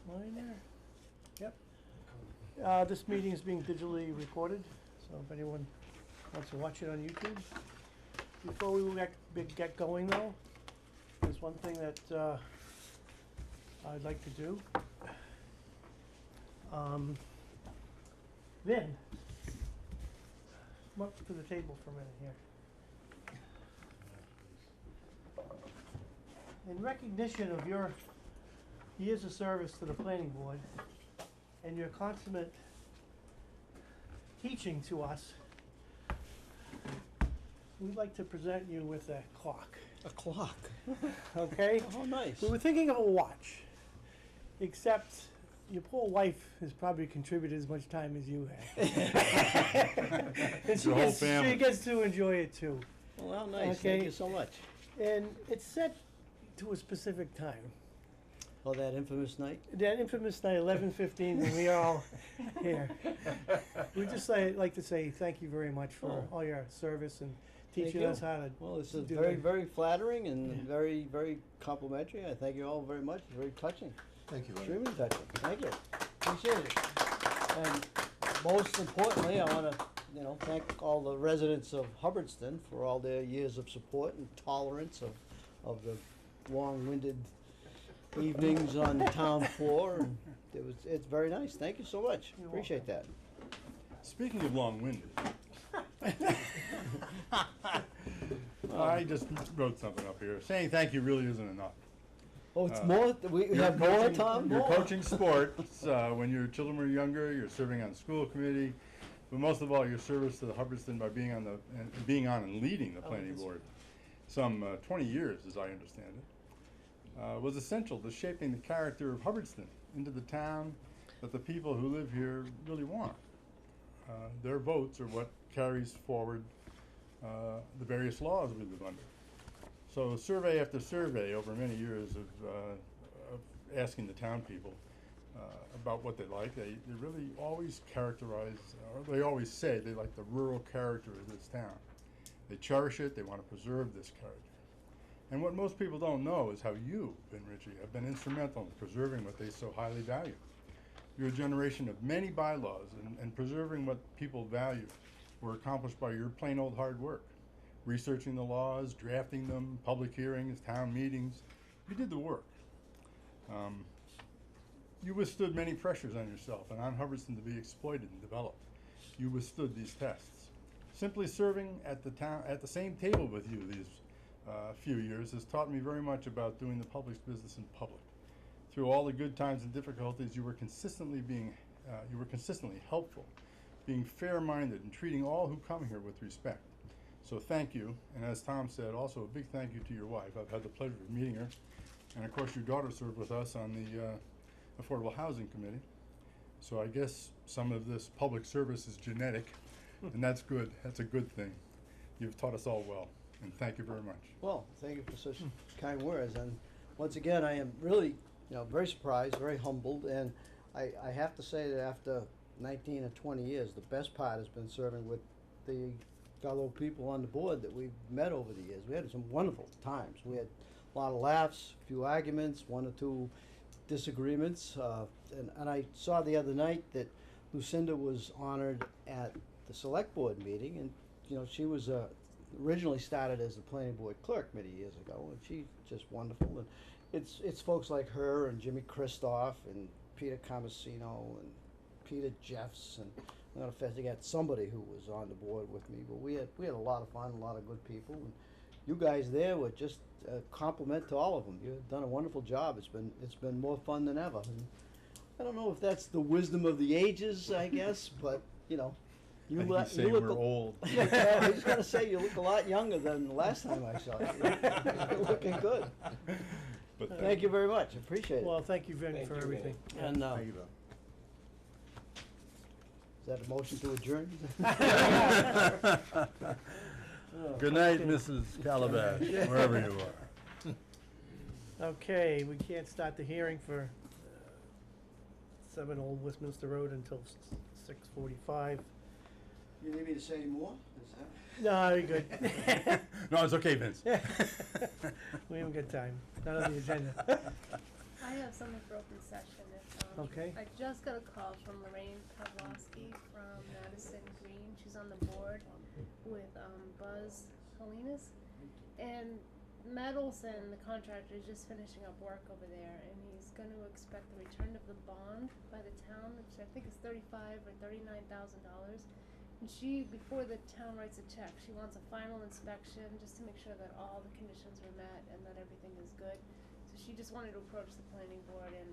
Mine there? Yep. This meeting is being digitally recorded, so if anyone wants to watch it on YouTube. Before we get going though, there's one thing that I'd like to do. Vin, come up to the table for a minute here. In recognition of your years of service to the planning board and your consummate teaching to us, we'd like to present you with a clock, A clock. okay? Oh, nice. We were thinking of a watch, except your poor wife has probably contributed as much time as you have. And Your whole she family. gets to enjoy it too. Well, how nice. Okay. Thank you so much. And it's set to a specific time. Oh, that infamous night? That infamous night, 11:15, when we are all here. We just like to say thank you very much for Oh. all your service and Thank teaching you. us how to Well, this is do very, it. very flattering and Yeah. very, very complimentary. I thank you all very much. It's very touching. Thank you. Extremely touching. Thank you. Appreciate it. And most importantly, I want to, thank all the residents of Hubbardston for all their years of support and tolerance of the long-winded evenings on the town floor. And it's very nice. Thank you so much. You're Appreciate that. Speaking of long-winded, I just wrote something up here saying thank you really isn't enough. Oh, it's Uh, more. We You're have more, coaching- Tom. You're More. coaching sports when your children were younger. You're serving on the school committee, but most of all, your service to the Hubbardston by being on and leading the planning that's board, some 20 years, as I understand it, was essential to shaping the character of Hubbardston into the town that the people who live here really want. Their votes are what carries forward the various laws we live under. So survey after survey over many years of asking the town people about what they like, they really always characterize, or they always say they like the rural character of this town. They cherish it, they want to preserve this character. And what most people don't know is how you, Ben Ritchie, have been instrumental in preserving what they so highly value. Your generation of many bylaws and preserving what people value were accomplished by your plain old hard work. Researching the laws, drafting them, public hearings, town meetings. You did the work. You withstood many pressures on yourself and on Hubbardston to be exploited and developed. You withstood these tests. Simply serving at the same table with you these few years has taught me very much about doing the public's business in public. Through all the good times and difficulties, you were consistently helpful, being fair-minded, and treating all who come here with respect. So thank you, and as Tom said, also a big thank you to your wife. I've had the pleasure of meeting her, and of course your daughter served with us on the Affordable Housing Committee. So I guess some of this public service is genetic, and that's good. That's a good thing. You've taught us all well, and thank you very much. Well, thank you for such kind words. And once again, I am really, very surprised, very humbled, and I have to say that after 19 or 20 years, the best part has been serving with the fellow people on the board that we've met over the years. We had some wonderful times. We had a lot of laughs, a few arguments, one or two disagreements, and I saw the other night that Lucinda was honored at the select board meeting, and she was originally started as the planning board clerk many years ago, and she's just wonderful. And it's folks like her and Jimmy Kristoff and Peter Camusino and Peter Jeffs, and I'm gonna forget somebody who was on the board with me, but we had a lot of fun, a lot of good people, and you guys there were just a compliment to all of them. You've done a wonderful job. It's been more fun than ever. And I don't know if that's the wisdom of the ages, I guess, but you I think he's saying we're old. I was gonna say you look a lot younger than the last time I saw you. You're looking good. But Thank you very much. Appreciate it. Well, thank you, Vin, for everything. And Thank you, Bill. is that a motion to adjourn? Good night, Mrs. Calabash, wherever you are. Okay, we can't start the hearing for 7 Old Westminster Road until 6:45. You need me to say any more? Is that? No, you're good. No, it's okay, Vince. We haven't got time. Not on the agenda. I have something for open session if, Okay. I just got a call from Lorraine Pavlovsky from Madison Green. She's on the board with, Buzz Helenas. And Matt Olson, the contractor, is just finishing up work over there, and he's gonna expect the return of the bond by the town, which I think is $35,000 or $39,000. And she, before the town writes a check, she wants a final inspection, just to make sure that all the conditions were met and that everything is good. So she just wanted to approach the planning board and,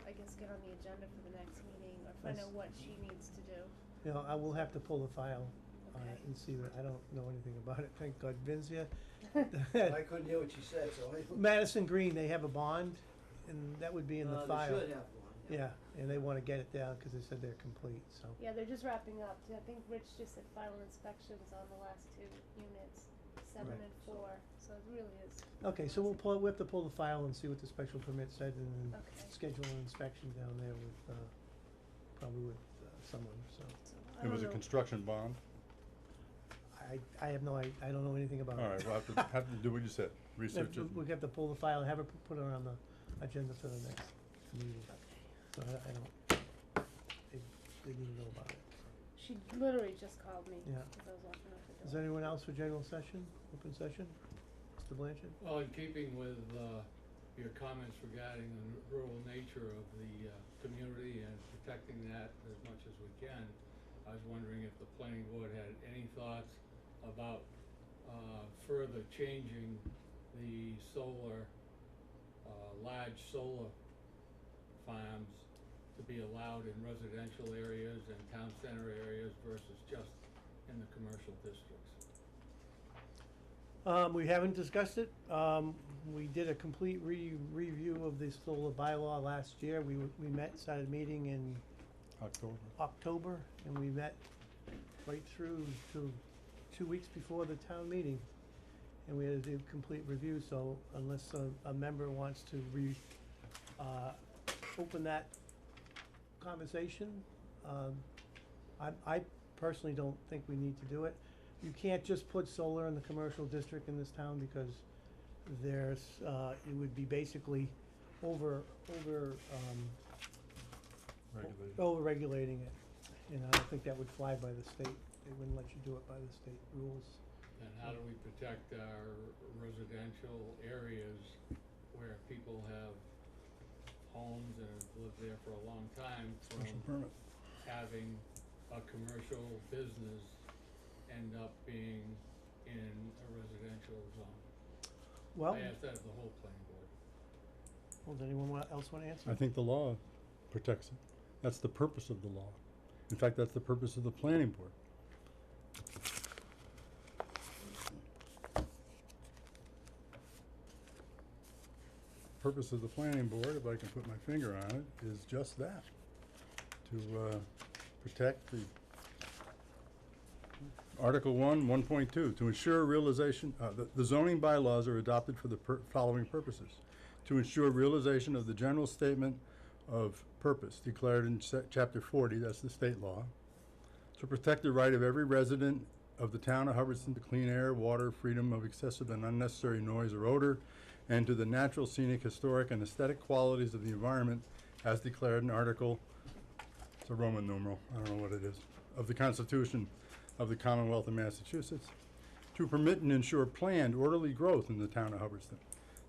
I guess get on the agenda for the next meeting, or find Yes. out what she needs to do. You know, I will have to pull the file on it Okay. and see what, I don't know anything about it, thank God Vin's here. I couldn't hear what you said, so I. Madison Green, they have a bond, and that would be in the file. They should have one. Yeah, and they wanna get it down, cause they said they're complete, so. Yeah, they're just wrapping up. I think Rich just said final inspections on the last two units, 7 Right. and 4, so it really is. Okay, so we have to pull the file and see what the special permit said, and then Okay. schedule an inspection down there with, probably with, someone, so. So, I It don't was a know. construction bond. I have no, I don't know anything about it. All right, we'll have to do what you said, research it. We have to pull the file, have her put it on the agenda for the next meeting, so I don't, they didn't know about it. She literally just called me Yeah. because I was walking out the door. Is there anyone else for general session, open session? Mr. Blanchard? Well, in keeping with your comments regarding the rural nature of the community and protecting that as much as we can, I was wondering if the planning board had any thoughts about further changing the solar, large solar farms to be allowed in residential areas and town center areas versus just in the commercial districts. We haven't discussed it. We did a complete review of the solar bylaw last year. We met, started meeting in October, and we met right through to 2 weeks before the town meeting. And we had to do a complete review, so unless a member wants to open that conversation, I personally don't think we need to do it. You can't just put solar in the commercial district in this town because there's, it would be basically over-regulating it. And I don't think that would fly by the state. They wouldn't let you do it by the state rules. And how do we protect our residential areas where people have homes and have lived there for a long time Special from permit. having a commercial business end up being in a residential zone? Well, I asked that of the whole planning board. does anyone else wanna answer? I think the law protects it. That's the purpose of the law. In fact, that's the purpose of the planning board. Purpose of the planning board, if I can put my finger on it, is just that. To protect the Article 1.2, to ensure realization, the zoning bylaws are adopted for the following purposes. To ensure realization of the general statement of purpose declared in Chapter 40, that's the state law. To protect the right of every resident of the town of Hubbardston to clean air, water, freedom of excessive and unnecessary noise or odor, and to the natural, scenic, historic, and aesthetic qualities of the environment as declared in Article, it's a Roman numeral, I don't know what it is, of the Constitution of the Commonwealth of Massachusetts. To permit and ensure planned, orderly growth in the town of Hubbardston.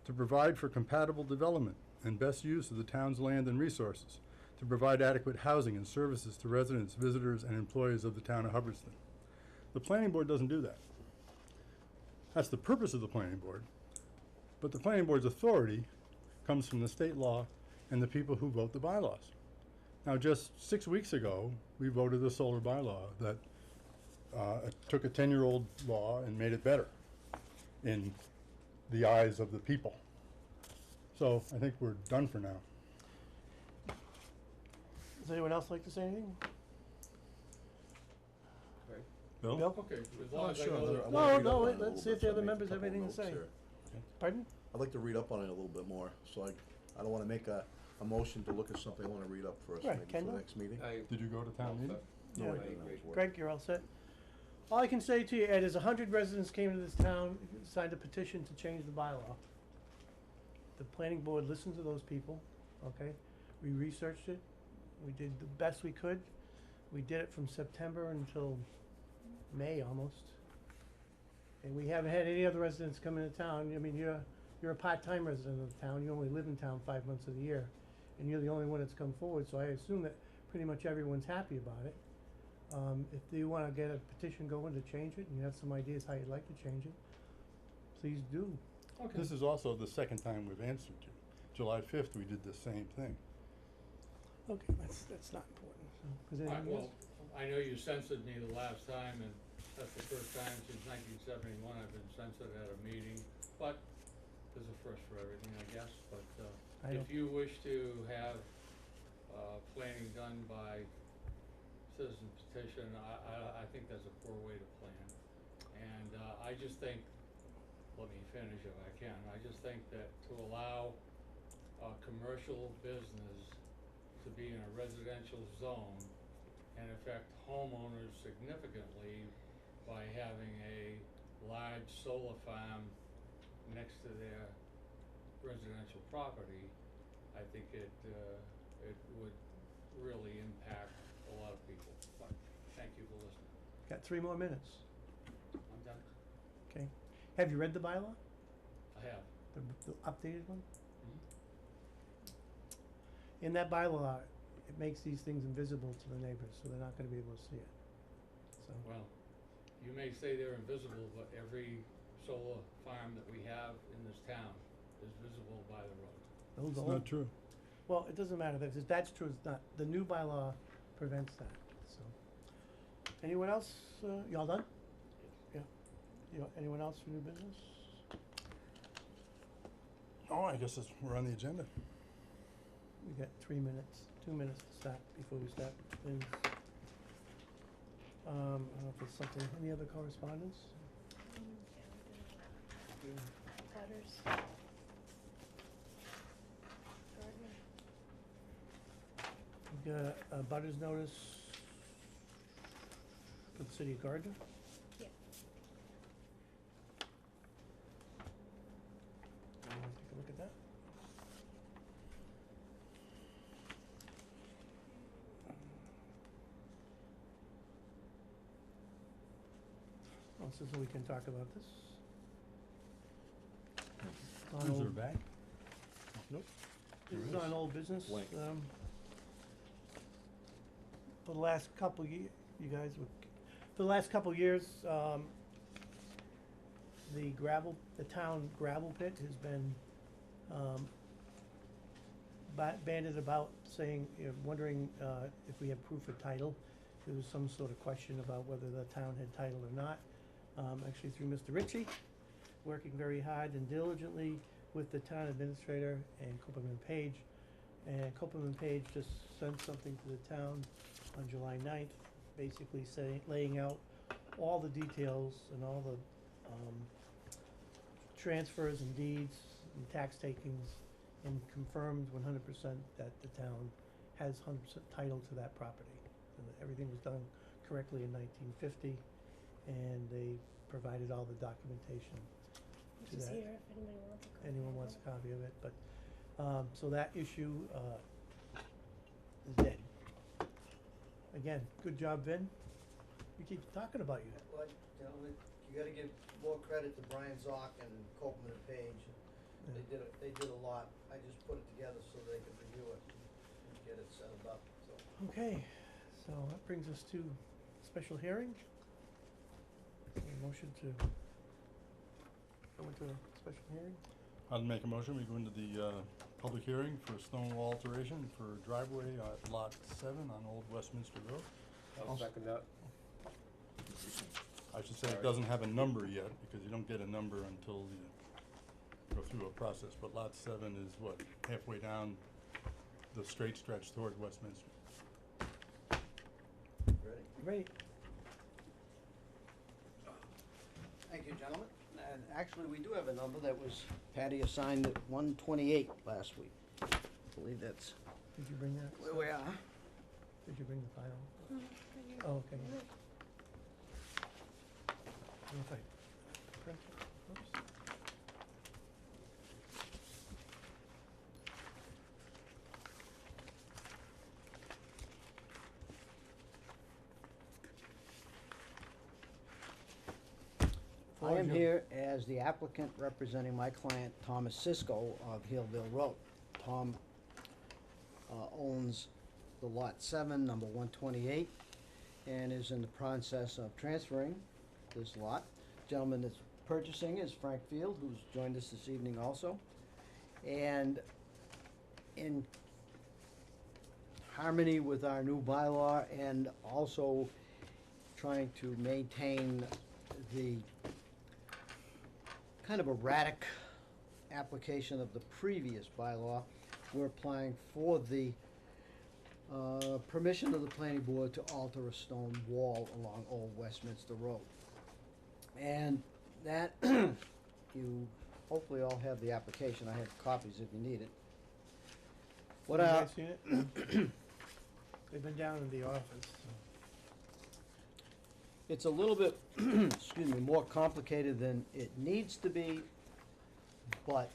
To provide for compatible development and best use of the town's land and resources. To provide adequate housing and services to residents, visitors, and employees of the town of Hubbardston. The planning board doesn't do that. That's the purpose of the planning board. But the planning board's authority comes from the state law and the people who vote the bylaws. Now, just 6 weeks ago, we voted a solar bylaw that took a 10-year-old law and made it better in the eyes of the people. So I think we're done for now. Does anyone else like to say anything? Bill? Bill? Okay, as I'm long not as I sure. know I that. wanna read up No, on it a let's little see if bit, the so I other make a members have couple anything to notes say. here. Pardon? I'd like to read up on it a little bit more, so I don't wanna make a motion to look at something, I wanna read up first, Right, maybe for Kendall? the next meeting. Did you go to town meeting? No, Yeah. I didn't, I was working. Greg, you're all set? All I can say to you, Ed, is 100 residents came to this town, signed a petition to change the bylaw. The planning board listened to those people, okay? We researched it, we did the best we could. We did it from September until May almost. And we haven't had any other residents come into town. I mean, you're a part-time resident of the town, you only live in town 5 months of the year. And you're the only one that's come forward, so I assume that pretty much everyone's happy about it. If you wanna get a petition going to change it, and you have some ideas how you'd like to change it, please do. Okay. This is also the second time we've answered you. July 5th, we did the same thing. Okay, that's not important, so, is there anything Well, else? I know you censored me the last time, and that's the first time since 1971 I've been censored at a meeting, but there's a first for everything, I guess, but, I if don't- you wish to have, planning done by citizen petition, I think that's a poor way to plan. And, I just think, let me finish if I can, I just think that to allow a commercial business to be in a residential zone and affect homeowners significantly by having a large solar farm next to their residential property, I think it would really impact a lot of people. But thank you for listening. Got 3 more minutes, I'm done. okay? Have you read the bylaw, I have. the updated one? Mhm. In that bylaw, it makes these things invisible to the neighbors, so they're not gonna be able to see it, so. Well, you may say they're invisible, but every solar farm that we have in this town is visible by the road. Those It's old- not true. Well, it doesn't matter, if that's true, it's not, the new bylaw prevents that, so. Anyone else, y'all done? Yeah, anyone else for new business? Oh, I guess we're on the agenda. We got 3 minutes, 2 minutes to start, before we start things. I don't know if there's something, any other correspondence? Butters. Gardner. We got a butters notice for the city of Gardner. Yeah. You wanna take a look at that? Oh, so we can talk about this. It's on Is there a old- bag? Nope. This There is on is. old business, Blank. For the last couple you guys would, for the last couple years, the town gravel pit has been, banded about saying, wondering, if we have proof of title. There was some sort of question about whether the town had title or not. Actually through Mr. Ritchie, working very hard and diligently with the town administrator and Copeland and Page. And Copeland and Page just sent something to the town on July 9th, basically laying out all the details and all the, transfers and deeds and tax takings, and confirmed 100% that the town has 100% title to that property. And that everything was done correctly in 1950, and they provided all the documentation to Which is that. here if anybody wants a copy. Anyone of wants it. a copy of it, but, so that issue, is dead. Again, good job, Vin. We keep talking about you. Well, gentlemen, you gotta give more credit to Brian Zock and Copeland and Page. They did a lot. I just put it together so they could review it and get it settled up, so. Okay, so that brings us to special hearing. A motion to go into a special hearing. I'd make a motion, we go into the, public hearing for stone wall alteration for driveway at lot 7 on Old Westminster Road. I'll second that. I should say it doesn't have a number yet, because you don't get a number until you go through a process, but lot 7 is what, halfway down the straight stretch toward Westminster. Ready? Great. Thank you, gentlemen. And actually, we do have a number that was Patty assigned at 128 last week. I believe that's Did you bring that? where we are. Did you bring the file? Mhm, right here. Oh, okay. Mhm. I don't know if I print it. Oops. I am here as the applicant representing my client, Thomas Cisco of Hillville Road. Tom owns the Lot 7, number 128, and is in the process of transferring this lot. Gentleman that's purchasing is Frank Field, who's joined us this evening also. And in harmony with our new bylaw and also trying to maintain the kind of erratic application of the previous bylaw, we're applying for the permission of the planning board to alter a stone wall along Old Westminster Road. And that, you hopefully all have the application. I have copies if you need it. What You I, guys seen it? They've been down in the office. it's a little bit, excuse me, more complicated than it needs to be, but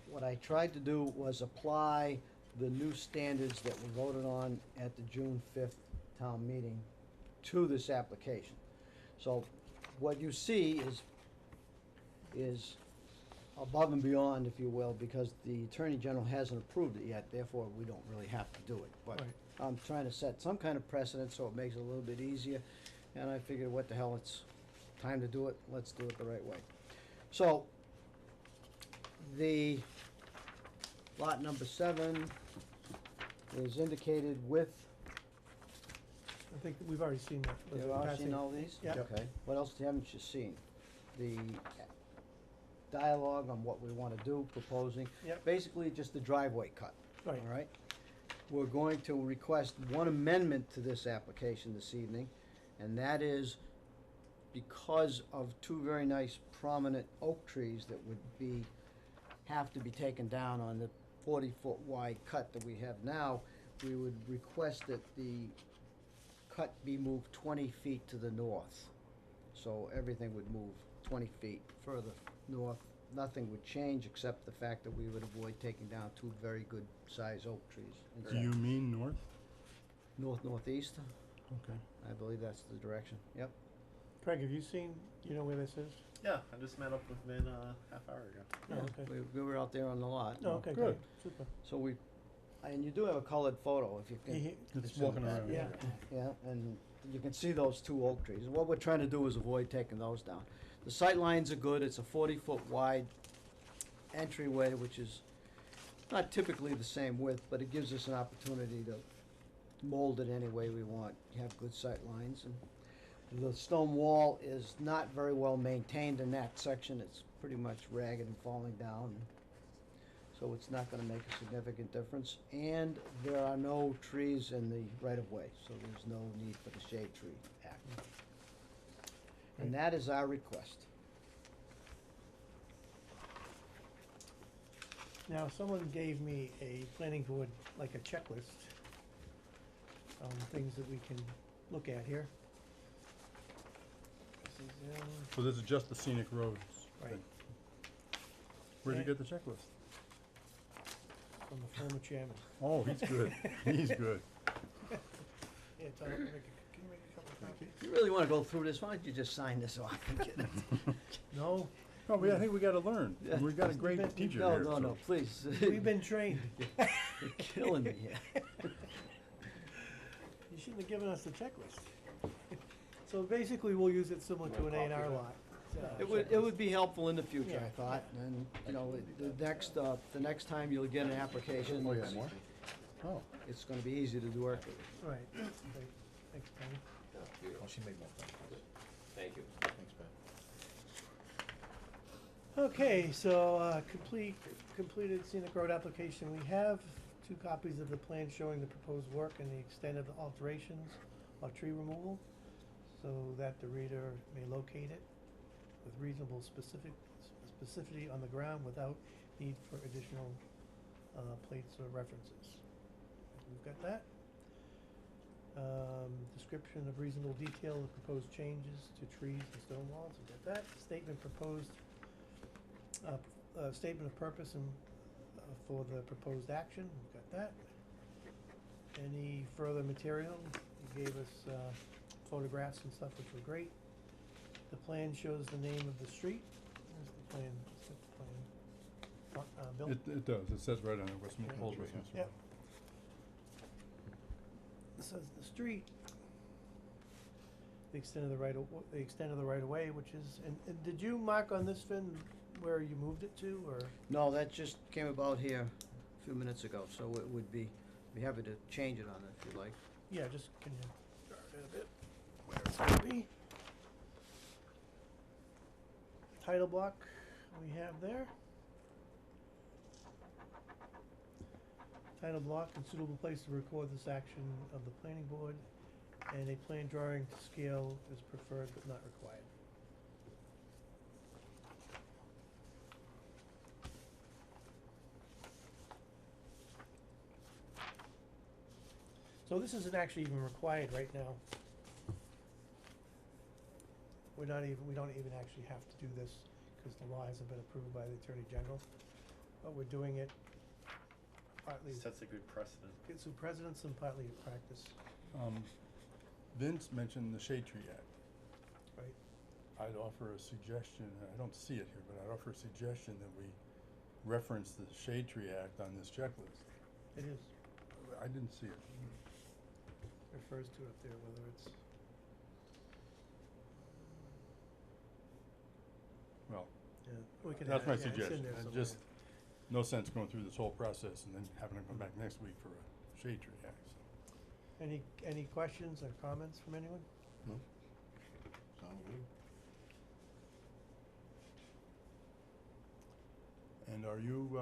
what I tried to do was apply the new standards that were voted on at the June 5th town meeting to this application. So what you see is above and beyond, if you will, because the Attorney General hasn't approved it yet, therefore we don't really have to do it. But Right. I'm trying to set some kind of precedent so it makes it a little bit easier, and I figured, what the hell, it's time to do it, let's do it the right way. So, the lot number 7 is indicated with, I think that we've already seen that. Was you've it all passing? seen all these? Yeah. Okay, what else haven't you seen? The dialogue on what we wanna do, proposing. Yep. Basically, just the driveway cut. Right. All right? We're going to request one amendment to this application this evening, and that is because of two very nice prominent oak trees that would have to be taken down on the 40-foot wide cut that we have now, we would request that the cut be moved 20 feet to the north. So everything would move 20 feet further north. Nothing would change except the fact that we would avoid taking down two very good sized oak trees. Do you mean north? North-northeast, Okay. I believe that's the direction, yep. Craig, have you seen, you know where this is? Yeah, I just met up with Vin half hour ago. Oh, Yeah, okay. we were out there on the lot. No, okay, Good. good, super. So and you do have a colored photo if you can. It's walking around. Yeah. Yeah, and you can see those two oak trees. What we're trying to do is avoid taking those down. The sight lines are good. It's a 40-foot wide entryway, which is not typically the same width, but it gives us an opportunity to mold it any way we want. Have good sight lines. And the stone wall is not very well maintained in that section. It's pretty much ragged and falling down. So it's not gonna make a significant difference. And there are no trees in the right-of-way, so there's no need for the shade tree act. And that is our request. Now, someone gave me a planning board, like a checklist, things that we can look at here. This is, So this is just the scenic roads. right, thing. Where'd you Yeah. get the checklist? from the former chairman. Oh, he's good. He's good. Yeah, Tom, can you make a couple of copies? If you really wanna go through this, why don't you just sign this off and get it? No, No, I think we gotta learn. Yeah. We've got a great No, teacher No, here. no, so- no, please. we've been trained. You're killing me here. You shouldn't have given us the checklist. So basically, we'll use it similar to an A&R lot. It would be helpful in the future, Yeah. I thought, and, you know, the next time you'll get an application, Oh, yeah, more? Oh, it's gonna be easy to work with. Right, great, thanks, Tony. Oh, she made more phone calls. Thank you. Thanks, Ben. Okay, so, completed scenic road application, we have 2 copies of the plan showing the proposed work and the extent of the alterations or tree removal, so that the reader may locate it with reasonable specificity on the ground without need for additional, plates or references. We've got that. Description of reasonable detail of proposed changes to trees and stone walls, we've got that. Statement proposed, statement of purpose and, for the proposed action, we've got that. Any further material, you gave us, photographs and stuff, which were great. The plan shows the name of the street. There's the plan, it's got the plan. Bill? It does, it says right on it, Westminster, Yeah. Old Westminster. Yep. It says the street. The extent of the the extent of the right of way, which is, and did you mark on this, Finn, where you moved it to, or? No, that just came about here a few minutes ago, so it would be happy to change it on it if you like. Yeah, just, can you start it a bit, where it's gonna be? Title block we have there. Title block and suitable place to record this action of the planning board, and a plan drawing to scale is preferred but not required. So this isn't actually even required right now. We don't even actually have to do this, cause the law hasn't been approved by the Attorney General, but we're doing it partly, Sets a good precedent. it's through precedence and partly in practice, Vince mentioned the Shade Tree Act. right? I'd offer a suggestion, I don't see it here, but I'd offer a suggestion that we reference the Shade Tree Act on this checklist. It is, I didn't see it. refers to it up there, whether it's, Well, yeah, we can that's add my it, yeah, it's in suggestion. there It somewhere. just, no sense going through this whole process and then having to come back next week for a Shade Tree Act, so. Any questions or comments from anyone? No? Sound good? And are you,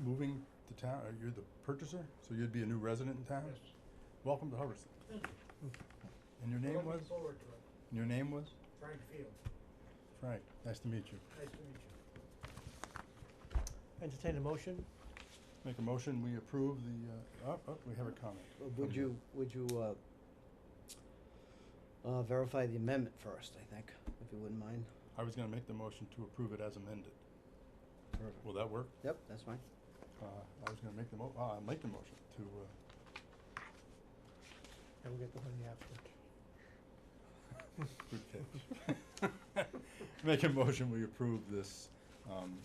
moving to town, are you the purchaser? So you'd be a new resident in town? Yes. Welcome to Hubbardston. Thank you. And your name was? Looking forward to it. And your name was? Frank Field, Frank, nice to meet you. nice to meet you. Entertain a motion? Make a motion, we approve the, we have a comment. Would you, verify the amendment first, I think, if you wouldn't mind? I was gonna make the motion to approve it as amended. Perfect. Will that work? Yep, that's fine. I was gonna make the I'll make the motion to, And we'll get the money after. good catch. Make a motion, we approve this,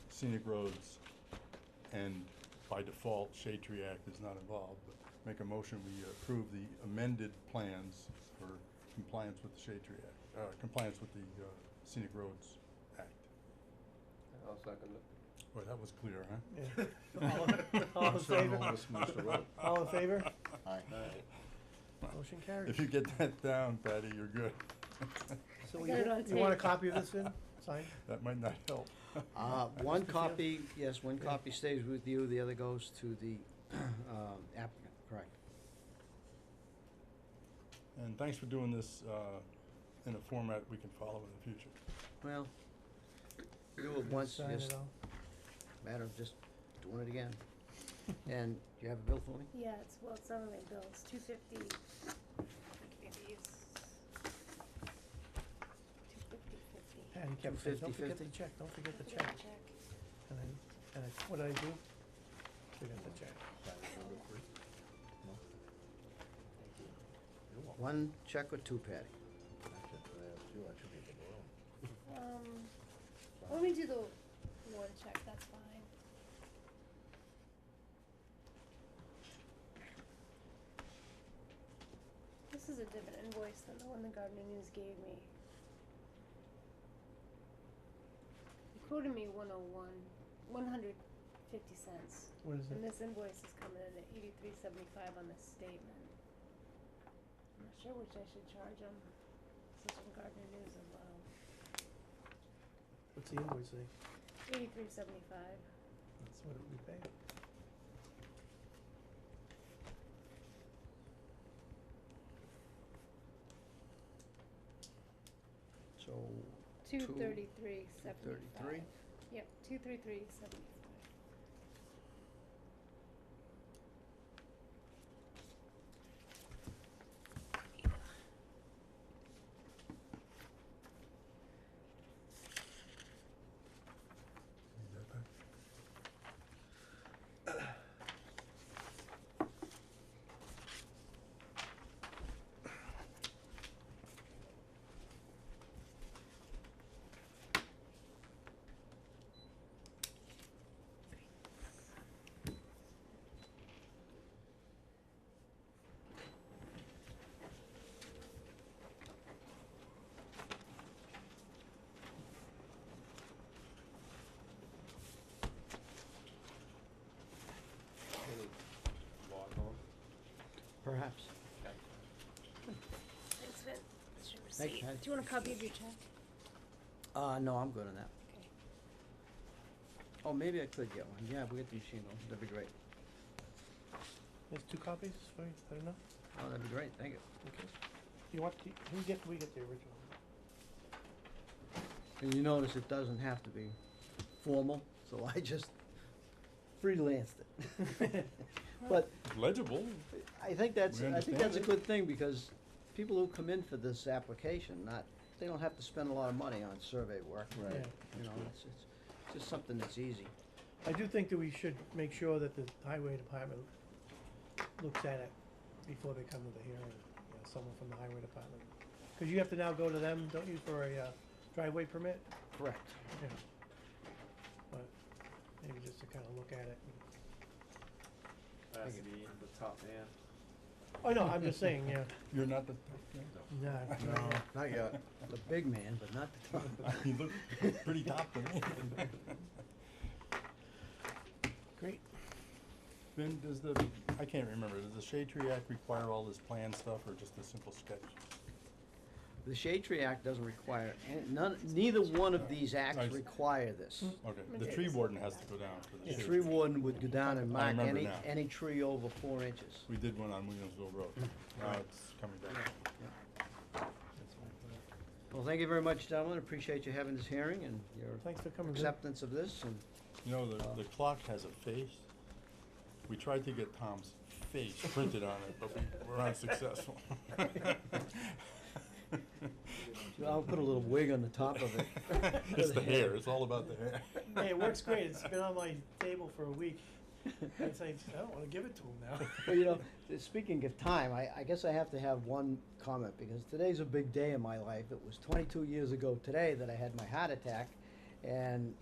scenic roads, and by default, Shade Tree Act is not involved, but make a motion, we approve the amended plans for compliance with the Shade Tree Act, compliance with the, Scenic Roads Act. I'll second it. Boy, that was clear, huh? Yeah. All in favor? Westminster Road. All in favor? Aye. Motion carries. If you get that down, Patty, you're good. So I you, got it on you want a tape. copy of this, Vin? Signed? That might not help. One Mr. Field? copy, yes, one Yeah. copy stays with you, the other goes to the applicant, correct. And thanks for doing this, in a format we can follow in the future. Well, do it once, Sign just it all. matter of just doing it again. And do you have a bill for me? Yeah, it's some of my bills, $250. Patty kept saying, don't 250, forget the check, don't forget the check. And what did I do? Forgot the check. One check or two, Patty? Let me do the one check, that's fine. This is a different invoice than the one the Gardner News gave me. He quoted me 150 cents. What is And it? this invoice is coming in at $83.75 on the statement. I'm not sure which I should charge him. This is from Gardner News as well. What's the invoice say? $83.75. That's what we pay. So, 233.75. 233? Yep, 233.75. Need that back? perhaps. Thanks, Vin. That's your Thanks, receipt. Patty. Do you want a copy of your check? No, I'm good on that. Okay. Oh, maybe I could get one. Yeah, we get the machine, that'd be great. There's 2 copies for you, I don't know. Oh, that'd be great, thank you. Okay. You want we get the original. And you notice it doesn't have to be formal, so I just freelanced it. But Legible. I think that's We a understand it. good thing, because people who come in for this application, they don't have to spend a lot of money on survey work. Right. Yeah. You know, it's just something that's easy. I do think that we should make sure that the highway department looks at it before they come to the hearing, someone from the highway department. Cause you have to now go to them, don't you, for a driveway permit? Correct. Yeah. But maybe just to kinda look at it. Has to be the top man. Oh, no, I'm just saying, yeah. You're not the. No, No, Not yet. the big man, but not the top. You look pretty top to me. Great. Then I can't remember, does the Shade Tree Act require all this plan stuff or just a simple sketch? The Shade Tree Act doesn't require, neither one of these acts I see. require this. Okay, the Okay. tree warden has to go down for the The shade. tree warden would go down and I mark remember now. any tree over 4 inches. We did one on Williamsville Road. Now it's coming down. Well, thank you very much, gentlemen, appreciate you having this hearing and your Thanks for coming, Vin. acceptance of this, and You know, the clock has a face. We tried to get Tom's face printed on it, but we were unsuccessful. I'll put a little wig on the top of it. It's the hair, it's all about the hair. Hey, it works great. It's been on my table for a week. I'd say, I don't wanna give it to him now. Well, you know, speaking of time, I guess I have to have one comment, because today's a big day in my life. It was 22 years ago today that I had my heart attack, and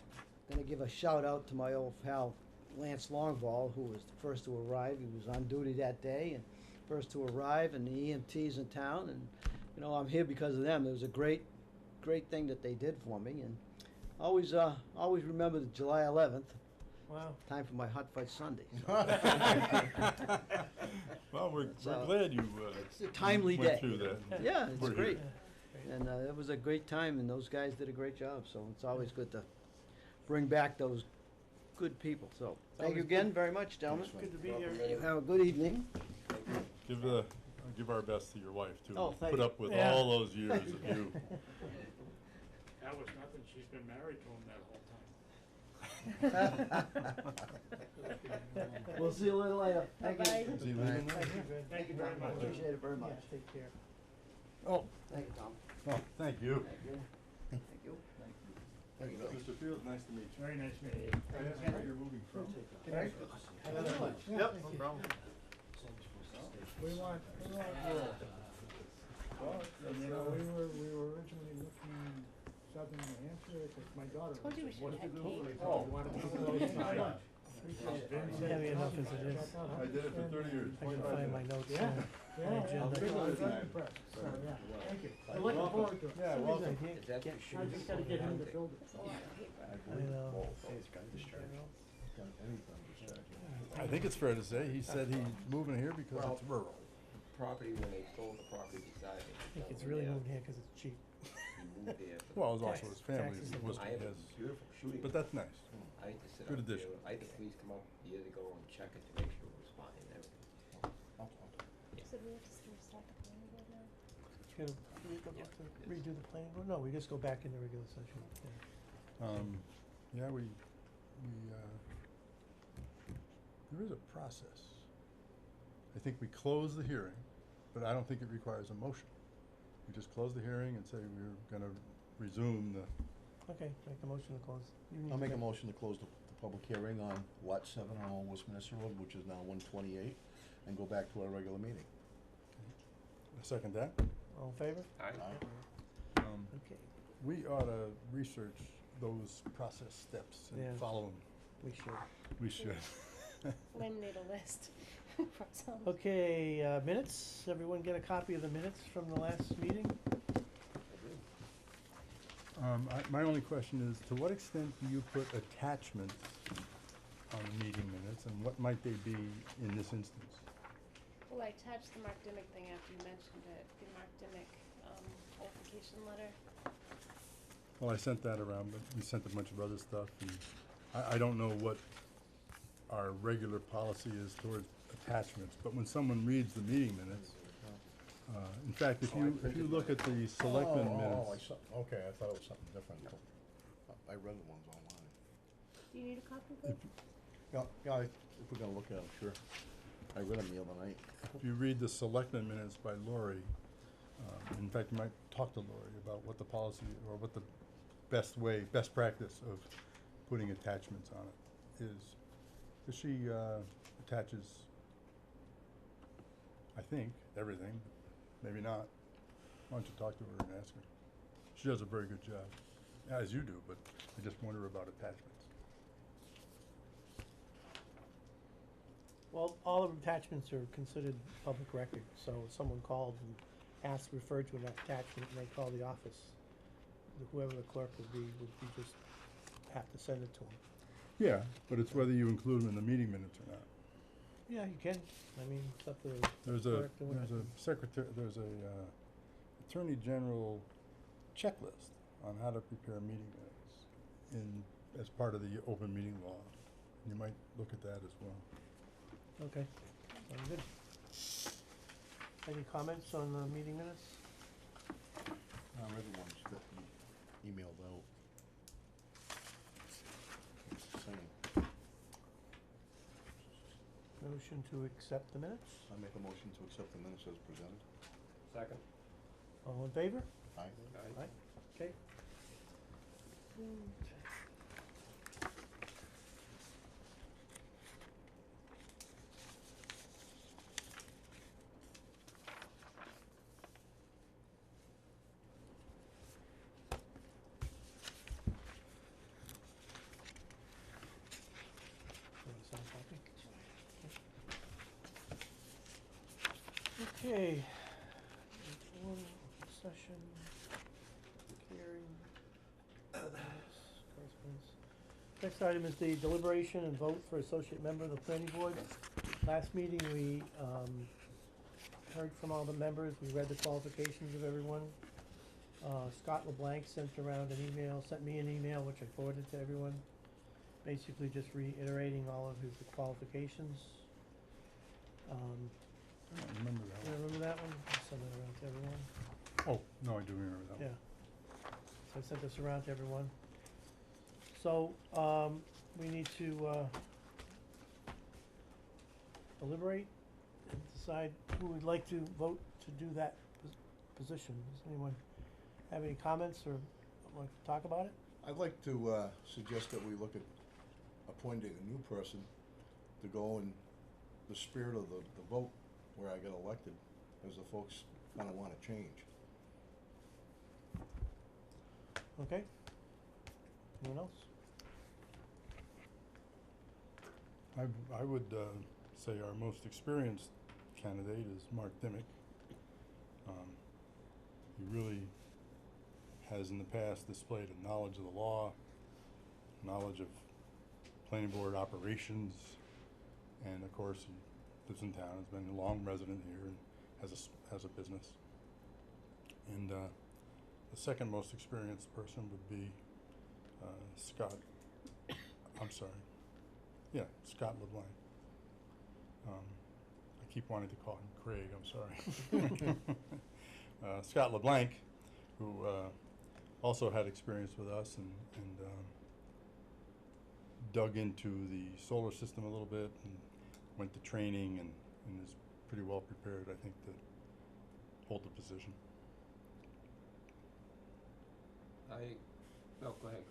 I'm gonna give a shout out to my old pal Lance Longball, who was the first to arrive. He was on duty that day and first to arrive, and the EMTs in town, and you know, I'm here because of them. It was a great thing that they did for me, and always remember the July 11th. Wow. Time for my hot fudge sundae. Well, we're So, glad you it's a timely went day. through that. Yeah, it's We're great. here. And it was a great time, and those guys did a great job, so it's always good to bring back those good people. So, thank you always again good. very much, gentlemen. Good to be here. You have a good evening. Give our best to your wife too. Oh, thank Put you. up with Yeah. all those years of you. That was nothing, she's been married to him that whole time. We'll see you a little later. Thank you. Bye-bye. Is he leaving now? Thank you, Vin. Thank you very much. Appreciate it very much. Yeah, take care. Oh, Thank you, Tom. oh, thank you. Thank you. Thank you. Thank you. Mr. Fields, nice to meet you. Very nice meeting you. Can I ask where you're moving from? Thank you. Yep, no problem. We want rural. We were originally looking southern New Hampshire, because my daughter. Told you we should have cake. Oh. We wanted to be close by. Heavy enough as it is. I did it for 30 years. I can find my notes. Yeah, my agenda. I was very impressed, so, yeah, thank you. I'm looking forward to it. Yeah, welcome. I just gotta get him to build it. It's a lot of paper. I know. I think it's fair to say, he said he's moving here because it's rural. Property, when they sold the property beside me. I think it's really moving here because it's cheap. He moved there. Well, it was also Tax- his family, taxes it are was, I have a his, beautiful shooting. but that's nice. I had to sit good up there. addition. I had the police come up years ago and check it to make sure it was fine and everything. So do we have to restart the planning board now? Should we go back to redo the planning board? No, we just go back into regular session. Yeah. Yeah, there is a process. I think we close the hearing, but I don't think it requires a motion. We just close the hearing and say we're gonna resume the, Okay, make a motion to close. You need I'll to make a motion to close the public hearing on Lot 7 on Old Westminster Road, which is now 128, and go back to our regular meeting. second that. All in favor? Aye. Okay, We ought to research those process steps Yeah. and follow them. we should. We should. Laminate a list for some. Okay, minutes. Everyone get a copy of the minutes from the last meeting? My only question is, to what extent do you put attachments on the meeting minutes, and what might they be in this instance? Well, I attached the Mark Dimick thing after you mentioned it, the Mark Dimick, qualification letter. Well, I sent that around, but we sent a bunch of other stuff, and I don't know what our regular policy is towards attachments, but when someone reads the meeting minutes, in fact, if you look at the selectmen minutes. Okay, I thought it was something different. I read the ones online. Do you need a copy of it? Yeah, if we're gonna look at them, sure. I read them the other night. If you read the selectmen minutes by Lori, in fact, you might talk to Lori about what the policy, or what the best practice of putting attachments on it is. 'Cause she attaches, I think, everything, maybe not. Why don't you talk to her and ask her? She does a very good job, as you do, but I just wonder about attachments. Well, all of the attachments are considered public record, so if someone called and asked, referred to an attachment, and they call the office, whoever the clerk would be just have to send it to them. Yeah, but it's whether you include them in the meeting minutes or not. Yeah, you can, I mean, it's up to the There's clerk doing it. there's a Attorney General checklist on how to prepare meeting minutes as part of the open meeting law. You might look at that as well. Okay, sounds good. Any comments on the meeting minutes? I read the ones that you emailed out. It's the same. Motion to accept the minutes? I make a motion to accept the minutes as presented. Second. All in favor? Aye. Aye. Okay. Okay. One session, hearing, correspondence. Next item is the deliberation and vote for associate member of the planning board. Last meeting, we, heard from all the members, we read the qualifications of everyone. Scott LeBlanc sent me an email, which I forwarded to everyone, basically just reiterating all of his qualifications. I don't remember that You one. remember that one? I sent it around to everyone. Oh, no, I do remember that one. Yeah. So I sent this around to everyone. So, we need to, deliberate and decide who would like to vote to do that position. Does anyone have any comments or want to talk about it? I'd like to suggest that we look at appointing a new person to go in the spirit of the vote where I got elected, as the folks kinda wanna change. Okay? Anyone else? I would say our most experienced candidate is Mark Dimick. He really has in the past displayed a knowledge of the law, knowledge of planning board operations, and of course he lives in town, has been a long resident here, and has a business. And the second most experienced person would be Scott LeBlanc. I keep wanting to call him Craig, I'm sorry. Scott LeBlanc, who also had experience with us and dug into the solar system a little bit and went to training and is pretty well prepared, I think, to hold the position. No, go ahead.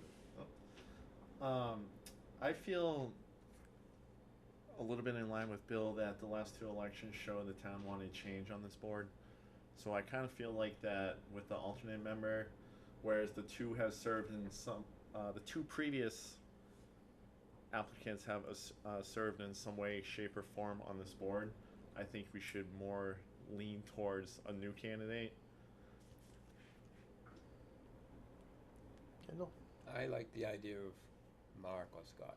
I feel a little bit in line with Bill that the last two elections show the town wanted change on this board. So I kind of feel like that with the alternate member, whereas the two have served in the two previous applicants have served in some way, shape, or form on this board. I think we should more lean towards a new candidate. Kendall? I like the idea of Mark or Scott,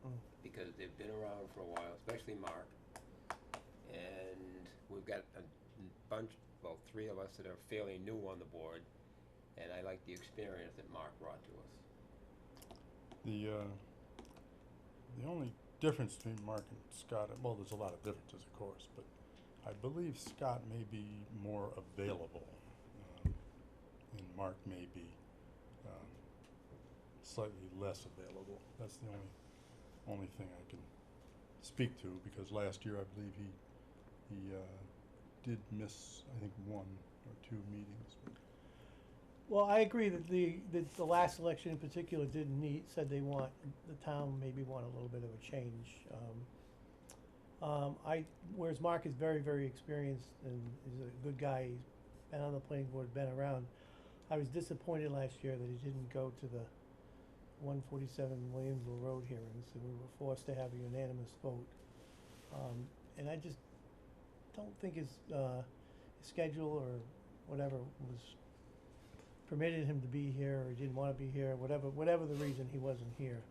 Mm. because they've been around for a while, especially Mark. And we've got a bunch, well, 3 of us that are fairly new on the board, and I like the experience that Mark brought to us. The only difference between Mark and Scott, well, there's a lot of differences, of course, but I believe Scott may be more available, and Mark may be slightly less available. That's the only thing I can speak to, because last year I believe he did miss, I think, 1 or 2 meetings. But Well, I agree that the last election in particular didn't need, said the town maybe want a little bit of a change. Whereas Mark is very, very experienced and is a good guy, he's been on the planning board, been around. I was disappointed last year that he didn't go to the 147 Williamsville Road hearings, and we were forced to have a unanimous vote. And I just don't think his schedule or whatever was permitted him to be here, or he didn't want to be here, whatever the reason he wasn't here.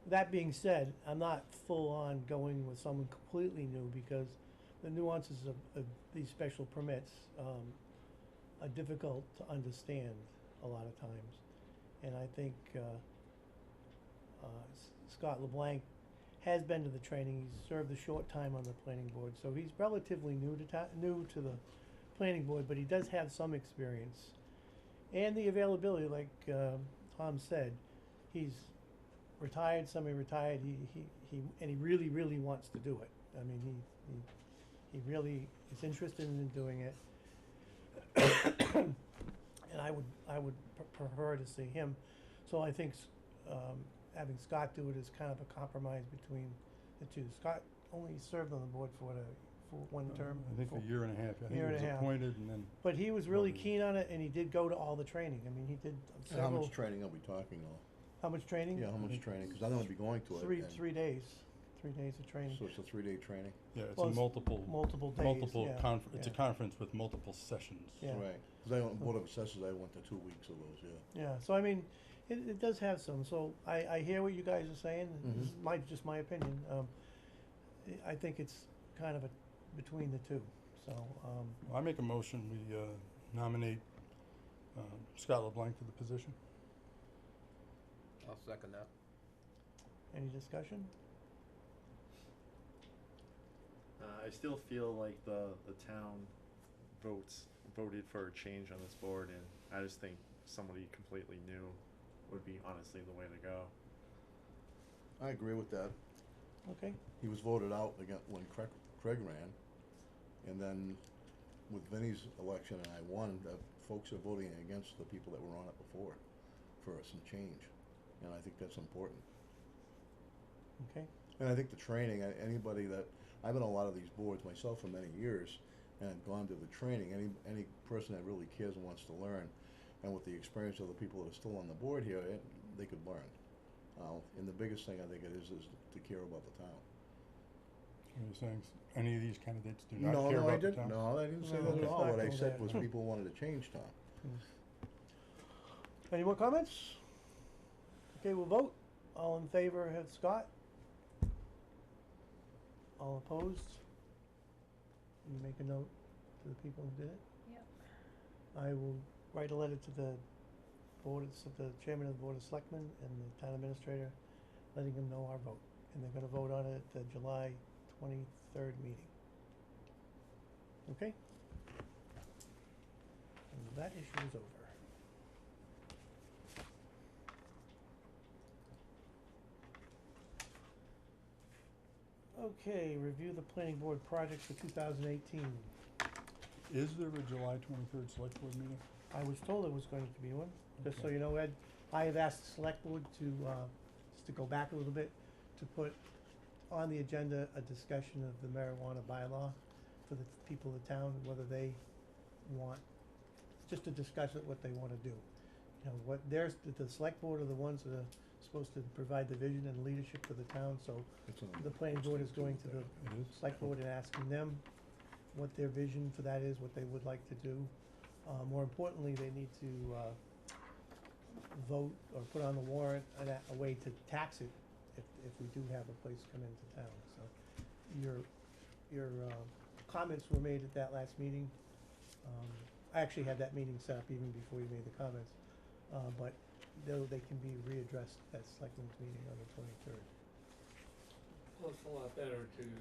That being said, I'm not full on going with someone completely new, because the nuances of these special permits are difficult to understand a lot of times. And I think Scott LeBlanc has been to the training. He's served a short time on the planning board, so he's relatively new to the planning board, but he does have some experience. And the availability, like Tom said, he's retired, semi-retired. He really, really wants to do it. I mean, he really is interested in doing it. And I would prefer to see him. So I think having Scott do it is kind of a compromise between the two. Scott only served on the board for 1 term. I think a year and a half. I think Year he and was a half. appointed and then. But he was really voted. keen on it, and he did go to all the training. I mean, he did And how several. much training are we talking though? How much training? Yeah, how much training? Because I don't want to be going to it. and- 3 days. 3 days of training. So it's a 3-day training? Yeah, it's Well, a it's multiple days, yeah, it's a yeah. conference with multiple sessions. Yeah. Right. Because I, on Board of Assessors, I went to 2 weeks of those, yeah. Yeah, so I mean, it does have some, so I hear what you guys are saying, this is just my opinion. I think it's kind of between the two, so, Well, I make a motion, we nominate Scott LeBlanc to the position. I'll second that. any discussion? I still feel like the town voted for a change on this board, and I just think somebody completely new would be honestly the way to go. I agree with that. Okay, He was voted out again when Craig ran, and then with Vinnie's election and I won, the folks are voting against the people that were on it before for some change, and I think that's important. okay, And I think the training, anybody that, I've been on a lot of these boards myself for many years, and I've gone to the training, any person that really cares and wants to learn, and with the experience of the people that are still on the board here, they could learn. And the biggest thing I think it is to care about the town. Are you saying any of these candidates do not No, care no, I about the didn't, town? no, I didn't say No, that at it's all. not What I going said there, was no. people wanted to change Tom. any more comments? Okay, we'll vote, all in favor of Scott? All opposed? Can you make a note to the people who did it? Yep. I will write a letter to the the chairman of the Board of Selectmen and the town administrator, letting them know our vote. And they're gonna vote on it at the July 23rd meeting. Okay? And that issue is over. Okay, review the planning board projects for 2018. Is there a July 23rd select board meeting? I was told there was going to be one, just so Okay. you know, Ed, I have asked the select board to, just to go back a little bit, to put on the agenda a discussion of the marijuana bylaw for the people of the town, whether they want, just to discuss it, what they wanna do. You know, the select board are the ones that are supposed to provide the vision and leadership for the town, so It's on the planning board is going to the It is? select board and asking them what their vision for that is, what they would like to do. More importantly, they need to vote or put on the warrant a way to tax it if we do have a place come into town. So your comments were made at that last meeting. I actually had that meeting set up even before you made the comments. But they can be readdressed at selectmen's meeting on the 23rd. Well, it's a lot better to, do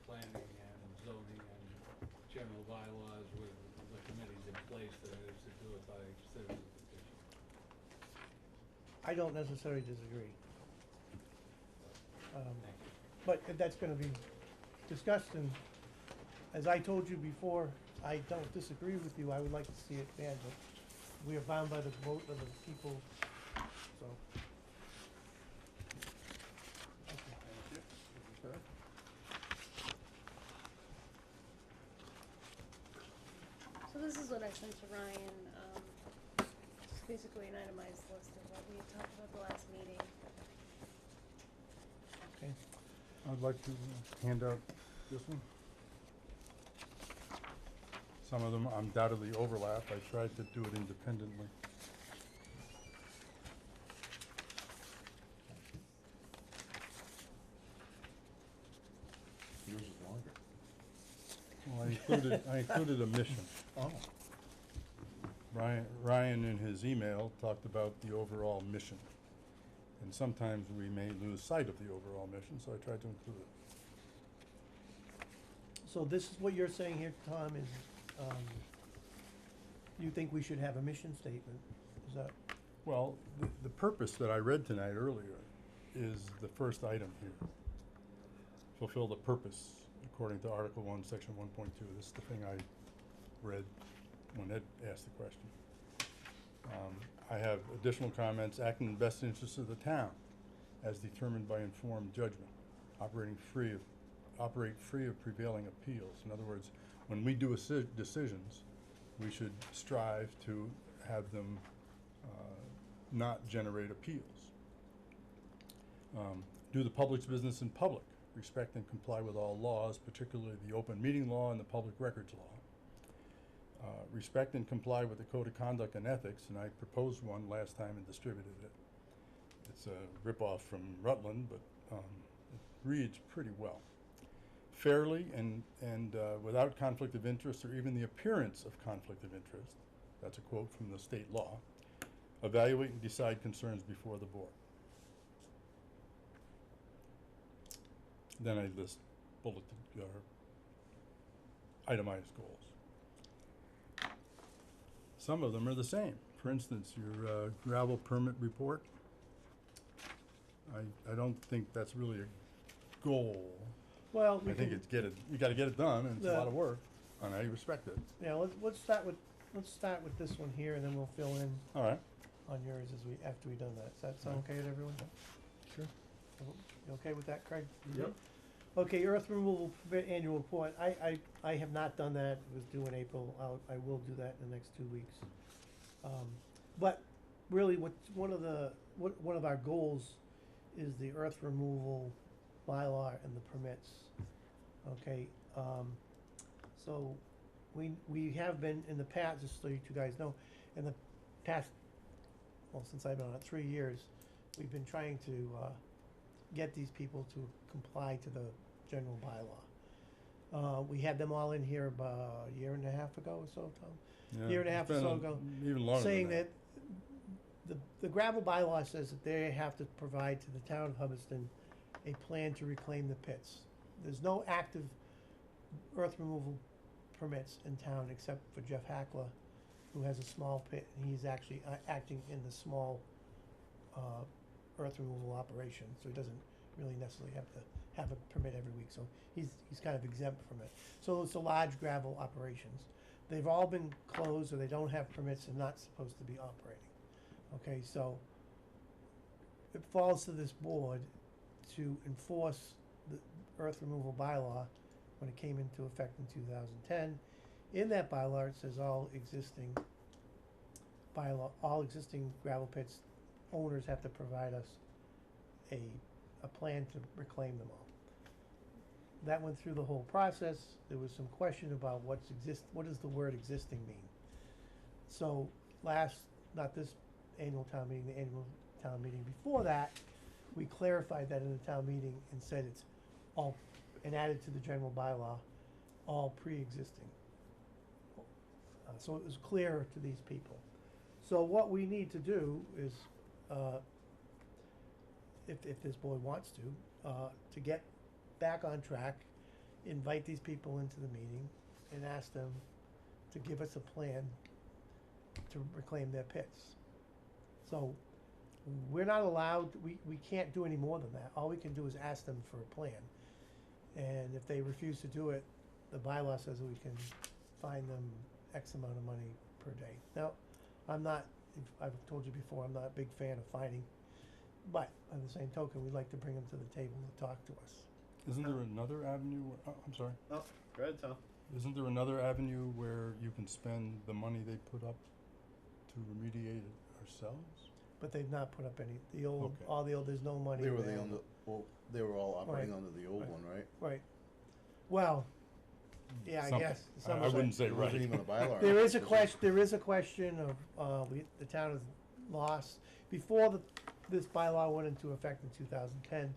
planning and zoning and general bylaws with the committees in place than it is to do it by citizen petition. I don't necessarily disagree. Thank you. But that's gonna be discussed, and as I told you before, I don't disagree with you, I would like to see it banned, but we are bound by the vote of the people, so. Okay. So this is what I sent to Ryan, just basically an itemized list of what we had talked about the last meeting. Okay. I'd like to hand out this one. Some of them undoubtedly overlap. I tried to do it independently. Yours is longer. Well, I included a mission. Oh. Ryan in his email talked about the overall mission. And sometimes we may lose sight of the overall mission, so I tried to include it. So this is what you're saying here, Tom, is, you think we should have a mission statement, is that? Well, the purpose that I read tonight earlier is the first item here. Fulfill the purpose according to Article 1, Section 1.2. This is the thing I read when Ed asked the question. I have additional comments. Act in the best interest of the town as determined by informed judgment. Operate free of prevailing appeals. In other words, when we do decisions, we should strive to have them not generate appeals. Do the public's business in public. Respect and comply with all laws, particularly the open meeting law and the public records law. Respect and comply with the Code of Conduct and Ethics, and I proposed one last time and distributed it. It's a ripoff from Rutland, but it reads pretty well. Fairly and without conflict of interest or even the appearance of conflict of interest, that's a quote from the state law, evaluate and decide concerns before the board. Then I list bulleted itemized goals. Some of them are the same. For instance, your gravel permit report. I don't think that's really a goal. Well, we I think can, it's you gotta get it done, and it's a The- lot of work, and I respect it. yeah, let's start with this one here, and then we'll fill in All right. on yours after we've done that. Does that sound okay with everyone? Sure. You okay with that, Craig? Yep. Okay, earth removal permit annual report. I have not done that. It was due in April. I will do that in the next 2 weeks. But really, one of our goals is the earth removal bylaw and the permits. Okay, so we have been in the past, just so you two guys know, in the past, well, since I've been on it, 3 years, we've been trying to get these people to comply to the general bylaw. We had them all in here about a year and a half ago or so, Tom? Yeah, Year and a it's half or been so ago, even longer saying than that the gravel bylaw says that they have to provide to the town of Hubbardston a plan to reclaim the pits. There's no active earth removal permits in town except for Jeff Hackler, who has a small pit, and he's actually acting in the small earth removal operation, so he doesn't really necessarily have to have a permit every week, so he's kind of exempt from it. So it's the large gravel operations. They've all been closed, or they don't have permits and not supposed to be operating. Okay, so it falls to this board to enforce the earth removal bylaw when it came into effect in 2010. In that bylaw, it says all existing gravel pits owners have to provide us a plan to reclaim them all. That went through the whole process. There was some question about what does the word existing mean? So not this annual town meeting, the annual town meeting before that, we clarified that in the town meeting and said it's all, and added to the general bylaw, all pre-existing. So it was clear to these people. So what we need to do is, if this board wants to get back on track, invite these people into the meeting and ask them to give us a plan to reclaim their pits. So we're not allowed, we can't do any more than that. All we can do is ask them for a plan. And if they refuse to do it, the bylaw says we can fine them X amount of money per day. Now, I've told you before, I'm not a big fan of fining, but on the same token, we'd like to bring them to the table to talk to us. Isn't there another avenue, I'm sorry, Oh, go ahead, Tom. isn't there another avenue where you can spend the money they put up to remediate it ourselves? But they've not put up any, the old, Okay. all the old, there's no money They were there. they were all operating Right. under the old Right. one, right? Right. Well, yeah, I Something. guess. I wouldn't say It right. wasn't even a bylaw. There is a It was there is a question of, the town has lost, before this bylaw went into effect in 2010,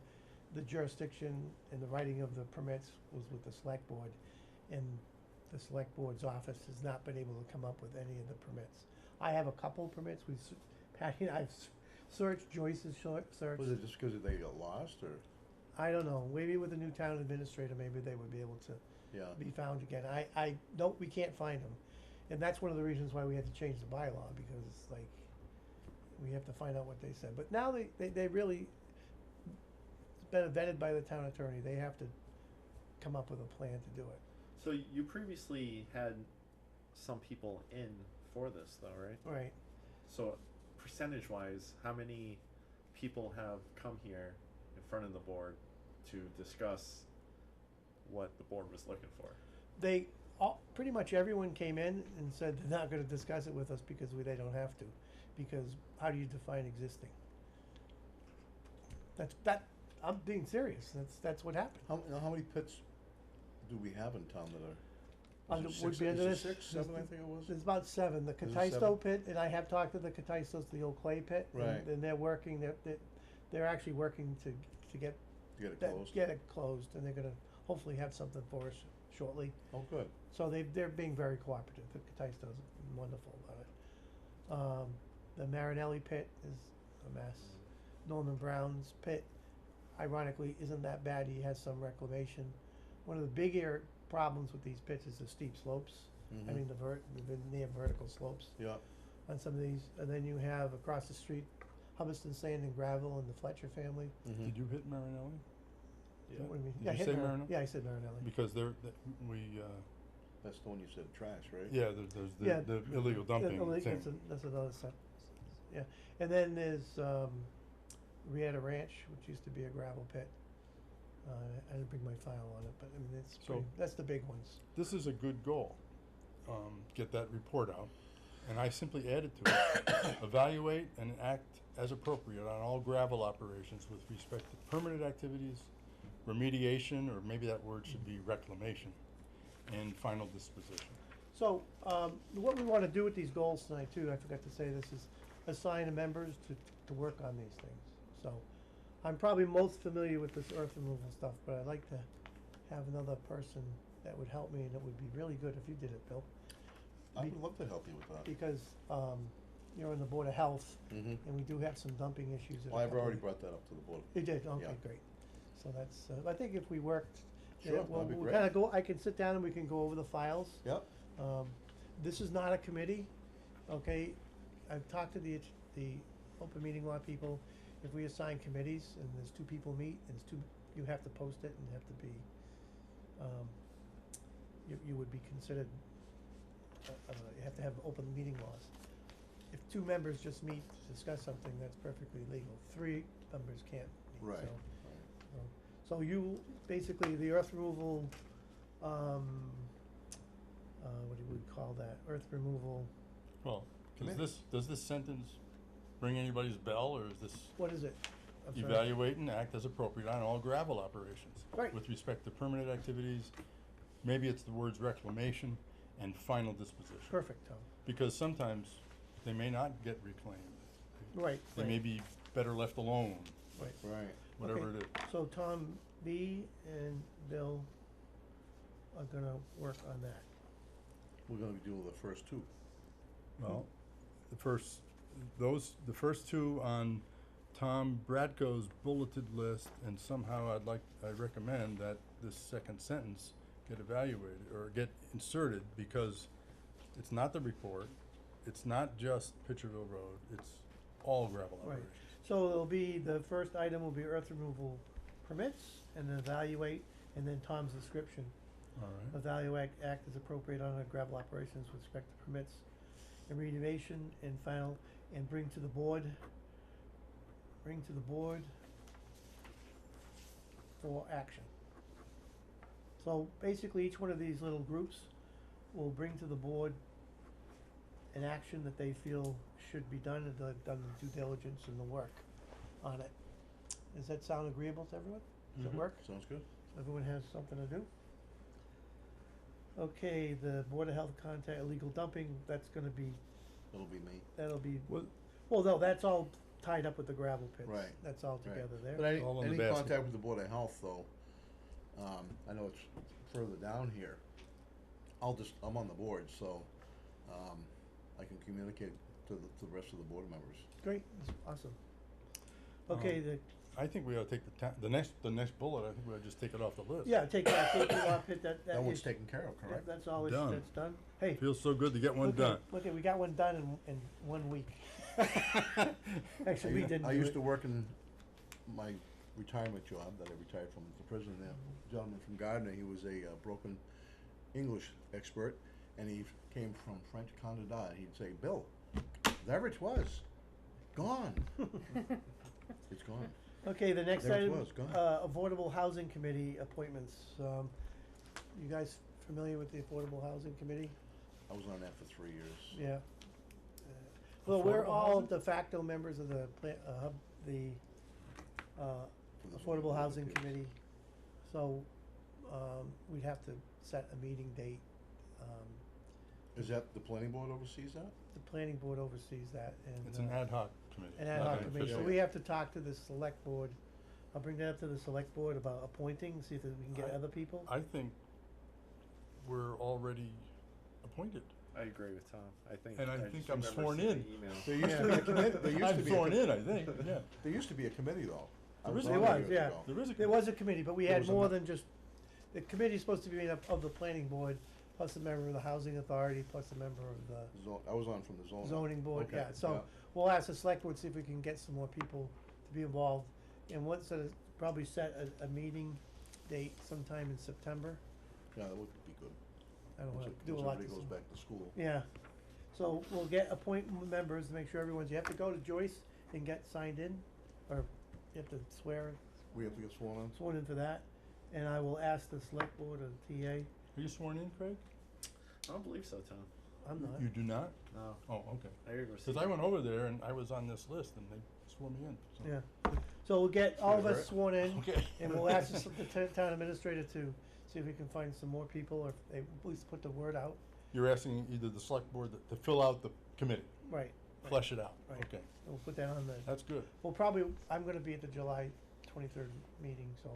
the jurisdiction and the writing of the permits was with the select board, and the select board's office has not been able to come up with any of the permits. I have a couple permits, Patty and I've searched, Joyce has searched. Was it just because they got lost, or? I don't know, maybe with the new town administrator, maybe they would be able to Yeah. be found again. I don't, we can't find them. And that's one of the reasons why we had to change the bylaw, because it's like, we have to find out what they said. But now they really, it's been vetted by the town attorney, they have to come up with a plan to do it. So you previously had some people in for this though, right? Right. So percentage-wise, how many people have come here in front of the board to discuss what the board was looking for? They, pretty much everyone came in and said they're not gonna discuss it with us because they don't have to. Because how do you define existing? I'm being serious, that's what happened. How many pits do we have in town that are? Under, Is it would six- be under is it this. six, seven, I think it was? There's about 7. The Is it Cataisto 7? pit, and I have talked to the Cataistos, the old clay pit. Right. And they're working, they're actually working to get To get it that, closed? get it closed, and they're gonna hopefully have something for us shortly. Oh, good. So they're being very cooperative. The Cataistos are wonderful about it. The Marinelli pit is a mess. Norman Brown's pit, ironically, isn't that bad. He has some reclamation. One of the big problems with these pits is the steep slopes. I Mhm. mean, the near vertical slopes Yeah. on some of these. And then you have across the street, Hubbardston Sand and Gravel and the Fletcher family. Mhm. Did you hit Marinelli? What do you mean? Did Yeah, you hit say Marinelli. Marinelli? Yeah, I said Marinelli. Because we, That's the one you said trash, right? yeah, there's Yeah. the illegal dumping thing. That's another set. Yeah, and then there's Rieta Ranch, which used to be a gravel pit. I didn't bring my file on it, but I mean So- that's the big ones. This is a good goal. Get that report out, and I simply added to it, evaluate and act as appropriate on all gravel operations with respect to permanent activities, remediation, or maybe that word should be reclamation, and final disposition. So what we want to do with these goals tonight too, I forgot to say this, is assign members to work on these things. So I'm probably most familiar with this earth removal stuff, but I'd like to have another person that would help me, and it would be really good if you did it, Bill. I Be- would love to help you with that. Because you're on the Board of Health, Mhm. and we do have some dumping issues. in a Well, I've couple already of- brought that up to the board. You did, okay, Yeah. great. So that's, I think if we worked, Sure, well, that'd be we'll great. kinda go, I can sit down and we can go over the files. Yep. This is not a committee, okay? I've talked to the open meeting law people. If we assign committees and there's 2 people meet, and it's 2, you have to post it and have to be, you would be considered, you have to have open meeting laws. If 2 members just meet to discuss something, that's perfectly legal. 3 members can't meet, Right. So you, basically, the earth removal, what do we call that? Earth removal, Well, Committee. does this sentence ring anybody's bell, or is this what is it? I'm sorry. evaluate and act as appropriate on all gravel operations? Right. With respect to permanent activities, maybe it's the words reclamation and final disposition. Perfect, Tom. Because sometimes they may not get reclaimed. Right, They right. may be better left alone, Right. Right. whatever Okay. it is. So Tom, B and Bill are gonna work on that. We're gonna be doing the first two. Well, the first two on Tom Bradco's bulleted list, and somehow I recommend that this second sentence get evaluated, or get inserted, because it's not the report, it's not just Pitcherville Road, it's all gravel Right. operations. So it'll be, the first item will be earth removal permits, and then evaluate, and then Tom's description. All right, Evaluate, act as appropriate on a gravel operations with respect to permits, and remediation, and final, and bring to the board for action. So basically, each one of these little groups will bring to the board an action that they feel should be done, and they've done the due diligence and the work on it. Does that sound agreeable to everyone? Does it Mhm. work? Sounds good. Everyone has something to do? Okay, the Board of Health contact illegal dumping, that's gonna be, That'll be me. that'll be, What- well, no, that's all tied up with the gravel pits. Right, That's all Right. together there. But All in any the basket. contact with the Board of Health, though, I know it's further down here. I'm on the board, so, I can communicate to the rest of the board members. Great, that's awesome. Okay, the, I think we ought to take the next bullet, I think we ought to just take it off the list. yeah, take that, take the off pit, that That one's is, taken care of, yeah, correct? that's all, Done. that's done. Hey, Feels so good to get one look done. at, look at, we got one done in 1 week. Actually, we didn't I do used it. to work in my retirement job that I retired from the prison there. Gentleman from Gardner, he was a broken English expert, and he came from French Canada. He'd say, "Bill, there it was, gone." It's gone. Okay, the next There it item, was, go ahead. Affordable Housing Committee appointments. You guys familiar with the Affordable Housing Committee? I was on that for 3 years. Yeah. Well, we're Affordable all housing? de facto members of the For the Affordable zoning Housing appeals. Committee, so, we'd have to set a meeting date. Is that the planning board oversees that? The planning board oversees that, and. It's an ad hoc committee. An ad not hoc an committee, so official. we have to talk to the select board. I'll bring that up to the select board about appointing, see if we can get I- other people. I think we're already appointed. I agree with Tom. I think. And I just think I'm remember sworn seeing in. the email. There used to be a committee, there used to I'm be a sworn com- in, I think, yeah. There used to be a committee, though. I There is a on There it was, years yeah. ago. There is a There was a committee, but we There had was a more me- than just, the committee's supposed to be made up of the planning board, plus a member of the housing authority, plus a member of the I was on from the zoning. zoning board, Okay, yeah, so we'll ask the select board, see if we can get some more people to be involved. And once, probably set a meeting date sometime in September. Yeah, that would be good. I don't Once wanna it- do a once lot everybody this. goes back to school. Yeah, so we'll get appoint members to make sure everyone's, you have to go to Joyce and get signed in, or you have to swear, We have to get sworn in? sworn in for that. And I will ask the select board or the TA, Are you sworn in, Craig? I don't believe so, Tom. I'm not. You do not? No. Oh, okay. I gotta go see. Cause I went over there and I was on this list and they swore me in, so. Yeah, so we'll get all of Good, us right? sworn in, Okay. and we'll ask the town administrator to see if we can find some more people, or if they at least put the word out. You're asking either the select board to fill out the committee, Right, flesh it out, Right. okay, we'll put that on the, that's good. we'll probably, I'm gonna be at the July 23rd meeting, so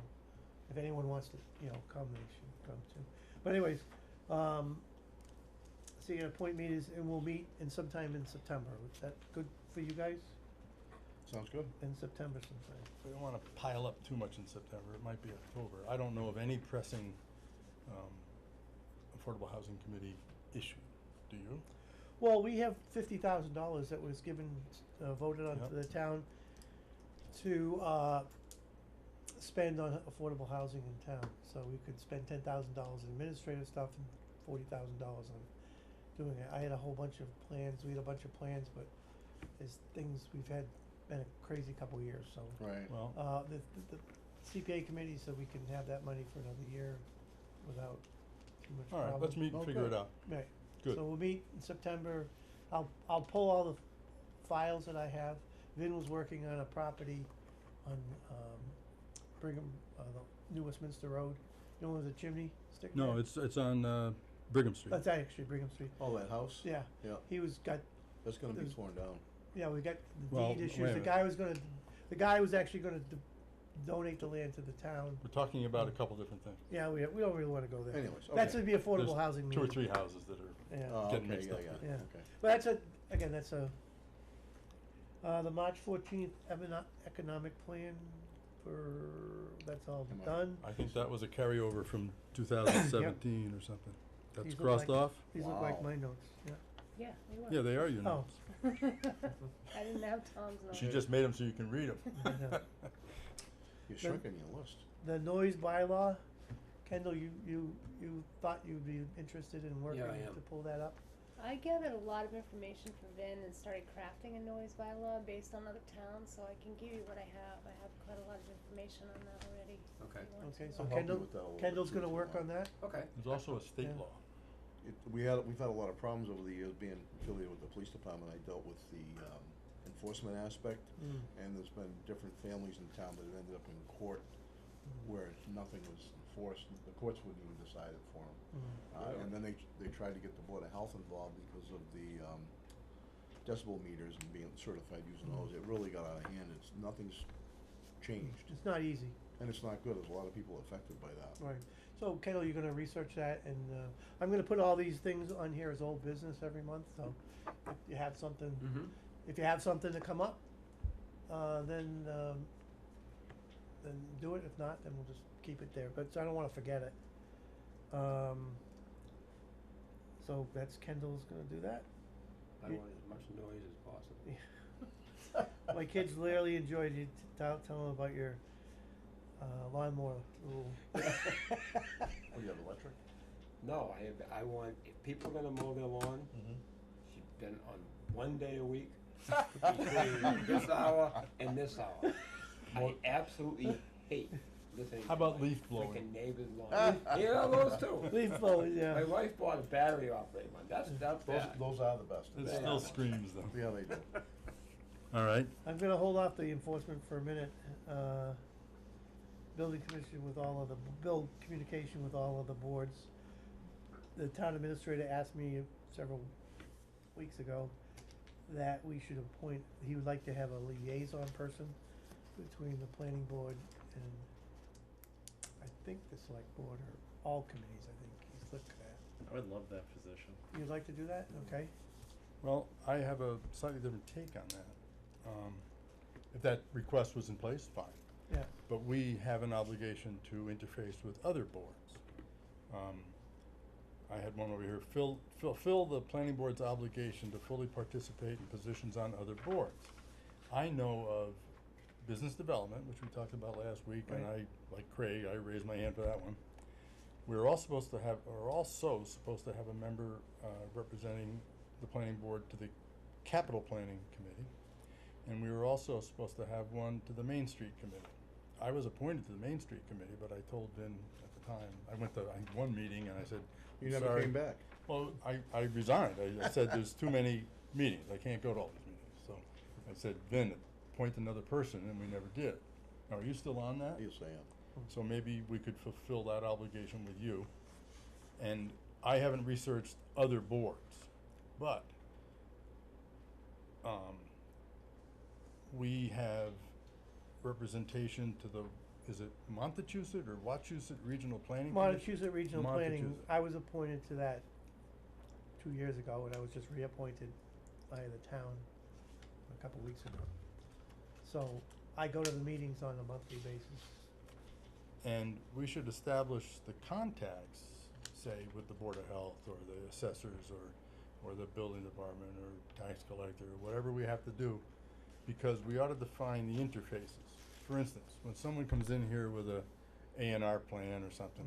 if anyone wants to, come, they should come too. But anyways, so you're gonna appoint meetings, and we'll meet in sometime in September. Is that good for you guys? Sounds good. In September sometime. We don't wanna pile up too much in September, it might be October. I don't know of any pressing, Affordable Housing Committee issue, do you? Well, we have $50,000 that was given, voted on Yep. to the town to, spend on affordable housing in town. So we could spend $10,000 in administrative stuff and $40,000 on doing it. I had a whole bunch of plans, we had a bunch of plans, but there's things, been a crazy couple of years, so. Right. Well, The CPA committee said we can have that money for another year without too much problem. alright, let's meet and figure it out. Right. Good. So we'll meet in September. I'll pull all the files that I have. Vin was working on a property on, Brigham, the New Westminster Road. You know where the chimney stick there? No, it's on, Brigham Street. That's actually Brigham Street. Oh, that house? Yeah. Yeah, He was, that's gonna be There's- torn down. yeah, we got the Well, deed wait a issues. The minute. guy was actually gonna donate the land to the town. We're talking about a couple different things. Yeah, we don't really wanna go there. Anyways, That's okay. the affordable There's housing two meeting. or three houses that are Yeah. Oh, getting okay, mixed yeah, up. yeah, Yeah. okay. But that's again, that's the March 14th economic plan that's all Am I- done. I think that was a carryover from 2017 or something. That's These look crossed like- off? These look like Wow. my notes, yeah. Yeah, they were. Yeah, they are your Oh. notes. I didn't have Tom's notes. She just made them so you can read them. Yeah. You're shrinking your list. The noise bylaw, Kendall, you thought you'd be interested in working Yeah, I am. to pull that up? I gathered a lot of information from Vin and started crafting a noise bylaw based on other towns, so I can give you what I have. I have quite a lot of information on that already. Okay. if you want Okay, to. so I'll help you Kendall, with that a little bit Kendall's too, gonna if you work want. on that? Okay. There's also a state Yeah. law. We've had a lot of problems over the years being affiliated with the police department. I dealt with the enforcement aspect, Mm. and there's been different families in town that have ended up in court where nothing was enforced. The courts wouldn't even decide it for them. Mm. And then they tried to get the Board of Health involved because of the decibel meters and being certified using those. It really got out of hand. Nothing's changed, It's not easy, and it's not good. There's a lot of people affected by that. right. So Kendall, you're gonna research that, and I'm gonna put all these things on here as old business every month, so if you have something, Mm-hmm. if you have something to come up, then do it. If not, then we'll just keep it there, but I don't wanna forget it. So that's Kendall's gonna do that. I You- want as much noise as possible. My kids literally enjoyed you tell them about your lawnmower rule. Oh, you have electric? No, I want, if people are gonna mow their lawn, she's been on one day a week, between this hour and this hour. I absolutely hate listening How to about my leaf blowing? frickin' neighbor's lawn. Yeah, those too. Leaf blowing, yeah. My wife bought a battery operated one, that's bad. Those are the best. It Yeah. still screams though. Yeah, they do. All right. I'm gonna hold off the enforcement for a minute. Building commission with all of the, build communication with all of the boards. The town administrator asked me several weeks ago that we should appoint, he would like to have a liaison person between the planning board and I think the select board or all committees, I think he's looked at. I would love that position. You'd like to do that? Okay. Well, I have a slightly different take on that. If that request was in place, fine. Yeah. But we have an obligation to interface with other boards. I had one over here, fulfill the planning board's obligation to fully participate in positions on other boards. I know of business development, which we talked about last week, and Right. like Craig, I raised my hand for that one. We're also supposed to have a member, representing the planning board to the capital planning committee. And we were also supposed to have one to the Main Street committee. I was appointed to the Main Street committee, but I told Vin at the time, I went to one meeting and I said, You "I'm never sorry." came back. Well, I resigned. I said, there's too many meetings. I can't go to all these meetings. So I said, Vin, appoint another person, and we never did. Now, are you still on that? Yes, I am. So maybe we could fulfill that obligation with you. And I haven't researched other boards, but we have representation to the, is it Montechusett or Wachusett Regional Planning Commission? Montechusett Regional Planning, Montechusett. I was appointed to that 2 years ago, and I was just reappointed by the town a couple weeks ago. So I go to the meetings on a monthly basis. And we should establish the contacts, say, with the Board of Health or the assessors or the building department or tax collector, or whatever we have to do, because we ought to define the interfaces. For instance, when someone comes in here with a A&R plan or something,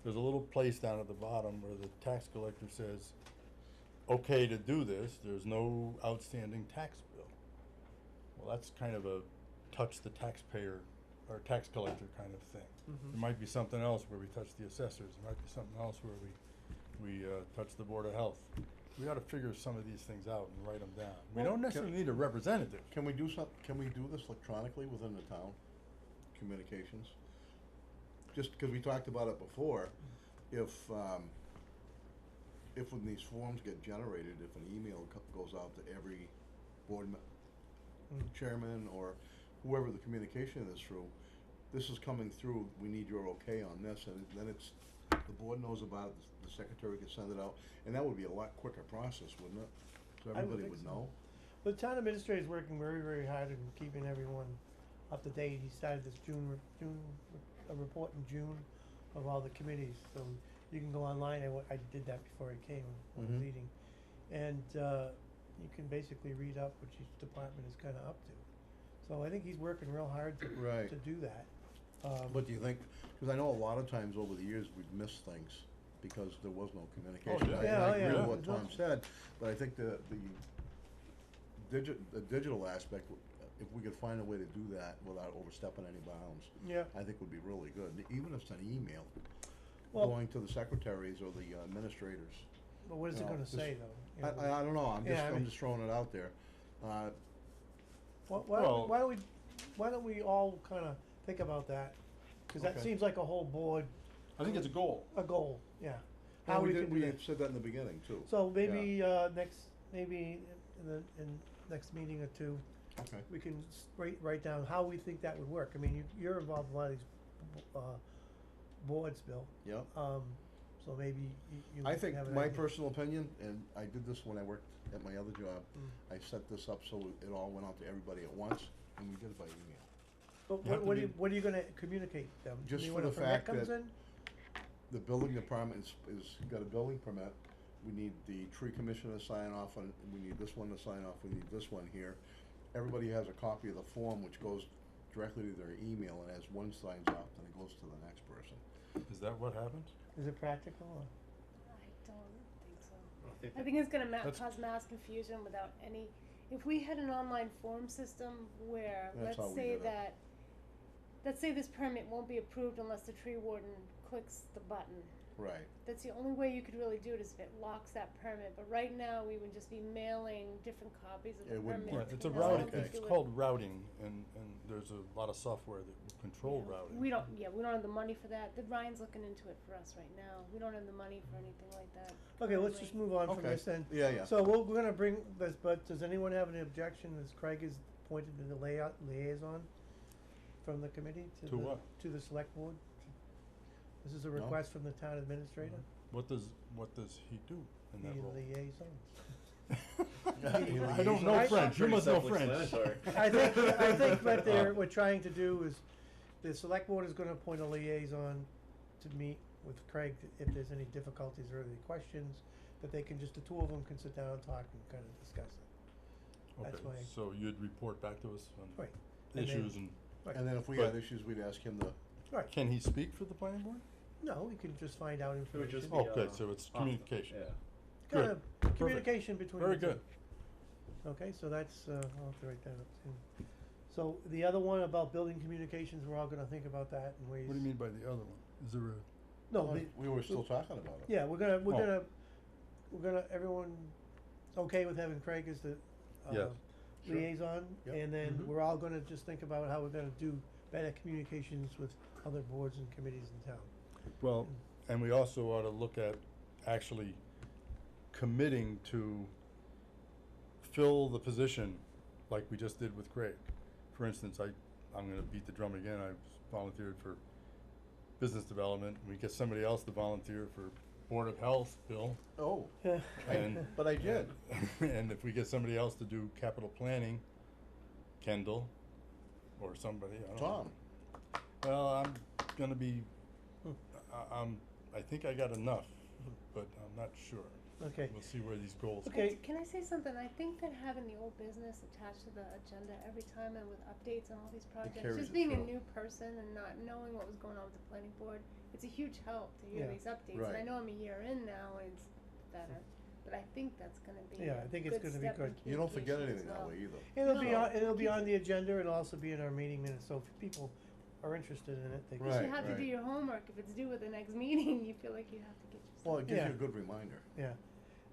there's a little place down at the bottom where the tax collector says, okay to do this, there's no outstanding tax bill. Well, that's kind of a touch the taxpayer or tax collector kind of thing. There might be something else where we touch the assessors, there might be something else where we touch the Board of Health. We ought to figure some of these things out and write them down. We Well, don't necessarily need a representative. Can we do this electronically within the town, communications? Just 'cause we talked about it before, if when these forms get generated, if an email goes out to every board chairman or whoever the communication is through, this is coming through, we need your okay on this, and then it's, the board knows about it, the secretary can send it out, and that would be a lot quicker process, wouldn't it? So I would everybody think would so. know. The town administrator is working very, very hard in keeping everyone up to date. He started this a report in June of all the committees, so you can go online. I did that before I came on the Mhm. meeting. And, you can basically read up what each department is kinda up to. So I think he's working real hard Right. to do that. But do you think, cause I know a lot of times over the years, we've missed things because there was no communication. yeah. I- Yeah, I oh, agree yeah. with what No. Tom said, but I think the digital aspect, if we could find a way to do that without overstepping any bounds, Yeah, I think would be really good, even if it's an email, well, going to the secretaries or the administrators. but what is it No, gonna this- say though? You know, I don't know, Yeah, I mean- I'm just throwing it out there. Why Well- why don't we all kinda think about that? Cause that Okay. seems like a whole board, I think it's a goal. a goal, yeah. Well, How we we did, can do we that. had said that in the beginning too. So maybe, maybe in next meeting or two, Okay. we can write down how we think that would work. I mean, you're involved in a lot of these, boards, Bill, Yep. so maybe you I think, have an my idea. personal opinion, and I did this when I worked at my other job, Mm. I set this up so it all went out to everybody at once, and we did it by email. But You have to what are you gonna communicate them? Just You for want a the permit fact comes that- in? The building department is got a building permit, we need the tree commissioner to sign off on, we need this one to sign off, we need this one here. Everybody has a copy of the form which goes directly to their email, and as one signs off, then it goes to the next person. Is that what happens? Is it practical or? I don't think so. I think I think it's gonna That's- cause mass confusion without any, if we had an online form system where, That's how let's we say did it. that, let's say this permit won't be approved unless the tree warden clicks the button. Right. That's the only way you could really do it is if it locks that permit, but right now, we would just be mailing different copies of the It wouldn't permit. work. It's a and I don't routing, think Okay. it's it would- called routing, and there's a lot of software that will control Yeah. routing. We don't have the money for that. Ryan's looking into it for us right now. We don't have the money for anything like that. Okay, let's currently. just move on from Okay. this then. Yeah, yeah. So we're gonna bring this, but does anyone have any objection as Craig is appointed to the liaison from the committee to To the, what? to the select board? This is a No. request from the town administrator, What does he do in the that role? liaison. I don't know Right? French, you Pretty must know French. self-explanatory. I think what we're trying to do is, the select board is gonna appoint a liaison to meet with Craig if there's any difficulties or any questions, that they can the two of them can sit down and talk and kinda discuss it. That's Okay, why- so you'd report back to us on Right. And then- issues and, Right. And then if we But- had issues, we'd ask him to, Right, can he speak for the planning board? no, we can just find out It would information. just be, Okay, uh, so it's off the- communication. Yeah. Kind good, of perfect. communication between the Very two. good. Okay, so that's, I'll have to write that up too. So the other one about building communications, we're all gonna think about that in ways. What do you mean by the other one? Is there a, No, oh, the, we were still talking about it. yeah, we're Oh. gonna, everyone okay with having Craig as the, Yes. Sure. liaison? Yep. And then Mhm. we're all gonna just think about how we're gonna do better communications with other boards and committees in town. well, and we also ought to look at actually committing to fill the position like we just did with Craig. For instance, I'm gonna beat the drum again, I volunteered for business development, we get somebody else to volunteer for Board of Health, Bill. Oh, And but I did. and if we get somebody else to do capital planning, Kendall, or somebody, I don't know. Tom. Well, I'm gonna be, Hmm. I think I got enough, but I'm not sure. Okay, We'll see where these goals. Okay. Can I say something? I think that having the old business attached to the agenda every time and with updates on all these projects, carries just it being a through. new person and not knowing what was going on with the planning board, it's a huge help to hear Yeah. these updates. And I Right. know I'm a year in now and it's better, but I think that's gonna be Yeah, I a think it's good gonna be step in good. You don't forget communication as anything that well. way either. it'll be No. on the agenda, it'll also be in our meeting minutes, so if people are interested in it, they can. Because Right, you have to do right. your homework. If it's due at the next meeting, you feel like you have to get yourself. Well, it gives Yeah. you a good reminder. Yeah.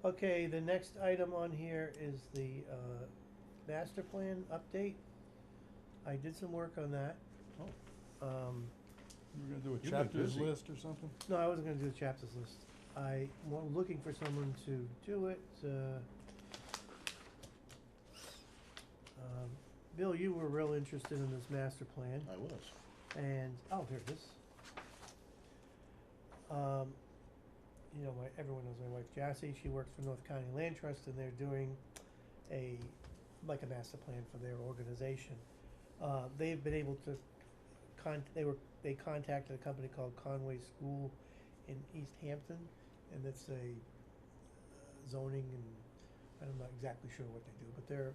Okay, the next item on here is the, master plan update. I did some work on that. Oh. You were gonna do a You've been chapters busy. list or something? No, I wasn't gonna do the chapters list. I was looking for someone to do it, Bill, you were real interested in this master plan. I was. And, oh, here it is. You know, everyone knows my wife Jassy, she works for North County Land Trust, and they're doing like a master plan for their organization. They've been able to they contacted a company called Conway School in East Hampton, and it's a zoning, and I'm not exactly sure what they do, but they're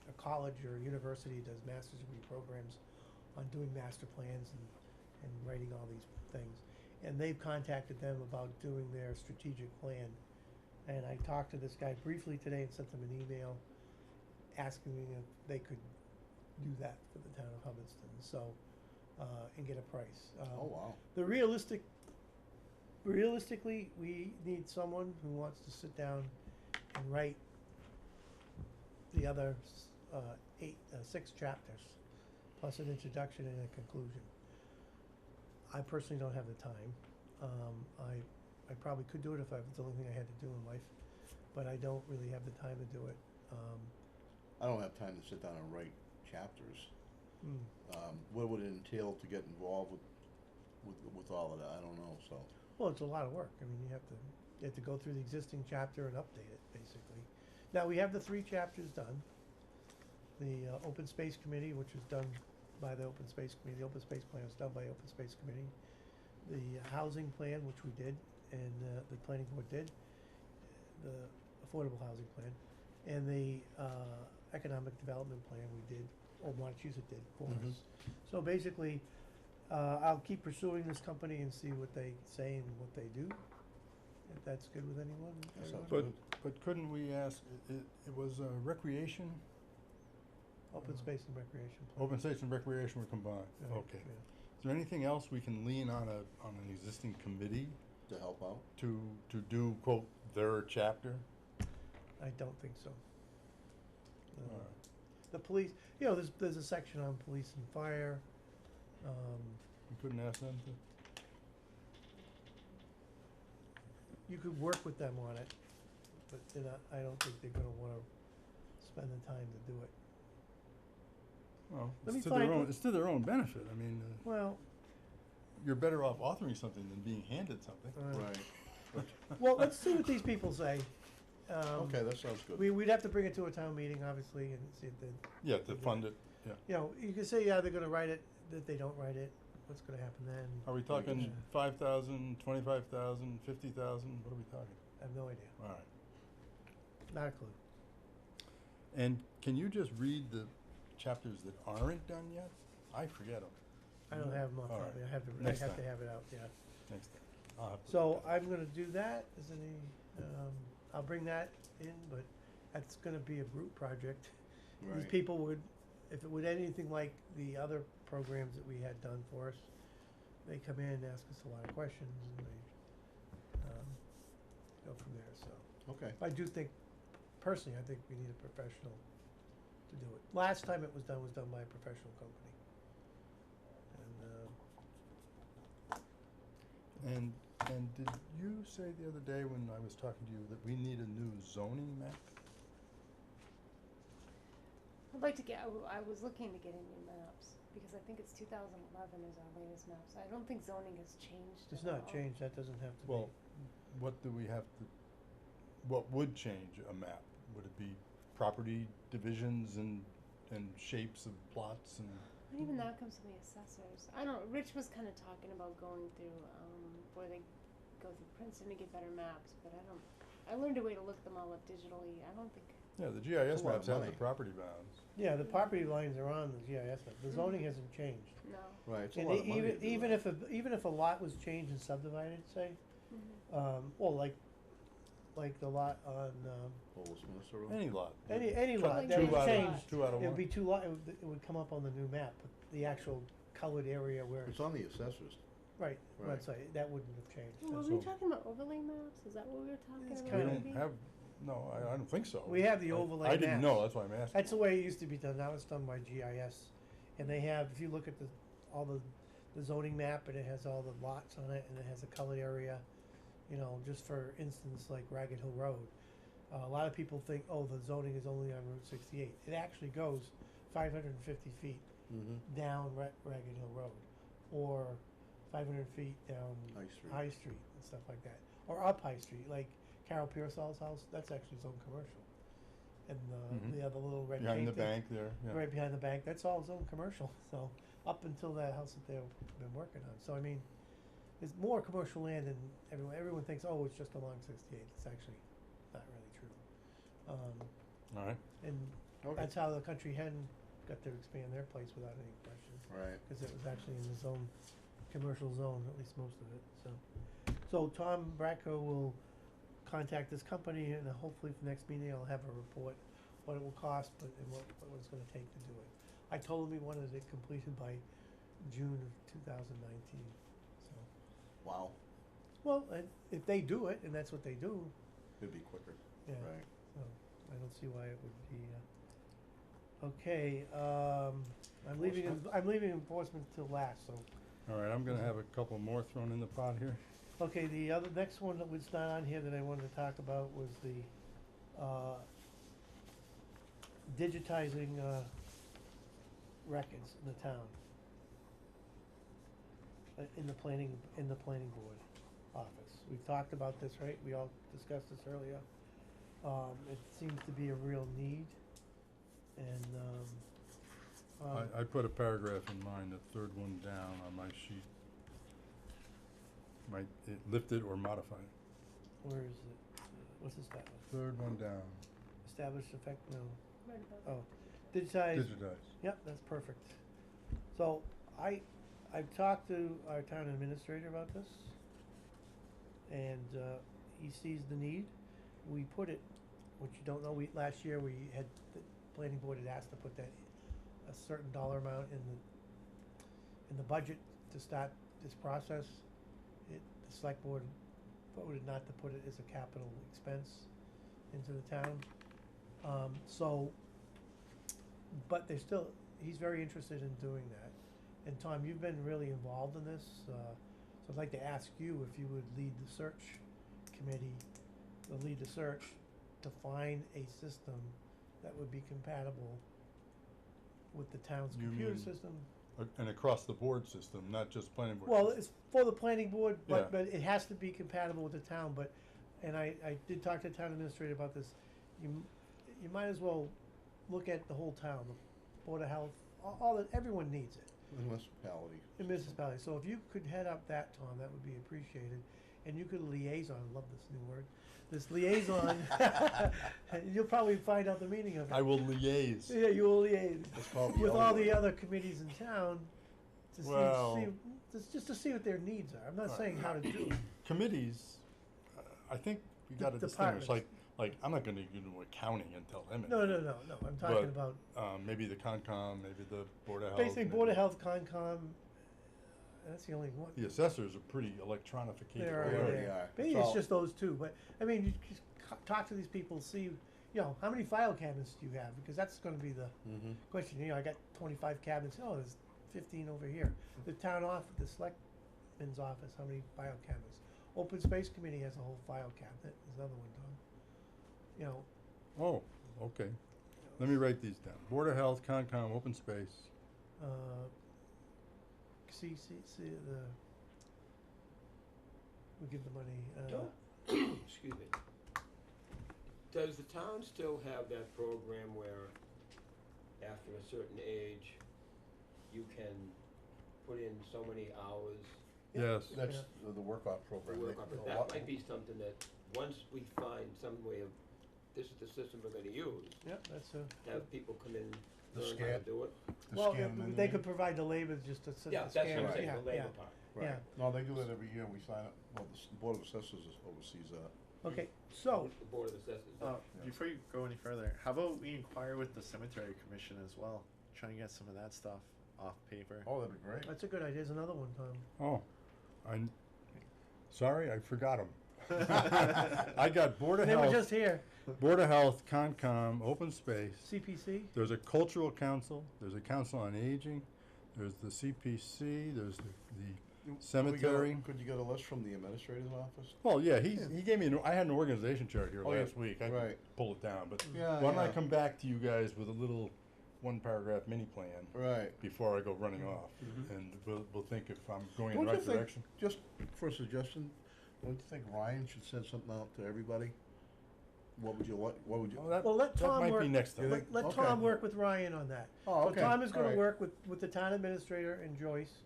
a college or a university does master's degree programs on doing master plans and writing all these things. And they've contacted them about doing their strategic plan. And I talked to this guy briefly today and sent them an email asking me if they could do that for the town of Hubbardston, so, and get a price. Oh, wow. Realistically, we need someone who wants to sit down and write the other 6 chapters, plus an introduction and a conclusion. I personally don't have the time. I probably could do it if it was the only thing I had to do in life, but I don't really have the time to do it. I don't have time to sit down and write chapters. Hmm. What would it entail to get involved with all of that? I don't know, so. Well, it's a lot of work. I mean, you have to go through the existing chapter and update it, basically. Now, we have the 3 chapters done. The Open Space Committee, which was done by the Open Space Committee. The Open Space Plan was done by Open Space Committee. The Housing Plan, which we did, and the Planning Board did. The Affordable Housing Plan. And the Economic Development Plan we did, or Montechusett did for Mhm. us. So basically, I'll keep pursuing this company and see what they say and what they do. If that's good with anyone. That sounds everyone? But couldn't we ask, it was recreation, Open Space and Recreation Plan. open space and recreation were combined, Right, okay. yeah. Is there anything else we can lean on an existing committee To help out? to do, quote, their chapter? I don't think so. All right. The police, you know, there's a section on police and fire. We couldn't ask them to? You could work with them on it, but they're not, I don't think they're gonna wanna spend the time to do it. Well, Let me it's to their find own, what- it's to their own benefit. I mean, Well, you're better off authoring something than being handed something. Right. well, let's see what these people say. Okay, that sounds good. We'd have to bring it to a town meeting, obviously, and see if they, Yeah, to fund it, yeah. you know, you can say, yeah, they're gonna write it, that they don't write it, what's gonna happen then? Are we talking Yeah. 5,000, 25,000, 50,000? What are we talking? I have no idea, All right. not a clue. And can you just read the chapters that aren't done yet? I forget them. I don't have them on All top of me, right. I have to Next have to time. have it out, yeah. Next time. I'll have to So look at I'm gonna do that, is any, I'll bring that in, but that's gonna be a group project. These Right. people would, if it would anything like the other programs that we had done for us, they come in and ask us a lot of questions and they, go from there, so. Okay. I do think, personally, I think we need a professional to do it. Last time it was done by a professional company. And, And did you say the other day when I was talking to you that we need a new zoning map? I'd like to I was looking to get in new maps, because I think it's 2011 is our latest maps. I don't think zoning has changed it's at not all. changed, that doesn't have to be. Well, what do we have to, what would change a map? Would it be property divisions and shapes of plots and? And even that comes from the assessors. I don't. Rich was kind of talking about going through where they go through Princeton to get better maps, but I don't. I learned a way to look them all up digitally. I don't think. Yeah, the GIS It's a lot maps of have the money. property bounds. Yeah, the property lines are on the GIS map, the zoning hasn't changed. No. Right, it's a And lot of money to do even that. even if a lot was changed and subdivided, say, well, like the lot on, Old Westminster Road? Any lot. any lot Like that Two was out of, changed, 2 out of it would 1. be two lot, it would come up on the new map, but the actual colored area where It's on the assessors. right, Right. website, that wouldn't have changed. Were So- we talking about overlay maps? Is that what we were talking It's about? We kinda- don't maybe? have, no, I don't think so. We have the overlay I didn't maps. know, that's why I'm asking. That's the way it used to be done, now it's done by GIS, and they have, if you look at all the zoning map, and it has all the lots on it, and it has a colored area, you know, just for instance, like Ragged Hill Road. A lot of people think, oh, the zoning is only on Route 68, it actually goes 550 feet Mm-hmm. down Ragged Hill Road. or 500 feet down High Street. And stuff like that, or up High Street, like Carol Pearsall's house. That's actually zone commercial, and Mhm. the other little red Behind the painted- bank there, yeah. right behind the bank. That's all zone commercial. So up until that house that they've been working on. So I mean, there's more commercial land than everyone thinks. Oh, it's just along 68. It's actually not really true. Alright, And Okay. that's how the Country Hen got to expand their place without any question, Right. because it was actually in the zone, commercial zone, at least most of it. So Tom Bracco will contact this company, and hopefully for next meeting I'll have a report what it will cost, but and what it's going to take to do it. I told him we wanted it completed by June of 2019. So, Wow, well, and if they do it, and that's what they do, it'd be quicker. yeah. Right. So I don't see why it would be. Okay, I'm leaving enforcement till last. So, alright, I'm gonna have a couple more thrown in the pot here. okay, the next one that was not on here that I wanted to talk about was the digitizing records in the town. In the planning board office. We've talked about this, right? We all discussed this earlier. It seems to be a real need, and I put a paragraph in mine, the third one down on my sheet. Might it lift it or modify it. where is it? What's this that one? Third one down, Established effect, no. Right above Oh, digitize. digitize. Yep, that's perfect. So I've talked to our town administrator about this, and he sees the need. We put it, which you don't know, last year we had, the planning board had asked to put that, a certain dollar amount in the budget to start this process. The select board voted not to put it as a capital expense into the town. But he's very interested in doing that. And Tom, you've been really involved in this, so I'd like to ask you if you would lead the search committee, lead the search to find a system that would be compatible with the town's You computer mean system. An across-the-board system, not just planning board. Well, system. it's for the planning board, Yeah. but it has to be compatible with the town, and I did talk to the town administrator about this. You might as well look at the whole town, the Board of Health, everyone needs it. Municipality. The municipality. So if you could head up that, Tom, that would be appreciated. And you could liaison, love this new word, this liaison, you'll probably find out the meaning of it. I will liaise. Yeah, you will liaise It's called the with all the L other committees in town to Well- just to see what their needs are. I'm not saying how to do it. Committees, I think we gotta distinguish, Departments. like, I'm not gonna get into accounting and tell them. No, I'm talking But, about maybe the Concom, maybe the Board of Health. basically maybe- Board of Health, Concom, that's the only one. The assessors are pretty electronificated. They They are, already yeah. are. Maybe It's it's all- just those two, but I mean, you just talk to these people, see, how many file cabinets do you have? Because that's gonna be the Mm-hmm. question. I got 25 cabinets. Oh, there's 15 over here. The town office, the selectman's office, how many file cabinets? Open Space Committee has a whole file cabinet. There's another one, Tom. Oh, okay. Let me write these down. Board of Health, Concom, Open Space. See we give the money. Don't, excuse me. Does the town still have that program where after a certain age, you can put in so many hours Yes. That's the work-off to program. work on? They- a That lot- might be something that, once we find some way of, this is the system we're gonna use, Yep, that's a. have people come in, The learn how to scan. do it. the Well, scan and they then- could provide the labor just to sit Yeah, the that's what scan. I'm saying, Yeah, the labor yeah. part. Right. Yeah. No, they do that every year. We sign up, well, the Board of Assessors oversees that. Okay, so The Board of Assessors. Before you go any further, how about we inquire with the cemetery commission as well? Try and get some of that stuff off paper. Oh, that'd be great. that's a good idea. There's another one, Tom. Oh, sorry, I forgot them. I got Board of They were Health, just here. Board of Health, Concom, Open Space. CPC. There's a cultural council, there's a council on aging, there's the CPC, there's the cemetery. Could you get a list from the administrator's office? Well, yeah, he gave me, I had an organization chart here Oh, yeah, last week, I right. could pull it down, but Yeah, why don't I yeah. come back to you guys with a little one paragraph mini plan Right. before I go running Mm-hmm. off. And we'll think if I'm going in Don't the you right think, direction. just for a suggestion, don't you think Ryan should send something out to everybody? What would you like, what would you? Well, that, Well, let that Tom might work. be next time. You think- Let okay. Tom work with Ryan on that. Oh, okay, So Tom is gonna alright. work with the town administrator and Joyce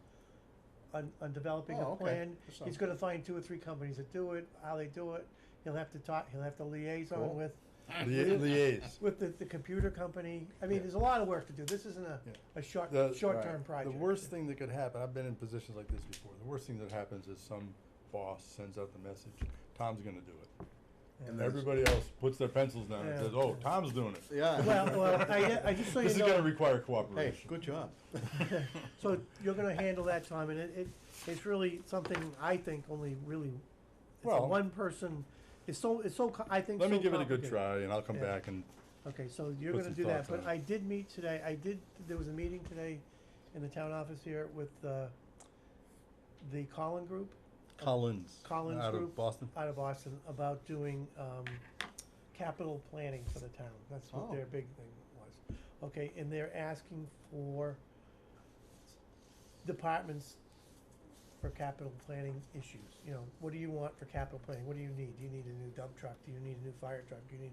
on developing Oh, a okay. plan. That sounds He's gonna find 2 or 3 companies that do it, how they do it. He'll have to liaison Cool. with Liaise. with the computer company. I mean, Yeah. there's a lot of work to do. This isn't a Yeah. short-term Right. project. The worst thing that could happen, I've been in positions like this before, the worst thing that happens is some boss sends out the message, Tom's gonna do it. Yeah. And everybody else puts their pencils down and Yeah. says, oh, Tom's doing it. Yeah. Well, I just so you This is know. gonna require Hey, cooperation. good job. So you're gonna handle that, Tom, and it's really something I think only really, it's a Well- one person, I think Let me so give it a good complicated. try and I'll come Yeah. back and, Okay, so you're Put gonna some do that, thoughts but on it. I did meet today, there was a meeting today in the town office here with, the Collin Group Collins, Collins out Group. of Boston. out of Boston about doing, capital planning for the town. That's what Oh. their big thing was. Okay, and they're asking for departments for capital planning issues. You know, what do you want for capital planning? What do you need? Do you need a new dump truck? Do you need a new fire truck? Do you need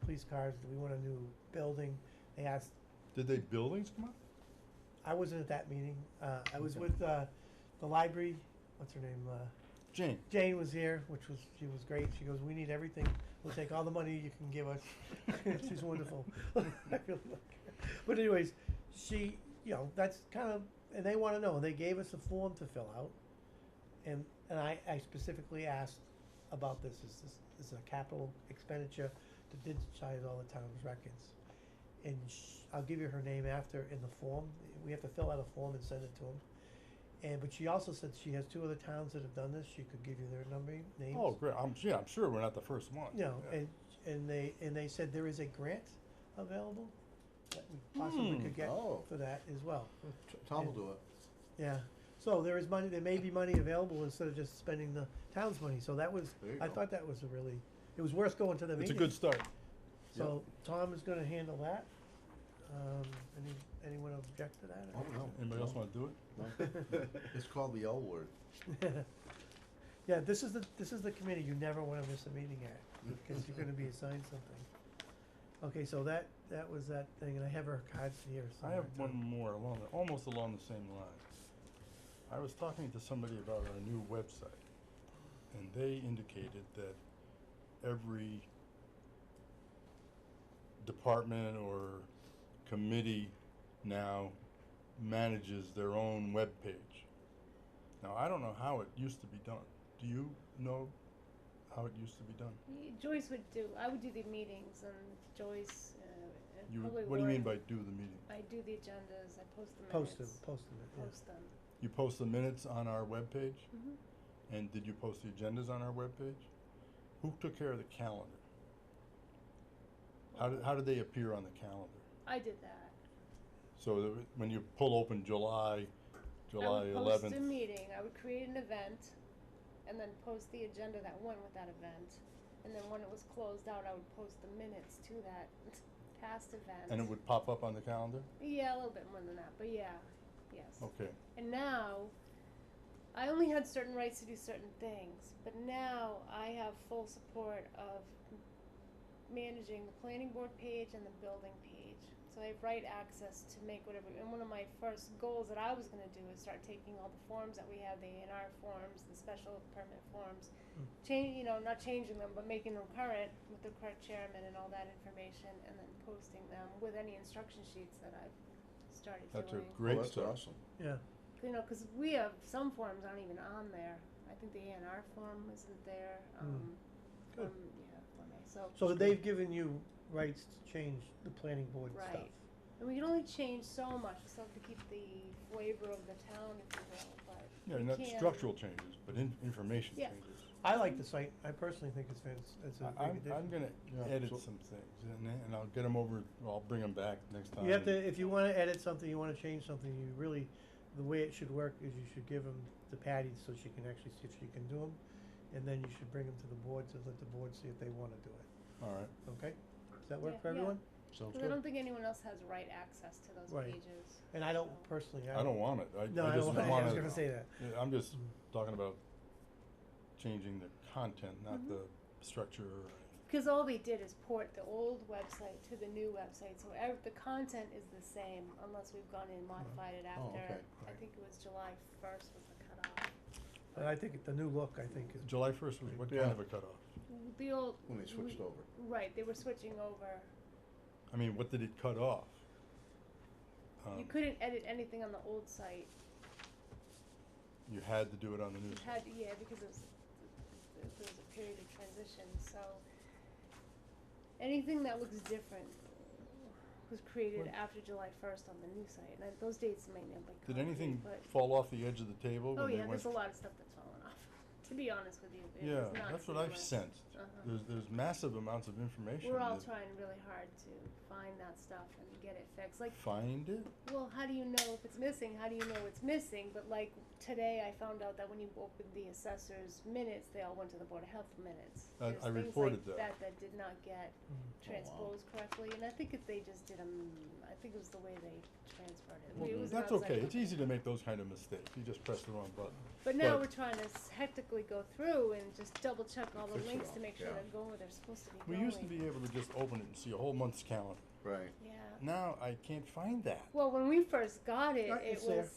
police cars? Do we want a new building? They asked, Did they buildings come up? I wasn't at that meeting. I was Okay. with, the library, what's her name? Jane, Jane was here, she was great. She goes, we need everything. We'll take all the money you can give us. She's wonderful. I really like her. But anyways, that's kind of, and they wanna know, they gave us a form to fill out. And I specifically asked about this, is a capital expenditure to digitize all the town's records. And I'll give you her name after in the form. We have to fill out a form and send it to them. But she also said she has 2 other towns that have done this. She could give you their names. oh, great, I'm sure we're not the first one. You know, Yeah. and they said there is a grant available that we possibly could get Oh. for that as well. Tom will do it. Yeah. So there is money. There may be money available instead of just spending the town's money. So that was. There you I go. thought that was it was worth going to the It's meeting. a good start. So Tom is going to handle that. Anyone object to that? Oh, no. Anybody else no, wanna do it? no. It's called the L word. Yeah, this is the committee you never want to miss a meeting at, because you're gonna be assigned something. Okay, so that was that thing, and I have her cards here I somewhere. have one more almost along the same line. I was talking to somebody about our new website, and they indicated that every department or committee now manages their own web page. Now, I don't know how it used to be done. Do you know how it used to be done? Joyce I would do the meetings, and Joyce, and You, probably what do you mean by Warren. do the meeting? I do the agendas, I post the Post them, minutes. yeah. Post them. You post the minutes on our webpage? Mhm. And did you post the agendas on our webpage? Who took care of the calendar? How did they appear on the calendar? I did that. So when you pull open July I would post 11th. a meeting, I would create an event, and then post the agenda that went with that event. And then when it was closed out, I would post the minutes to that past event. And it would pop up on the calendar? Yeah, a little bit more than that, but yeah, yes. Okay. And now, I only had certain rights to do certain things, but now I have full support of managing the planning board page and the building page. So I have right access to make whatever, and one of my first goals that I was gonna do is start taking all the forms that we have, the A&R forms, the special permit forms, not changing them, but making them current with the correct chairman and all that information, and then posting them with any instruction sheets that I've started That's a doing. great Oh, that's start. awesome. Yeah. Cause we have, some forms aren't even on there. I think the A&R form isn't there, Good. for me, so. So they've given you rights to change the planning board stuff. Right. And we can only change so much, we still have to keep the flavor of the town, if you will, but Yeah, we not can- structural changes, but information Yeah. changes. I like the site. I personally think it's a big addition. I'm gonna Yeah, edit so- some things, and I'll get them over, I'll bring them back next time. You have to, if you wanna edit something, you wanna change something, you really, the way it should work is you should give them to Patty so she can actually see if she can do them. And then you should bring them to the board to let the board see if they wanna do it, All right. okay? Does that work Yeah, for yeah. everyone? Sounds Cause I good. don't think anyone else has right access to those Right. pages. And I don't so. personally, I don't want it, No, I I just don't, I want was it. gonna say that. Yeah, I'm just talking about changing the content, not the structure or anything. Cause all they did is port the old website to the new website, so the content is the same unless we've gone in and modified it Oh, after, okay. I think it was July 1st was the cutoff. But I think the new look, I think, is. July first was what Yeah. kind of a cutoff? The old. When they switched over. Right, they were switching over. I mean, what did it cut off? You couldn't edit anything on the old site. You had to do it on the new You site. had, yeah, because it was, there was a period of transition, so anything that looks different was created What- after July 1st on the new site, and those dates may not be Did concrete, anything but fall off the edge of the table oh when they yeah, went? there's a lot of stuff that's fallen off. To be honest with you, it Yeah, was not that's what I've seamless. sensed. Uh-huh. There's massive amounts of information. We're all that- trying really hard to find that stuff and get it fixed. Like, Find it? well, how do you know if it's missing? How do you know it's missing? But like today, I found out that when you opened the assessor's minutes, they all went to the Board of Health minutes. I There's things reported like that. that did not get transposed correctly, and I think if they just did I think it was the way they transferred it. Well, It was that's an outside okay. It's company. easy to make those kind of mistakes. You just press the wrong button. But now but- we're trying to hectically go through and just double check all the Fix it links all, to make sure yeah. they're going where they're supposed to be We going. used to be able to just open it and see a whole month's calendar. Right. Yeah. Now I can't find that. Well, when we first got it, Right, it it's there. was.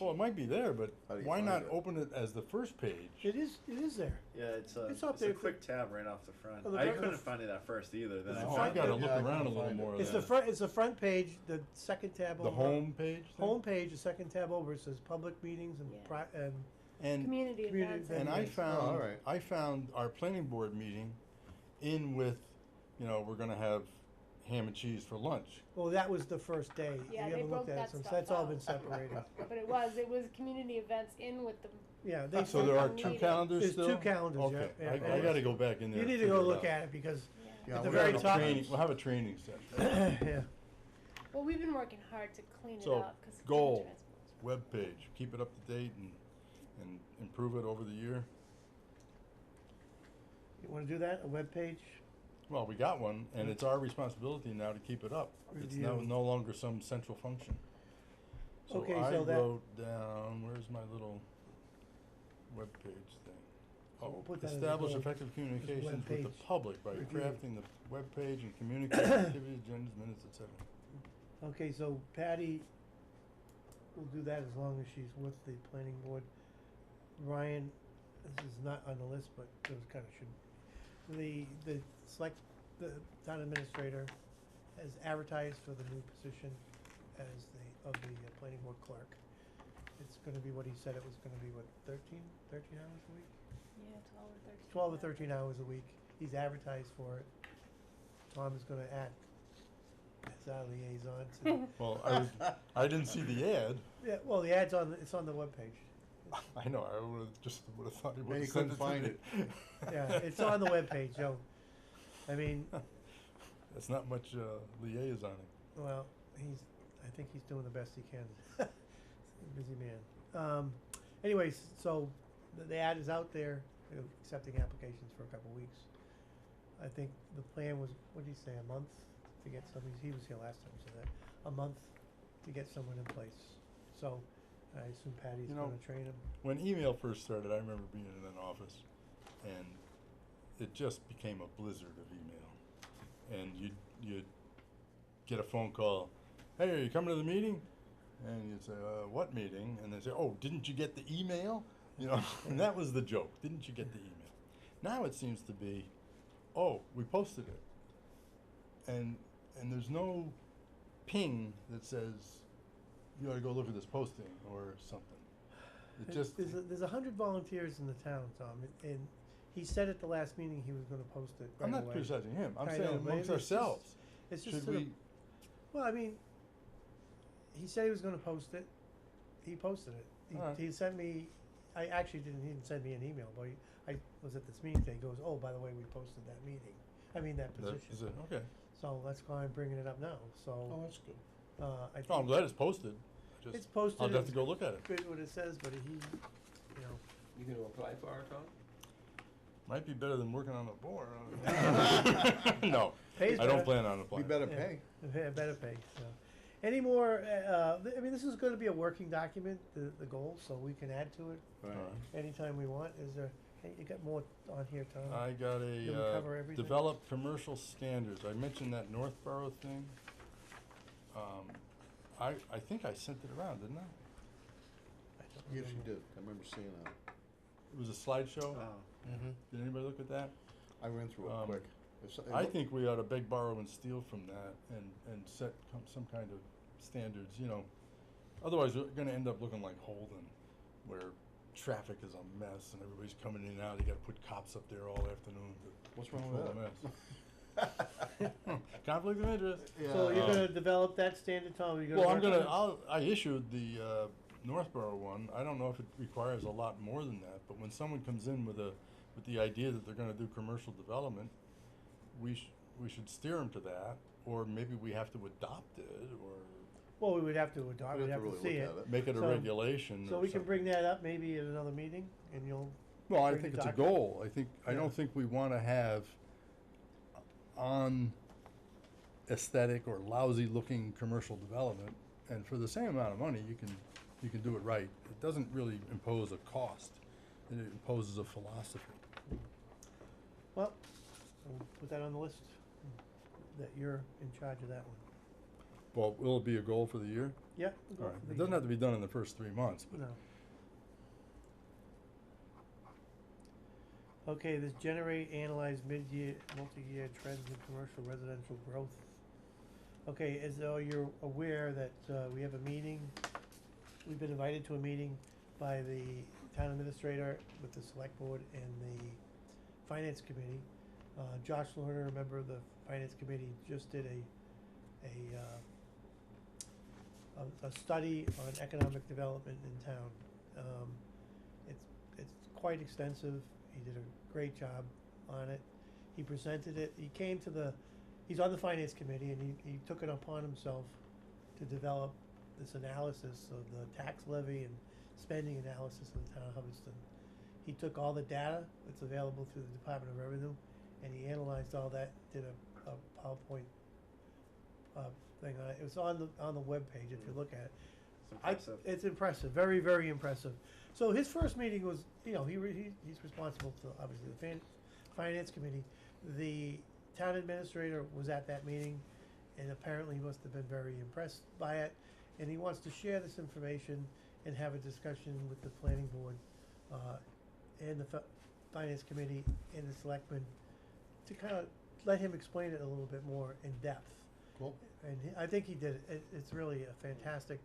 Well, it might be there, but How do you why find not it? open it as the first page? It is there. Yeah, it's a, It's up it's there a for- quick tab right off the front. Oh, the I front- couldn't find it at first either, then I Oh, I found gotta it. look Yeah, I around a can't little find it. more. It's than the front, it's the front page, the second tab The over. home page thing? Home page, the second tab over, it says public meetings and Yeah. And Community Community events. And I Yes. found, Oh, all right. I found our planning board meeting in with, we're gonna have ham and cheese for lunch. Well, that was the first day. Yeah, We they haven't broke looked at that it since, stuff that's all out. been separated. But it was community events in with the. Yeah, they. So there are Meeting. two calendars There's still? two calendars, yeah, Okay, yeah, I yeah. gotta go back in there. You and need to go figure look out. at it because Yeah. at the we very have top. Training, we'll have a training session. Yeah, Well, we've been working hard to clean So, it up because goal. Webpage, keep it up to date and improve it over the year. you wanna do that, a webpage? Well, we got one, and it's our responsibility now to keep it up. It's now Review. no longer some central function. So Okay, I so that- wrote down, where's my little webpage thing? So we'll Oh, put that as a establish goal, effective communications with the webpage public by review. crafting the webpage and communicating activities, agendas, minutes, et cetera. Okay, so Patty will do that as long as she's with the planning board. Ryan, this is not on the list, but it was kinda should. The town administrator has advertised for the new position as the planning board clerk. It's gonna be what he said it was gonna be, what, 13 hours a week? Yeah, 12 or 13. 12 or 13 hours a week. He's advertised for it. Tom is gonna act as our liaison to, Well, I didn't see the ad. yeah, well, the ad's it's on the webpage. I know, I would've thought he Maybe would've he sent couldn't it to find me. it. Yeah, it's on the webpage, so, I mean, It's not much liaisoning. well, I think he's doing the best he can. He's a busy man. Anyways, so the ad is out there, accepting applications for a couple weeks. I think the plan was, what did he say, a month to get somebody, he was here last time, so that, a month to get someone in place. So, I assume Patty's You know, gonna train him. When email first started, I remember being in an office, and it just became a blizzard of email. And you'd get a phone call, hey, are you coming to the meeting? And you'd say, what meeting? And they'd say, oh, didn't you get the email? And that was the joke, didn't you get the email? Now it seems to be, oh, we posted it. And there's no ping that says, you ought to go look at this posting or something. It just, There's 100 volunteers in the town, Tom, and he said at the last meeting he was gonna post it right I'm not away. criticizing him, I'm I saying know, but amongst it's just- ourselves. It's just Should to the- we, Well, I mean, he said he was gonna post it. He posted it. Alright. He sent me. He didn't send me an email, but I was at this meeting today. He goes, oh, by the way, we posted that meeting. I mean that that position. is it, okay. So that's why I'm bringing it up now. So Oh, that's good. I think Oh, I'm glad it's posted. it's posted. I'll have it's to go look at it. good what it says, but he, You gonna apply for it, Tom? Might be better than working on the board. No, Pays I don't better. plan on We applying. better Yeah. pay. Yeah, better pay, so. Any more, I mean, this is gonna be a working document, the goals, so we can add to it Right. anytime we want. Is there, hey, you got more on here, Tom? I got Did we a, cover everything? develop commercial standards. I mentioned that Northborough thing. I think I sent it around, didn't I? I don't Yes, you remember. did. I remember seeing that. It was a slideshow. Oh. Mm-hmm. Did anybody look at that? I ran through it Um, quick. It's- it I look- think we ought to beg, borrow, and steal from that and set some kind of standards, you know. Otherwise, we're gonna end up looking like Holden, where traffic is a mess and everybody's coming in and out. You gotta put cops up there all afternoon to What's wrong control with the that? mess. Conflict of interest. So you're Uh, gonna develop that standard, Tom? You're Well, I'm work on gonna, it? I issued the, Northborough one. I don't know if it requires a lot more than that, but when someone comes in with the idea that they're gonna do commercial development, we should steer them to that, or maybe we have to adopt it, or Well, we would have to adopt, We'd we'd have have to to really see look it. at it. make it a So- regulation So or we can something. bring that up maybe at another meeting, and you'll, Well, I bring think the it's a document. goal. I Yeah. don't think we wanna have on aesthetic or lousy looking commercial development, and for the same amount of money, you can do it right. It doesn't really impose a cost, it imposes a philosophy. well, we'll put that on the list, that you're in charge of that one. Well, will it be a goal for the year? Yeah. we'll go Alright, for the it doesn't year. have to be done in the first 3 months, but No. Okay, this generate, analyze mid-year, multi-year trends in commercial residential growth. Okay, as though you're aware that, we have a meeting, we've been invited to a meeting by the town administrator with the select board and the finance committee. Josh Lerner, a member of the finance committee, just did a study on economic development in town. It's quite extensive. He did a great job on it. He presented it. He's on the finance committee, and he took it upon himself to develop this analysis of the tax levy and spending analysis of the town of Hubbardston. He took all the data that's available through the Department of Revenue, and he analyzed all that, did a PowerPoint thing on it. It was on the webpage if you look at it. It's impressive. It's impressive, very, very impressive. So his first meeting was, he's responsible to, obviously, the finance committee. The town administrator was at that meeting, and apparently he must have been very impressed by it. And he wants to share this information and have a discussion with the planning board, and the finance committee and the selectmen to kind of let him explain it a little bit more in depth. Cool. And I think he did it. It's really a fantastic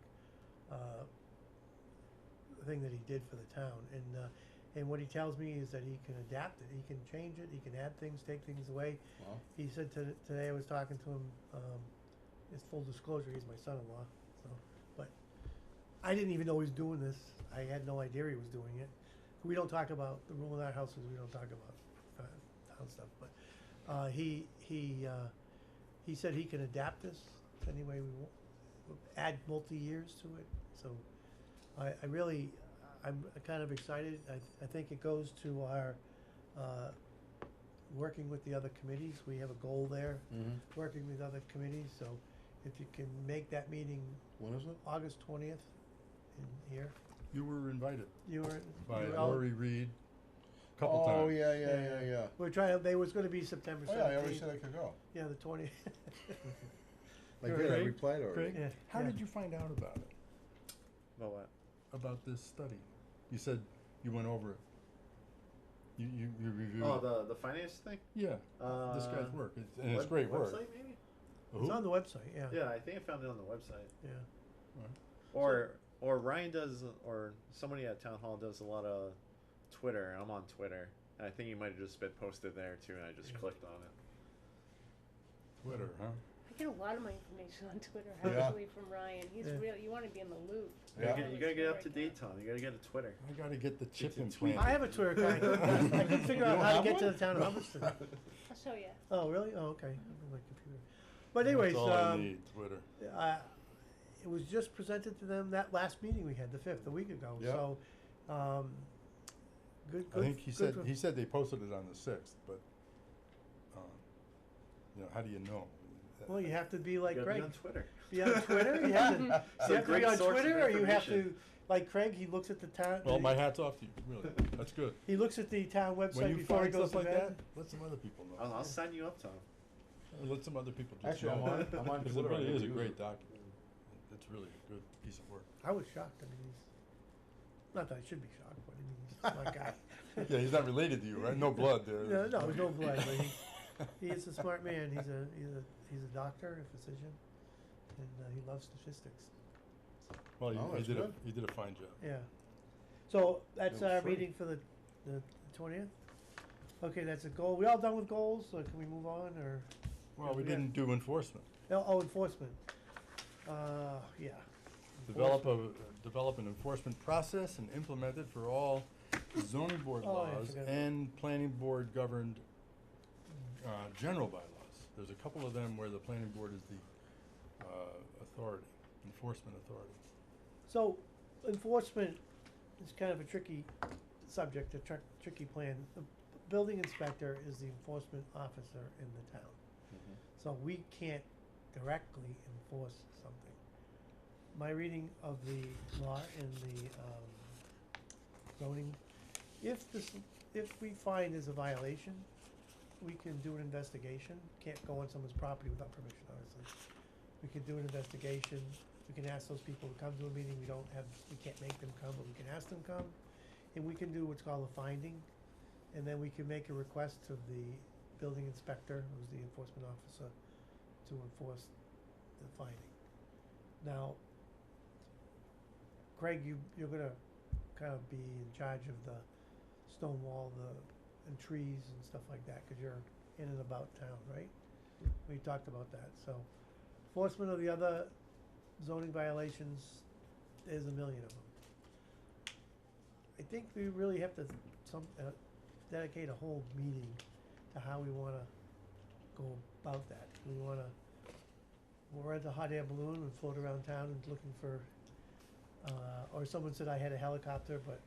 thing that he did for the town. And what he tells me is that he can adapt it. He can change it. He can add things, take things away. Wow. He said today I was talking to him. It's full disclosure. He's my son-in-law. So, but I didn't even know he was doing this. I had no idea he was doing it. We don't talk about the rule in our house is we don't talk about town stuff. But he said he can adapt this any way we want, add multi-years to it. So I'm kind of excited. I think it goes to our working with the other committees. We have a goal there, Mm-hmm. working with other committees. So if you can make that meeting When is it? August 20th in here. you were invited You were by you were out- Lori Reed a couple Oh, times. yeah. We're trying. They was going to be September Oh, 17th. yeah, I already said I could go. Yeah, the 20th. I You're did, I right. replied already. Craig, Yeah, how yeah. did you find out about it? About what? About this study? You said you went over it. You reviewed Oh, it. the finance thing? Yeah, this guy's Uh, work, and it's great work. Website maybe? It's Who? on the website. Yeah. Yeah, I think I found it on the website. Yeah. Or Ryan does, or somebody at Town Hall does a lot of Twitter. I'm on Twitter, and I think he might have just been posted there too, and I just Yeah. clicked on it. Twitter, huh? I get a lot of my information on Twitter Yeah. actually from Ryan. He's Yeah. real. You want to be in the loop. Yeah. You gotta get up to date, Tom. You gotta get a Twitter. I gotta get the chip a implanted. I have a Twitter account. I couldn't figure You out don't how to have get to one? the town of Hubbardston. I'll show you. Oh, really? Oh, okay. On my computer. But anyways, That's all I need, Twitter. it was just presented to them that last meeting we had, the 5th, a week ago. Yeah. So, Good, I good. think he good said, for- he said they posted it on the sixth, but, you know, how do you know? Well, you have to be like You gotta Craig. be on Twitter. Be on Twitter, you have to, you Some have to great be on source of Twitter, or you have to, information. like Craig, he looks at the town. Well, my hat's off to you, really, that's good. He looks at the town When website you before he find goes stuff to like bed. that, let some other people know. I'll sign you up, Tom. Let some other people just Actually, know. I'm on Because it Twitter, I really never is a use great it. document. It's really a good piece of work. I was shocked, I mean, he's, not that I should be shocked, but I mean, he's a smart guy. Yeah, he's not related to you, right? No blood there. No, no blood, but he is a smart man, he's a doctor, a physician, and, he loves statistics, Well, Oh, he that's did good. he did a fine job. yeah. So, that's It was our free. meeting for the 20th? Okay, that's a goal, we all done with goals, or can we move on, or? Well, we Yeah. didn't do enforcement. Oh, enforcement, yeah. Develop an enforcement process and implement it for all zoning board Oh, yeah, I laws forgot. and planning board governed, general bylaws. There's a couple of them where the planning board is the, authority, enforcement authority. So, enforcement is kind of a tricky subject, a tricky plan. The building inspector is the enforcement officer in the town. So we can't directly enforce something. My reading of the law in the, zoning, if we find there's a violation, we can do an investigation. Can't go on someone's property without permission, obviously. We can do an investigation, we can ask those people to come to a meeting, we can't make them come, but we can ask them come. And we can do what's called a finding, and then we can make a request to the building inspector, who's the enforcement officer, to enforce the finding. Now, Craig, you're gonna kind of be in charge of the stone wall, and trees and stuff like that, cause you're in and about town, right? We talked about that, so enforcement of the other zoning violations, there's a million of them. I think we really have to dedicate a whole meeting to how we wanna go about that. We'll rent a hot air balloon and float around town and looking for, or someone said I had a helicopter, but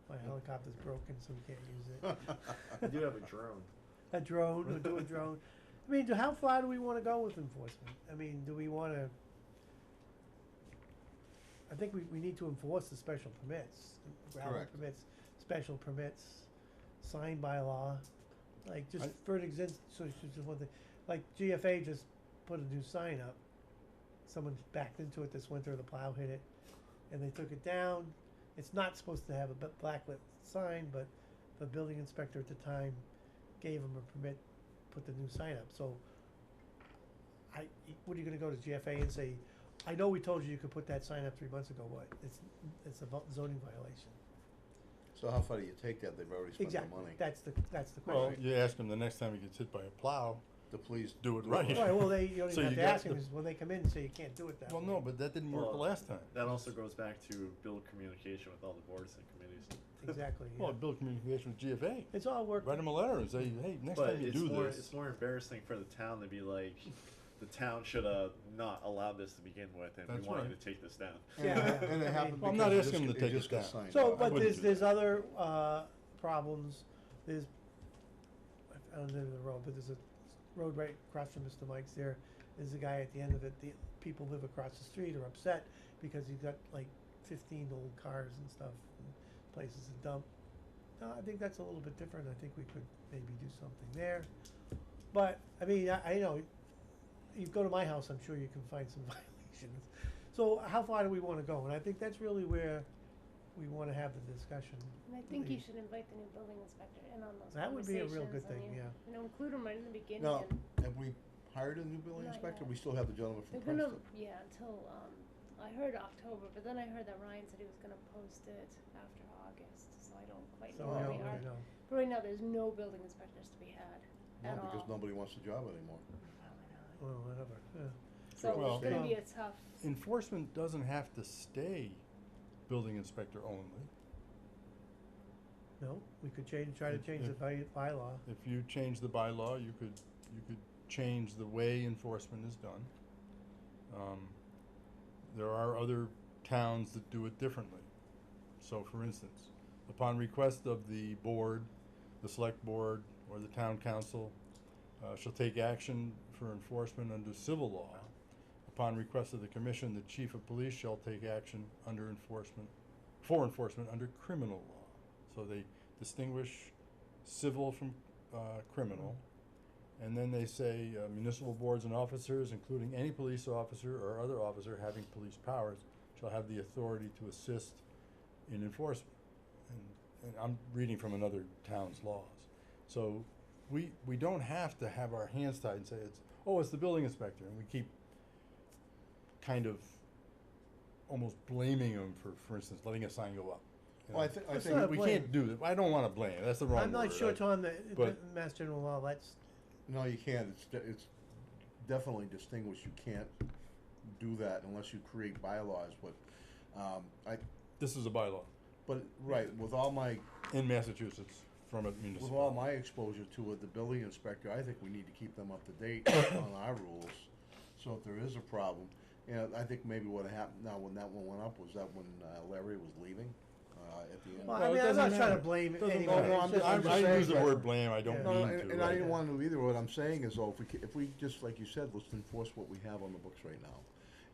my helicopter's broken, so we can't use it. I do have a drone. A drone, we'll do a drone. I mean, how far do we wanna go with enforcement? I mean, do we wanna, I think we need to enforce the special permits, gravel Correct. permits, special permits, signed by law. Like, just I- for an example, so it's just one thing, like GFA just put a new sign up. Someone backed into it this winter, the plow hit it, and they took it down. It's not supposed to have a blacklit sign, but the building inspector at the time gave them a permit, put the new sign up, so what are you gonna go to GFA and say, I know we told you could put that sign up 3 months ago, but it's a zoning violation. So how far do you take that? They've already spent the Exactly, money. that's the Well, question. you ask him the next time he gets hit by a plow, To please do it right. Right, well, you don't So even have you to got ask them, the- is when they come in and say you can't do it that way. well, no, but that didn't work the Well, last time. That also goes back to build communication with all the boards and committees. Exactly, yeah. Well, build communication with GFA. It's all work. Write him a letter and say, hey, next But time you it's do more, this. it's more embarrassing for the town to be like, the town should have not allowed this to begin with, and That's we want you right. to take this down. And Yeah, it- yeah. And I it happened mean- Well, I'm because not it asking just- him to take just it got down. signed So, off. but wouldn't do there's that. other, problems, I don't know the road, but there's a road right across from Mr. Mike's there. There's a guy at the end of it, the people live across the street are upset because he's got like 15 old cars and stuff, and places to dump. I think that's a little bit different, I think we could maybe do something there. But, I mean, I know, you go to my house, I'm sure you can find some violations. So how far do we wanna go? And I think that's really where we wanna have the discussion. And I think you Please. should invite the new building inspector in on those That would be a real good conversations, thing, and yeah. You know, include him right in the beginning, Now, and have we hired a new building Not inspector? yet. We still have the gentleman from they're gonna, Princeton. yeah, until, I heard October, but then I heard that Ryan said he was gonna post it after August, so I don't quite So know we where don't we are. really know. But right now, there's no building inspectors to be had at No, all. because nobody wants the job anymore. Probably not. Well, whatever, yeah. So Well, it's gonna be um, a tough, Enforcement doesn't have to stay building inspector only. No, we could try to change the bylaw. If you change the bylaw, you could change the way enforcement is done. There are other towns that do it differently. So for instance, upon request of the board, the select board, or the town council, shall take action for enforcement under civil law. Upon request of the commission, the chief of police shall take action for enforcement under criminal law. So they distinguish civil from criminal. And then they say municipal boards and officers, including any police officer or other officer having police powers, shall have the authority to assist in enforcement. And I'm reading from another town's laws. So we don't have to have our hands tied and say it's the building inspector, and we keep kind of almost blaming him for instance, letting a sign go up. You Well, know? I It's think not we blame. can't do that. I don't wanna blame, that's the wrong word. I'm not sure, Tom, that but- Mass General Law, that's, no, you can't. It's definitely distinguished. You can't do that unless you create bylaws. But This is a bylaw right, with all my in Massachusetts from a with municipal. all my exposure to it, the building inspector, I think we need to keep them up to date on our rules. So if there is a problem, and I think maybe what happened now when that one went up was that when Larry was leaving at the end. well, Well, I it mean, I'm doesn't not trying to matter. blame Doesn't anyone. matter. No, It's I'm just- just I saying use the that- word blame, I don't Yeah. No, mean and, to. and I right? didn't want to either. What I'm saying is, though, if we just like you said, let's enforce what we have on the books right now,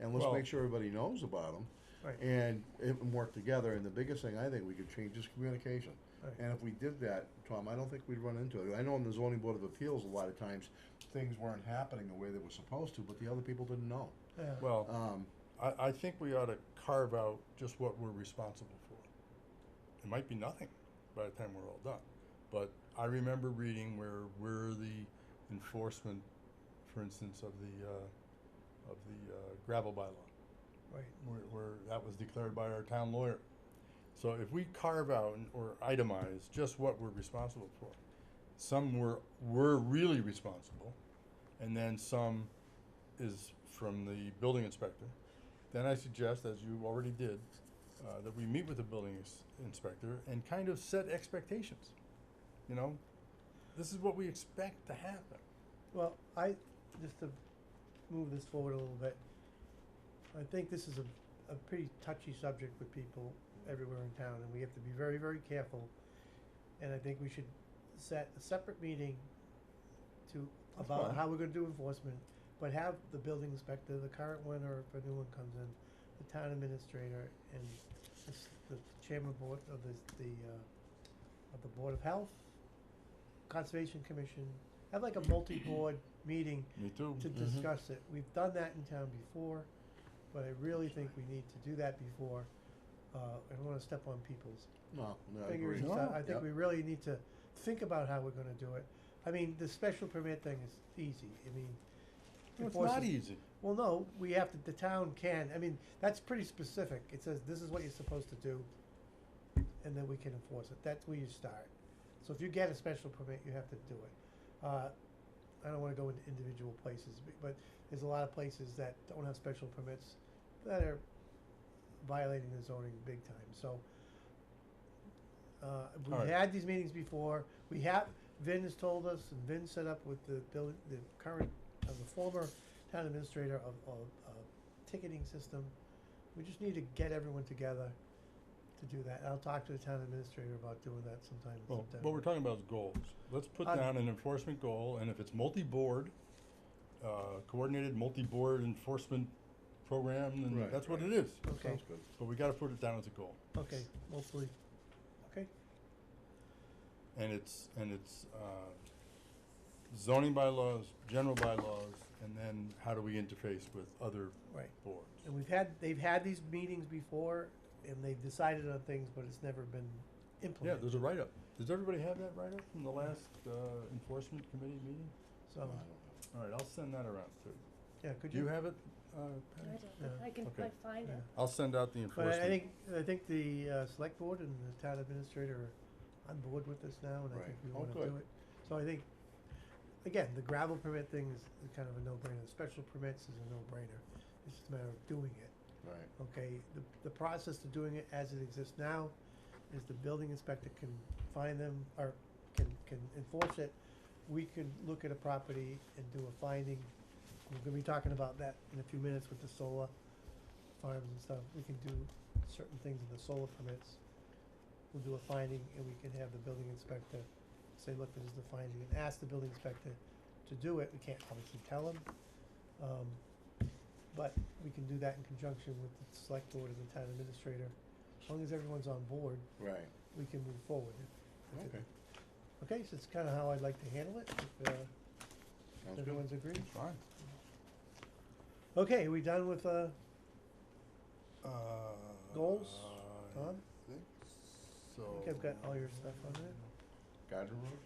and let's Well- make sure everybody knows about them, Right. and work together. And the biggest thing I think we could change is communication. Right. And if we did that, Tom, I don't think we'd run into it. I know in the zoning board of appeals, a lot of times things weren't happening the way they were supposed to, but the other people didn't know. Yeah. Well, I think we ought to carve out just what we're responsible for. It might be nothing by the time we're all done, but I remember reading where we're the enforcement, for instance, of the gravel bylaw, Right. where that was declared by our town lawyer. So if we carve out or itemize just what we're responsible for, some we're really responsible, and then some is from the building inspector. Then I suggest, as you already did, that we meet with the building inspector and kind of set expectations. You know, this is what we expect to happen. Well, just to move this forward a little bit, I think this is a pretty touchy subject with people everywhere in town, and we have to be very, very careful. And I think we should set a separate meeting about fine. how we're gonna do enforcement, but have the building inspector, the current one, or if a new one comes in, the town administrator, and the chairman board of the Board of Health, Conservation Commission, have like a multi-board meeting Me too. to discuss it. We've done that in town before, but I really think we need to do that before. I don't wanna step on people's No, I fingers agree. and stuff. I Yep. think we really need to think about how we're gonna do it. I mean, the special permit thing is easy. I mean, No, it's enforces- not easy. Well, no, we have to, the town can, I mean, that's pretty specific. It says this is what you're supposed to do, and then we can enforce it. That's where you start. So if you get a special permit, you have to do it. I don't wanna go into individual places, but there's a lot of places that don't have special permits that are violating the zoning big time, so. We've Alright. had these meetings before, Vin has told us, and Vin set up with the current, the former town administrator of ticketing system. We just need to get everyone together to do that. I'll talk to the town administrator about doing that sometime in Well, September. what we're talking about is goals. Let's put Uh, down an enforcement goal, and if it's multi-board, coordinated multi-board enforcement program, then Right, that's what right. it is. Okay, Sounds good. But we gotta put it down as a goal. okay, hopefully, okay, And it's zoning bylaws, general bylaws, and then how do we interface with other right. boards? And they've had these meetings before, and they've decided on things, but it's never been Yeah, implemented. there's a write-up. Does everybody have that write-up from the last enforcement committee meeting? So, All right, I'll send that around too. yeah, could Do you? you have it, I Patty? don't, Yeah. I can, Okay. I find Yeah. it. I'll send out the But enforcement. I think the select board and the town administrator are on board with this now, and I think Right. we Oh, wanna good. do it. So I think, again, the gravel permit thing is kind of a no-brainer, special permits is a no-brainer, it's just a matter of doing it. Right. Okay, the process to doing it as it exists now is the building inspector can find them, or can enforce it. We can look at a property and do a finding. We're gonna be talking about that in a few minutes with the solar farms and stuff. We can do certain things in the solar permits. we'll do a finding and we can have the building inspector say, look, this is the finding, and ask the building inspector to do it. We can't obviously tell him. But we can do that in conjunction with the select board and the town administrator. As long as everyone's on board, Right, we can move forward. If it- okay, Okay, so it's kinda how I'd like to handle it, if, sounds good. everyone's agreed. Fine. Okay, we done with, Goals, I Tom? think so. I think I've got all your stuff on there. Gardner Road?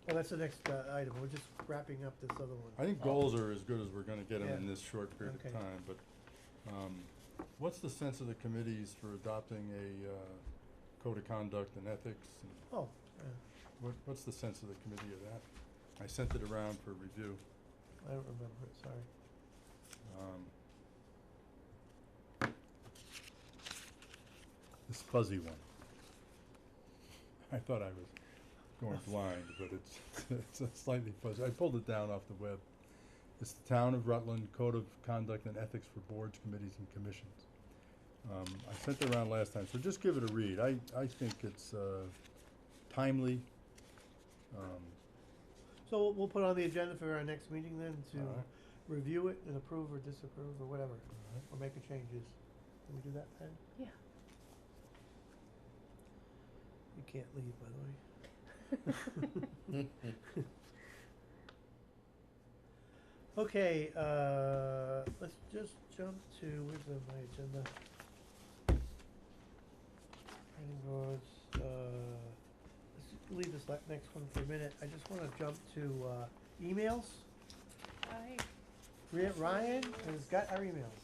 Oh, that's the next, item, we're just wrapping up this other one. I think goals are as good as we're gonna get them in Yeah. this short period of Okay. time, but, what's the sense of the committees for adopting a, code of conduct and ethics? And Oh, what's the sense of the committee of that? I sent it around for review. I don't remember it, sorry. This fuzzy one. I thought I was going blind, but it's a slightly fuzzy. I pulled it down off the web. It's the Town of Rutland Code of Conduct and Ethics for Boards, Committees, and Commissions. I sent it around last time, so just give it a read. I think it's timely. So we'll put on the agenda for our next meeting then to Alright. review it and approve or disapprove or whatever, or make a changes. Can we do that, Patty? Yeah. You can't leave, by the way. Okay, let's just jump to, where's my agenda? Planning boards, let's leave this next one for a minute. I just wanna jump to, emails. Alright. Ryan has got our emails.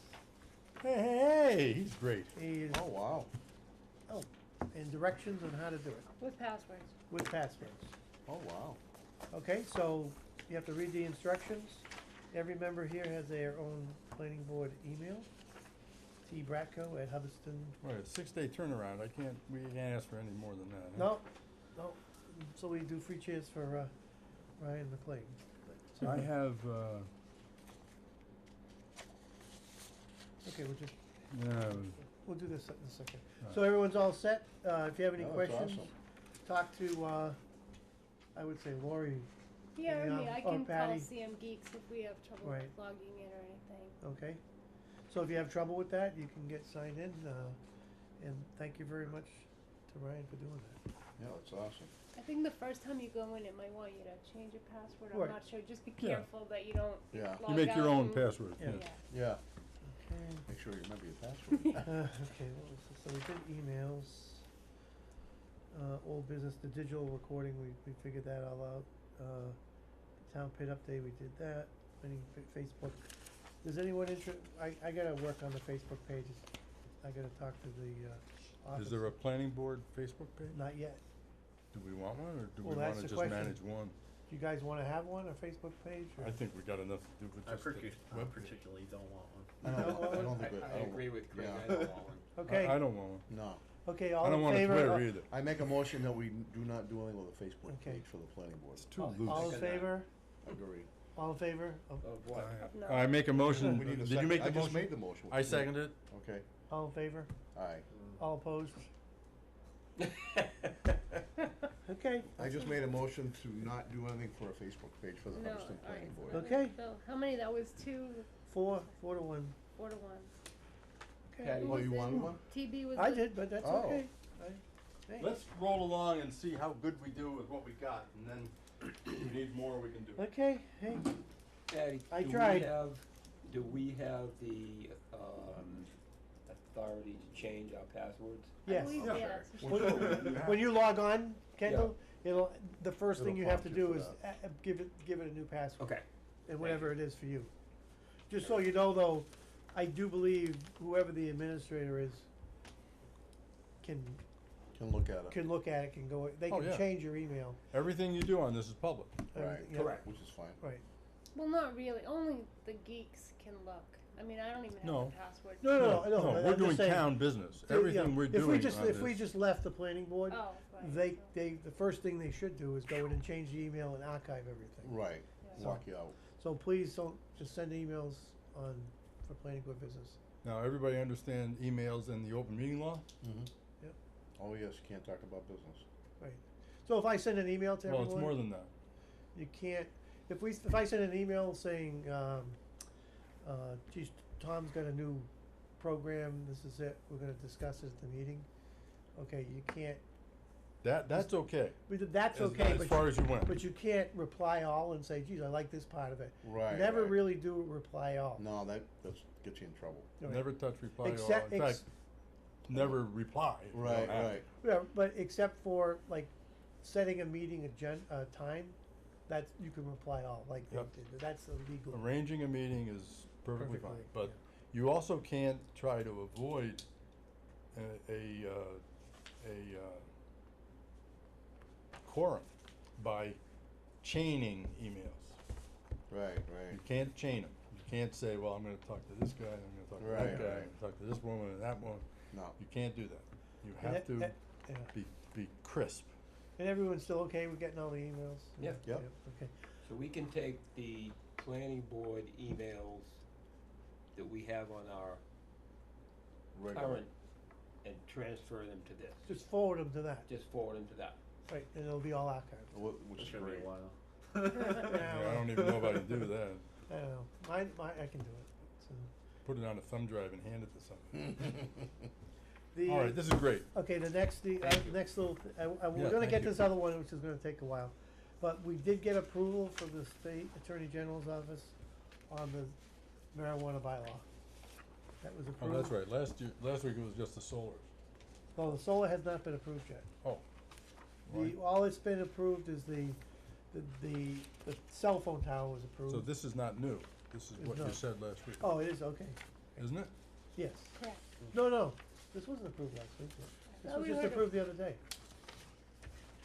Hey, he's great. He is, Oh, wow. and directions on how to do it With passwords. with passwords. Oh, wow. Okay, so you have to read the instructions. Every member here has their own planning board email. T.Bratko@Hubbardston. Right, 6-day turnaround. We can't ask for any more than that. huh? No, so we do free cheers for, Ryan McLean. But, I have, okay, we'll do this in a second. Right. So everyone's all set? If you have any Oh, that's questions, awesome. talk to, I would say Lori. Yeah, or Yeah, me, I or can call Patty. CM Geeks if we have trouble Right. logging in or anything. Okay, so if you have trouble with that, you can get signed in, and thank you very much to Ryan for doing that. Yeah, that's awesome. I think the first time you go in, it might want you to change your password. Right. I'm not sure. Just be Yeah. careful that you don't Yeah, log you make your out own and- password. Yeah. Yeah. yeah. Okay. Make sure you remember your password. Okay, what was this? So we did emails, old business, the digital recording, we figured that all out. Town pit update, we did that, Facebook. Does anyone I gotta work on the Facebook pages. I gotta talk to the, office. Is there a planning board Facebook page? Not yet. Do we want one, or do Well, we that's wanna the just question. manage one? Do you guys wanna have one, a Facebook page, or? I think we got enough to do with I just the web. particularly don't want one. I You don't want one? don't think it- I agree with Craig, yeah. I don't want one. Okay, I don't want one. No. okay, I all don't in want a favor? Twitter either. I make a motion that we do not do anything with a Facebook Okay. page for the planning board. It's too All loose. in Second that. favor? Agree. All in favor? Of what? No. I make a motion, We need a did you second. make the I just motion? made the motion. I seconded it. Okay, All in favor? aye. All opposed? Okay, I just made a motion to not do anything for a Facebook page for the No, Hubbardston Planning alright. Board. Okay. So how many? That was 2, 4 to 1. 4 to 1. Patty, Who Oh, was you in? wanted one? TB was. I the- did, but that's Oh. okay. Hey. Let's roll along and see how good we do with what we got, and then if we need more, we can do it. Okay, hey, Patty, I do tried. do we have the, authority to change our passwords? I yes. believe Yeah. yes. When you log on, Kendall, the first thing It'll you have to prompt you do for is give it a new password. Okay. And whatever it is for you. Just so you know though, I do believe whoever the administrator is can Can look at it. can go, they Oh, can yeah. change your email. Everything you do on this is public. Right, Everything, yeah. Correct. which is fine. Right. Well, not really. Only the geeks can look. I mean, I don't even have No. the password. No, we're I'm just doing saying, town business. Yeah, Everything we're doing on If we this- just left the planning board, Oh, right. so- the first thing they should do is go in and change the email and archive everything. Right, Yeah. lock you out. So please don't just send emails for planning board business. Now, everybody understand emails and the open meeting law? Mm-hmm. Yep. Oh, yes, can't talk about business. Right. So if I send an email to Well, everyone. it's more than that. You can't, if I send an email saying, geez, Tom's got a new program, this is it, we're gonna discuss it at the meeting, okay, you can't, That's okay. that's As- okay, as but far as you went. But you can't reply all and say, geez, I like this part of it. Right, Never right. really do reply all. No, that's gets you in trouble. Right. Never touch reply all. Except- In fact, never reply. if you don't Right, have right. to. Yeah, but except for like setting a meeting time, that's, you can reply all, like they Yep. did, that's illegal. Arranging a meeting is perfectly fine, Perfectly, but yeah. you also can't try to avoid quorum by chaining emails. Right, You right. can't chain them. You can't say, well, I'm gonna talk to this guy, I'm gonna talk to Right, that guy, right. I'm gonna talk to this woman and that one. No. You can't do that. You And have to that- yeah. be crisp. And everyone's still okay with getting all the emails? Yeah. Yep. Okay. So we can take the planning board emails that we have on our Regular. current and transfer them to this. Just forward them to that, Just forward them to that. right, and it'll be all archived. Which It's is gonna be great. a while. Yeah, I don't even know if I can do that. I don't know, I can do it, so. Put it on a thumb drive and hand it to somebody. The- All right, this is great. Okay, the next Thank you. next little, Yeah, we're gonna thank get you. this other one, which is gonna take a while. But we did get approval from the state attorney general's office on the marijuana bylaw. That was Oh, approved. that's right. Last week it was just the solars. Well, the solar has not been approved yet. Oh. Right. All it's been approved is the cell phone tower was approved. So this is not new. This is It's what you not. said last week. Oh, it is, okay, Isn't it? yes. Correct. No, this wasn't approved last week, yet. This thought was we just heard approved the other day.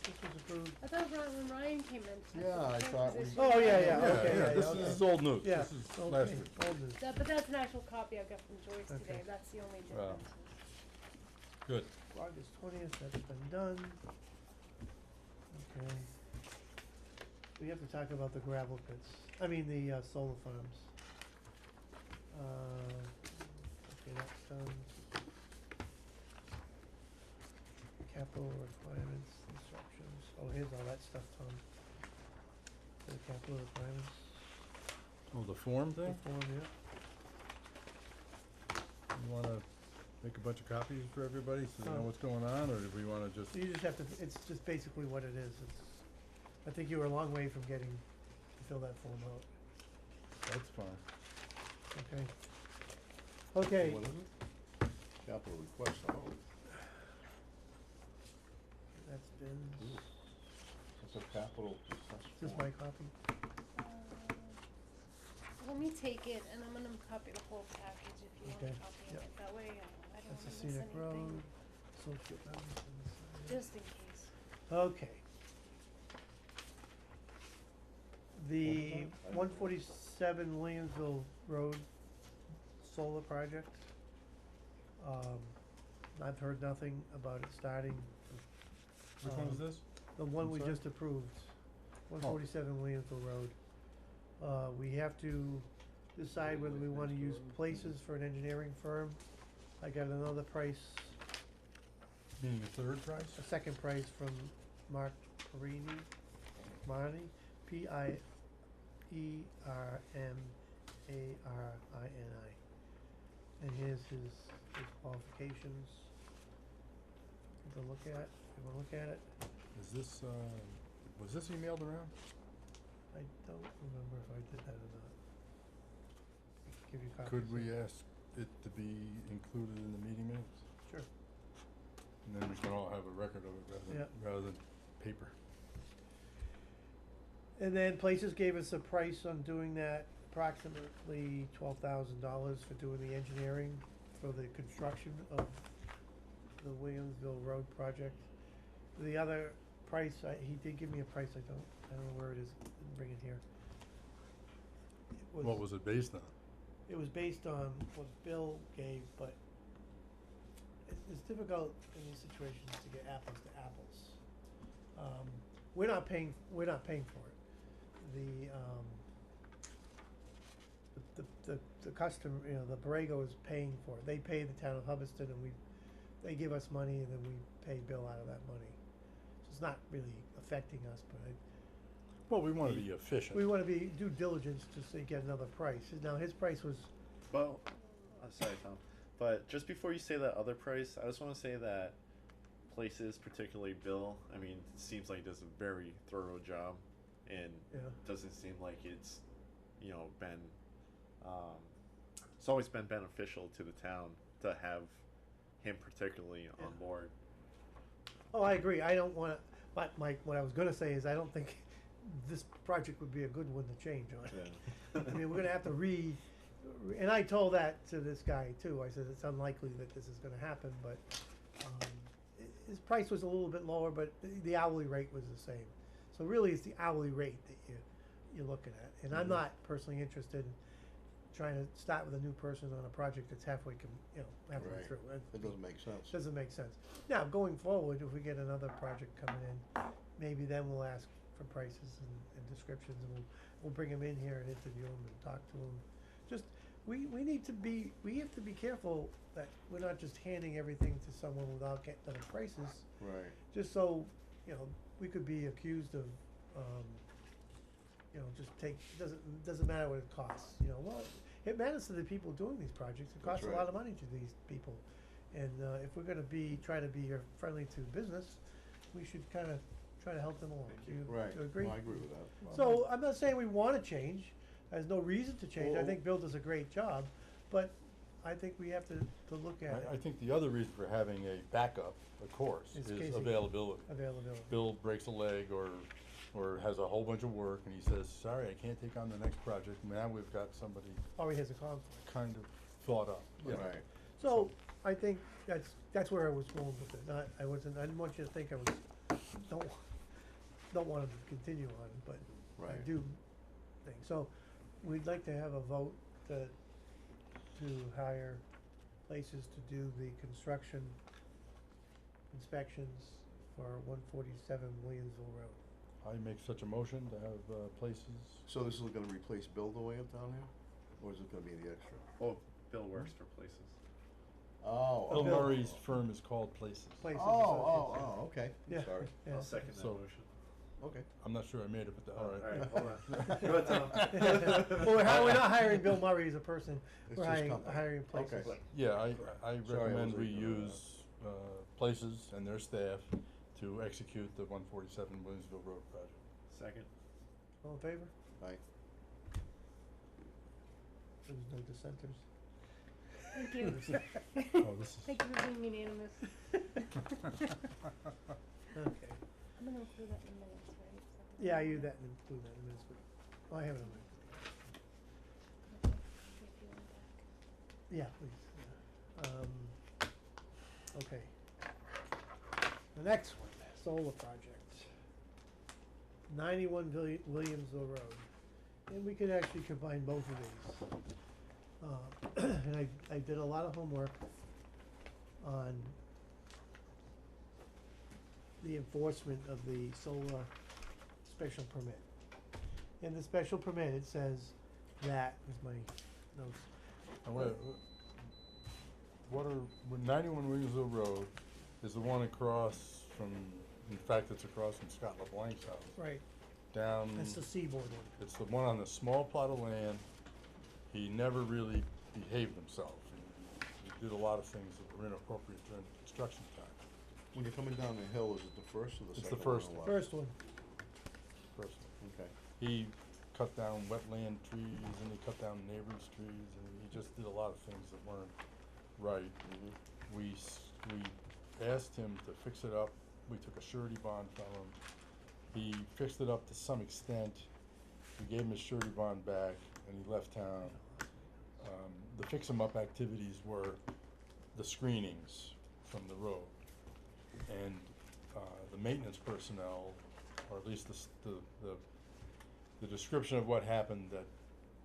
This was approved, I thought when Ryan came in. Yeah, I thought we- Oh, yeah, Yeah, okay, yeah, this okay. is old news. yeah, This is last okay, week. old news. But that's an actual copy I got from Joyce Okay. today, that's the only Wow. difference. Good. August 20th, that's been done. Okay. We have to talk about the gravel pits, the solar farms. Okay, that's done. Capital requirements, instructions, oh, here's all that stuff, Tom. The capital requirements, Oh, the form the thing? form, yeah. You wanna make a bunch of copies for everybody so they know Oh. what's going on, or do we wanna just? So you just have to, it's just basically what it is, I think you were a long way from getting to fill that form out, That's fine. okay? Okay, What is it? Capital request, oh, that's been, that's a capital request. is this form. my copy? Let me take it and I'm gonna copy the whole package if you want Okay, a copy of yep. it, that way I don't That's the wanna miss scenic road, anything, social boundaries. just in case. Okay. The 147 Williamsville Road solar project. I've heard nothing about it starting. Which one is this? The one I'm we sorry? just approved, 147 Williamsville Road. We have to decide whether we wanna use Places for an engineering firm. I got another price, Meaning the third price? a second price from Mark Marnie, P-I-E-R-M-A-R-I-N-I. And here's his qualifications. To look at, you wanna look at it? Is this, was this emailed around? I don't remember if I did that or not. I can give you copies. Could of we it. ask it to be included in the meeting minutes? Sure. And then we can all have a record of it Yeah. rather than paper. And then Places gave us a price on doing that, approximately $12,000 for doing the engineering for the construction of the Williamsville Road project. The other price, he did give me a price, I don't know where it is, didn't bring it here. What was it based on? It was based on what Bill gave, but it's difficult in these situations to get apples to apples. We're not paying for it. The customer, the Borrego is paying for it. They pay the town of Hubbardston and they give us money and then we pay Bill out of that money. So it's not really affecting us, but Well, we wanna be efficient. we wanna be due diligence to say get another price. Now, his price was, Well, sorry, Tom. But just before you say that other price, I just want to say that Places, particularly Bill, I mean, it seems like he does a very thorough job, and Yeah. doesn't seem like it's, been, it's always been beneficial to the town to have him particularly on board. oh, I agree, I don't wanna, but what I was gonna say is I don't think this project would be a good one to change on. Yeah. I mean, we're gonna have to and I told that to this guy too, I said it's unlikely that this is gonna happen, but, his price was a little bit lower, but the hourly rate was the same. So really, it's the hourly rate that you're looking at, and I'm not personally interested in trying to start with a new person on a project that's halfway halfway Right. through. It doesn't make sense. Doesn't make sense. Now, going forward, if we get another project coming in, maybe then we'll ask for prices and descriptions, and we'll bring them in here and interview them and talk to them. Just, we have to be careful that we're not just handing everything to someone without getting the prices, Right. just so, we could be accused of, doesn't matter what it costs, well, it matters to the people doing these projects, it costs a right. lot of money to these people. And, if we're gonna try to be friendly to business, we should kinda try to help them along. Do you Right. agree? No, I agree with that. So, I'm not saying we wanna change, there's no reason to change, I Well- think Bill does a great job, but I think we have to look at I it, think the other reason for having a backup, of course, Is is Casey. availability. availability. Bill breaks a leg or has a whole bunch of work and he says, sorry, I can't take on the next project. Now we've got somebody Or he has a conflict. kind of thought up. you know. Right. So, I think that's where I was going with it, I didn't want you to think I was, don't want him to continue on, but I Right. do think, so, we'd like to have a vote to hire Places to do the construction inspections for 147 Williamsville Road. I make such a motion to have Places. So this is gonna replace Bill the way up down here? Or is it gonna be the extra? Well, Bill works for Places. Oh. Bill Bill- Murray's firm is called Places. Places Oh, Associates. okay. Yeah. I'm sorry. Yeah. I'll second that So- motion. Okay. I'm not sure I made it, but all right. Alright, hold on. Go ahead, Tom. Well, we're not hiring Bill Murray as a person, It's we're just hiring company. Places. Okay. Yeah, I Sorry, I recommend wasn't we ignorant of use Places and their staff to execute the 147 Williamsville Road project. Second. All in favor? Aye. There's no dissenters. Thank you. Oh, this is- Thank you for being unanimous. Okay. I'm gonna include that in the minutes, right? Yeah, I use that and include that in a minute, but, I have it on my, Okay, if you want back. yeah, please, yeah. Okay. The next one, solar project. 91 Williamsville Road, and we could actually combine both of these. And I did a lot of homework on the enforcement of the solar special permit. In the special permit, it says that, is my notes, What are, 91 Williamsville Road is the one across from, in fact, it's across from Scott LeBlanc's house. right, Down, that's the Seaboard one. it's the one on the small plot of land. He never really behaved himself. He did a lot of things that were inappropriate during the construction time. When you're coming down the hill, is it the first or the It's second the one first on the one. left? First one, First. Okay. He cut down wetland trees and he cut down neighbors' trees and he just did a lot of things that weren't right. We asked him to fix it up. We took a surety bond from him. He fixed it up to some extent. We gave him his surety bond back and he left town. The fix-em-up activities were the screenings from the road. And the maintenance personnel, or at least the description of what happened that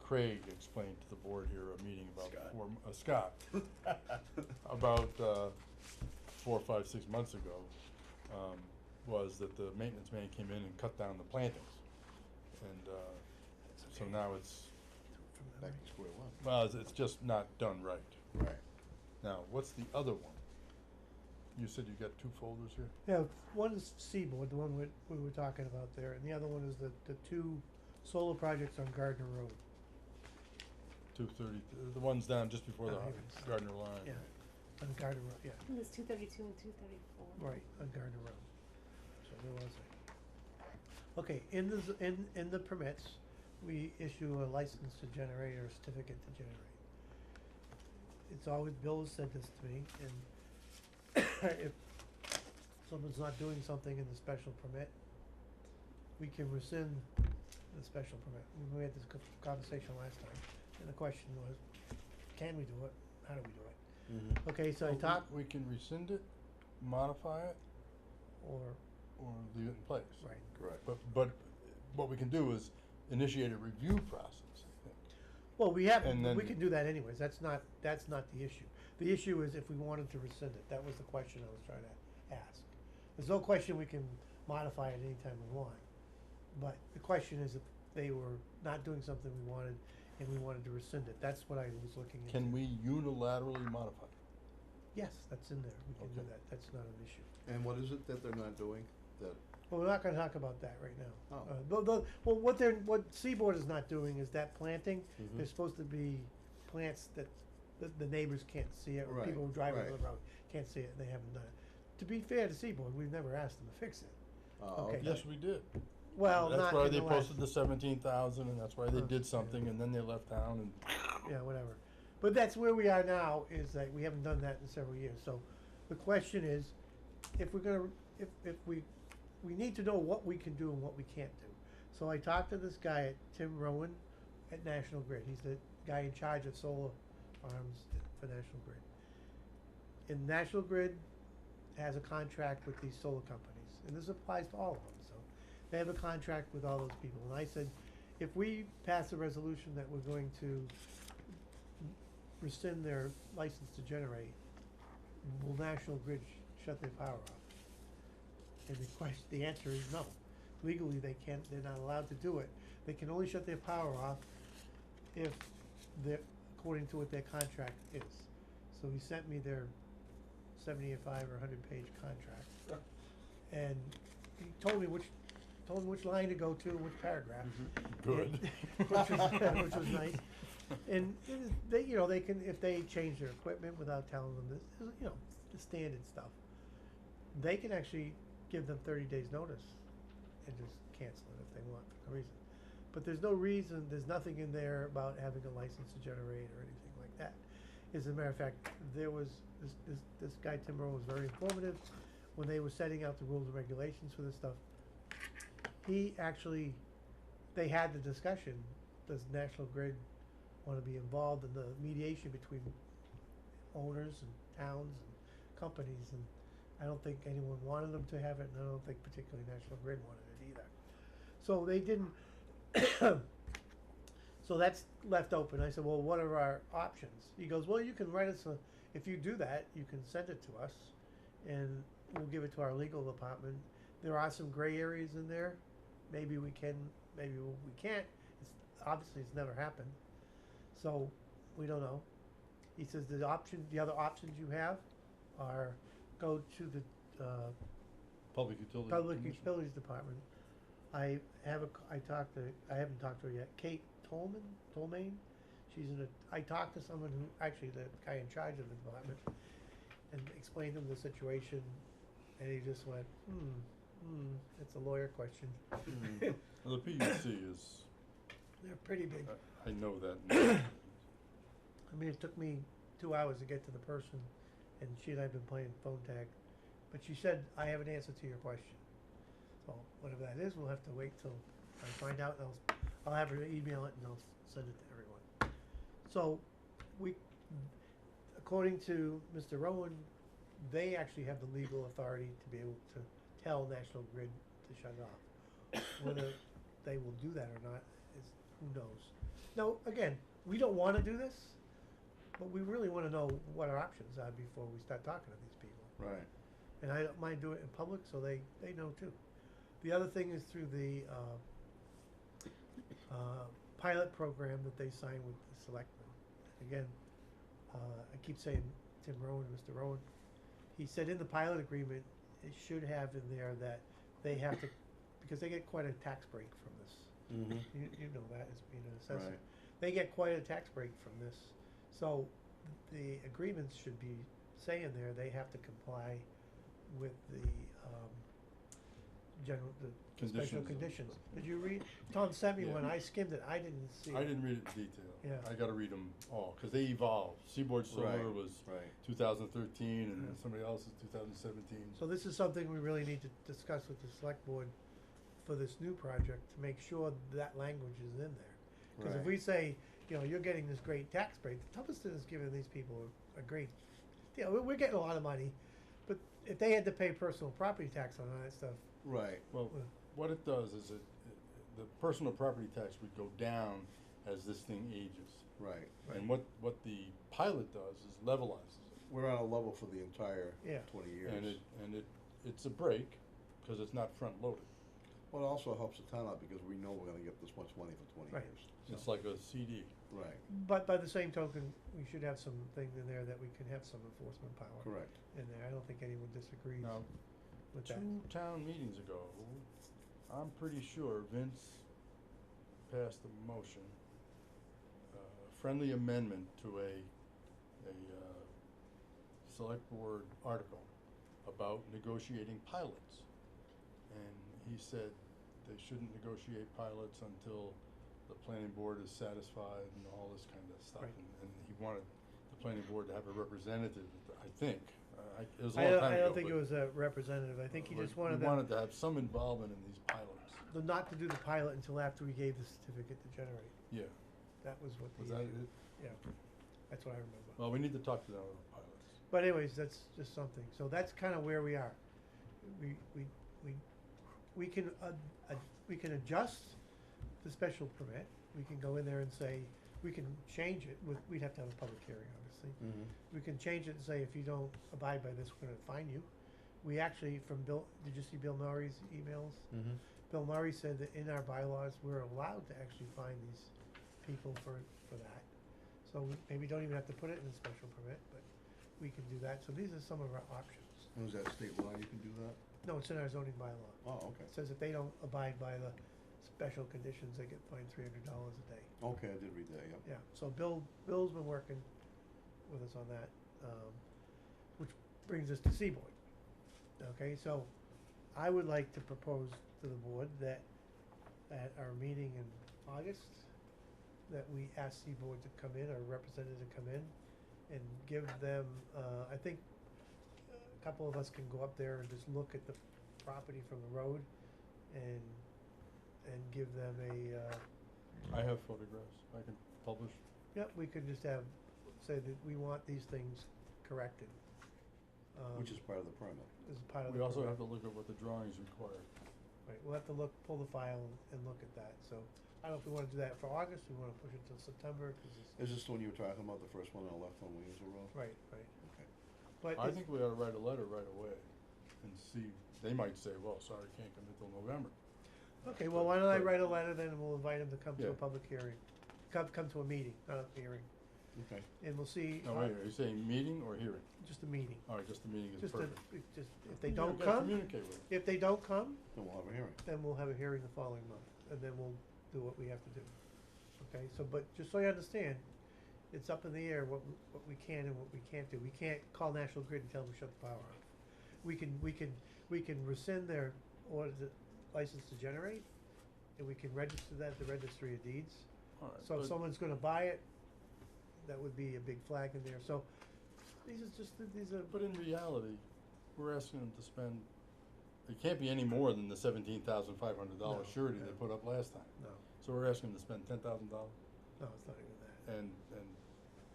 Craig explained to the board here, a meeting about Scott. Scott, about 4, 5, 6 months ago, was that the maintenance man came in and cut down the plantings. And so now it's, Back to square one. well, it's just not done right. Right. Now, what's the other one? You said you got 2 folders here? Yeah, one is Seaboard, the one we were talking about there, and the other one is the 2 solar projects on Gardner Road. 230, the ones down just before the Oh, here it is. Gardner line. Yeah, on Gardner Road, yeah, I think it's 232 and 234. right, on Gardner Road. So there was a. Okay, in the permits, we issue a license to generate or a certificate to generate. It's always, Bill has said this to me, and if someone's not doing something in the special permit, we can rescind the special permit. We had this conversation last time, and the question was, can we do it? How do we do it? Mm-hmm. Okay, so I Well, talked, We can rescind it, modify it, or, or leave it in place. right, Correct. But what we can do is initiate a review process, I think. well, we have, And then- we can do that anyways, that's not the issue. The issue is if we wanted to rescind it, that was the question I was trying to ask. There's no question we can modify it anytime we want, but the question is if they were not doing something we wanted and we wanted to rescind it, that's what I was looking into. Can we unilaterally modify it? Yes, that's in there, we can do Okay. that, that's not an issue. And what is it that they're not doing? That, Well, we're not gonna talk about that right now. Oh. Well, what Seaboard is not doing is that planting, Mhm. there's supposed to be plants that the neighbors can't see it, or Right, people who drive over right. the road can't see it, and they haven't done it. To be fair to Seaboard, we've never asked them to fix it. Okay. Yes, we did. Well, That's not why in they the last, posted the 17,000, and that's why they Okay. did something, and then they left town, and yeah, whatever. But that's where we are now, is that we haven't done that in several years, so the question is, if we're gonna, if we need to know what we can do and what we can't do. So I talked to this guy, Tim Rowan, at National Grid, he's the guy in charge of solar farms for National Grid. And National Grid has a contract with these solar companies, and this applies to all of them, so they have a contract with all those people, and I said, if we pass a resolution that we're going to rescind their license to generate, will National Grid shut their power off? And the answer is no. Legally, they're not allowed to do it. They can only shut their power off if according to what their contract is. So he sent me their 75 or 100-page contract. And he told me which line to go to, which paragraph. good. Which was nice. And they, they can, if they change their equipment without telling them this, the standard stuff, they can actually give them 30 days notice and just cancel it if they want for no reason. But there's no reason, there's nothing in there about having a license to generate or anything like that. As a matter of fact, there was, this guy Tim Rowe was very informative when they were setting out the rules and regulations for this stuff. They had the discussion, does National Grid want to be involved in the mediation between owners and towns and companies, and I don't think anyone wanted them to have it, and I don't think particularly National Grid wanted it either. So they didn't, so that's left open. I said, well, what are our options? He goes, well, you can write us if you do that, you can send it to us, and we'll give it to our legal department. There are some gray areas in there. Maybe we can, maybe we can't. Obviously, it's never happened. So, we don't know. He says the other options you have are go to the Public Utility Public Commission. Utilities Department. I haven't talked to her yet. Kate Tolmain. I talked to someone who, actually the guy in charge of the department, and explained to him the situation, and he just went, it's a lawyer question. Well, the PUC is, They're pretty big. I know that. I mean, it took me 2 hours to get to the person, and she and I have been playing phone tag. But she said, I have an answer to your question. So whatever that is, we'll have to wait till I find out, and I'll have her email it, and I'll send it to everyone. So according to Mr. Rowan, they actually have the legal authority to be able to tell National Grid to shut it off. Whether they will do that or not is, who knows. Now, again, we don't want to do this, but we really want to know what our options are before we start talking to these people. right. And I don't mind doing it in public, so they know too. The other thing is through the pilot program that they signed with the selectmen. Again, I keep saying Tim Rowan, Mr. Rowan, he said in the pilot agreement, it should have in there that they have to, because they get quite a tax break from this. Mm-hmm. You know that as being an assessor. Right. They get quite a tax break from this. So the agreements should be saying there, they have to comply with the, general, the special Conditions. conditions. Did you read? Tom sent me Yeah. one, I skimmed it, I didn't see it. I didn't read it in detail. Yeah. I gotta read them all, cause they evolve. Seaboard Solar Right, was right. 2013 and Yeah. somebody else is 2017. So this is something we really need to discuss with the select board for this new project, to make sure that language is in there. Cause if Right. we say, you know, you're getting this great tax break, Tubmanton is giving these people a great, you know, we're getting a lot of money, but if they had to pay personal property tax on all that stuff, Right. Well, what it does is the personal property tax would go down as this thing ages. Right. And what the pilot does is levelizes it. We're on a level for the entire Yeah. 20 years. And it's a break, cause it's not front loaded. Well, it also helps the town out because we know we're gonna get this much money for 20 Right. years. It's like a CD. Right. but by the same token, we should have some thing in there that we can have some enforcement power Correct. in there. I don't think anyone disagrees Now, with that. 2 town meetings ago, I'm pretty sure Vince passed a motion, friendly amendment to a select board article about negotiating pilots. And he said they shouldn't negotiate pilots until the planning board is satisfied and all this kind of stuff. Right. And he wanted the planning board to have a representative, I think. It was a I long don't, time I ago. don't think it but, was a representative, I think he just wanted We them, wanted to have some involvement in these pilots. not to do the pilot until after we gave the certificate to generate. Yeah. That was what the Was that issue, it? yeah, that's what I remember. Well, we need to talk to them about pilots. But anyways, that's just something, so that's kinda where we are. We can adjust the special permit, we can go in there and say, we can change it, we'd have to have a public hearing, obviously. Mm-hmm. We can change it and say, if you don't abide by this, we're gonna fine you. We actually, from Bill, did you see Bill Murray's emails? Mm-hmm. Bill Murray said that in our bylaws, we're allowed to actually fine these people for that. So we maybe don't even have to put it in a special permit, but we can do that, so these are some of our options. And is that state law you can do that? No, it's in our zoning bylaw. Oh, okay. It says if they don't abide by the special conditions, they get fined $300 a day. Okay, I did read that, yeah. Yeah, so Bill's been working with us on that, which brings us to Seaboard. Okay, so I would like to propose to the board that at our meeting in August, that we ask Seaboard to come in, or representative to come in, and give them, I think a couple of us can go up there and just look at the property from the road and give them I have photographs I can publish. yep, we could just have, say that we want these things corrected. Which is part of the permit. As part of We the also program. have to look at what the drawings require. Right, we'll have to pull the file and look at that, so, I don't know if we wanna do that for August, we wanna push it till September, cause it's, Is this the one you were talking about, the first one on the left on Williamsville Road? right, right. Okay. But I it's- think we ought to write a letter right away and see, they might say, well, sorry, can't come until November. okay, well, why don't I but- write a letter then, and we'll invite them to come to a Yeah. public hearing, come to a meeting, not a hearing, Okay. and we'll see. No, wait, are you saying meeting or hearing? Just a meeting, All right, just the meeting is just perfect. if they You don't gotta come, communicate with them. if they don't come, Then we'll have a hearing. then we'll have a hearing the following month, and then we'll do what we have to do. Okay, so, but just so you understand, it's up in the air what we can and what we can't do. We can't call National Grid and tell them to shut the power off. We can rescind their order, license to generate, and we can register that at the Registry of Deeds. All right, So if but- someone's gonna buy it, that would be a big flag in there, so these are, But in reality, we're asking them to spend, it can't be any more than the $17,500 No, surety they no. put up last time. no, So we're asking them to spend $10,000, no, it's not even that. and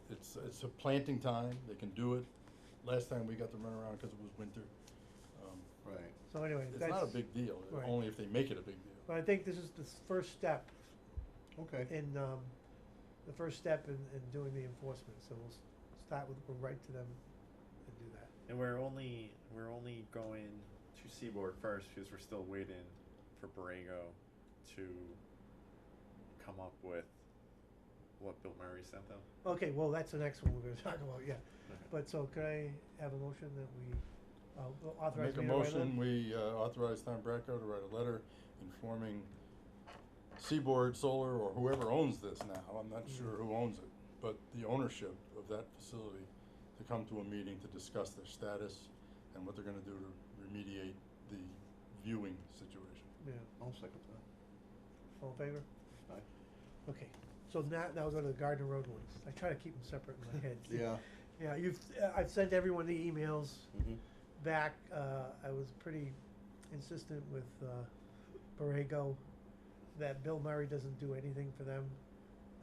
it's a planting time, they can do it. Last time we got to run around because it was winter. Right. So anyway, It's that's. not a big deal, right. only if they make it a big deal. But I think this is the first step Okay. in, the first step in doing the enforcement, so we'll write to them and do that. And we're only going to Seaboard first because we're still waiting for Borrego to come up with what Bill Murray sent them. Okay, well, that's the next one we're gonna talk about, yeah. Okay. But so could I have a motion that we We'll I authorize make a me to write motion, we authorize Tom Bracco to write a letter informing Seaboard Solar or whoever owns this now, I'm not sure who owns it, but the ownership of that facility to come to a meeting to discuss their status and what they're gonna do to remediate the viewing situation. Yeah, I'll second that. all in favor? Aye. Okay, so now we'll go to the Gardner Road ones. I try to keep them separate in my head. Yeah. Yeah, I've sent everyone the emails Mm-hmm. back. I was pretty insistent with Borrego that Bill Murray doesn't do anything for them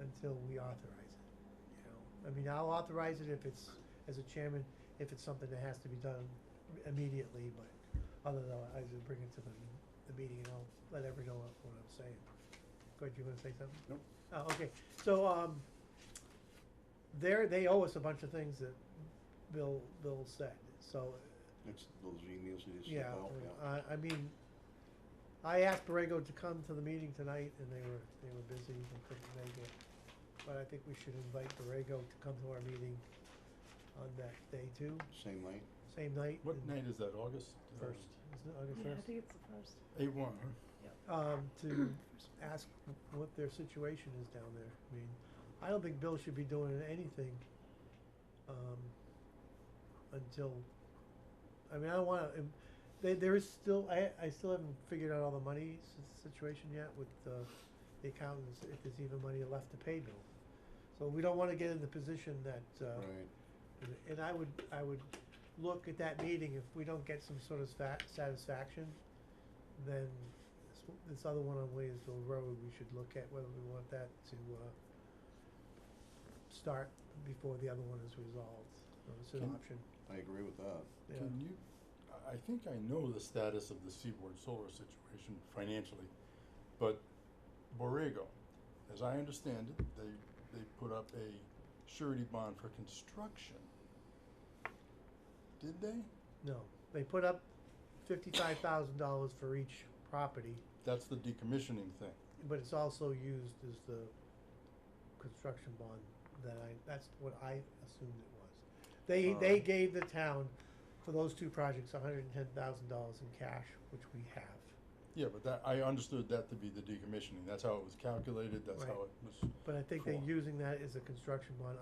until we authorize it. You know, I mean, I'll authorize it if it's, as a chairman, if it's something that has to be done immediately, but otherwise I bring it to the meeting and I'll let everyone know what I'm saying. Go ahead, you wanna say something? Nope. Oh, okay, so, they owe us a bunch of things that Bill said, so, It's those emails that you yeah, sent out, yeah. I mean, I asked Borrego to come to the meeting tonight and they were busy and couldn't make it. But I think we should invite Borrego to come to our meeting on that day too, Same night. same night. What and night is that, August? First, isn't it August Yeah, I first? think it's the first. 8/1, huh? To ask what their situation is down there. I mean, I don't think Bill should be doing anything, until, I mean, I don't wanna, there is still, I still haven't figured out all the money situation yet with the accountants, if there's even money left to pay Bill. So we don't wanna get in the position that, Right. and I would look at that meeting, if we don't get some sort of satisfaction, then this other one on Williamsville Road, we should look at whether we want that to, start before the other one is resolved. It's an Can- option, I agree with that. yeah. Can you, I think I know the status of the Seaboard Solar situation financially, but Borrego, as I understand it, they put up a surety bond for construction. Did they? No, they put up $55,000 for each property, That's the decommissioning thing. but it's also used as the construction bond that's what I assumed it was. They gave the town, for those two projects, $110,000 in cash, which we have. Yeah, but that, I understood that to be the decommissioning, that's how it was calculated, that's how Right. it was. But I think they're Cool. using that as a construction bond.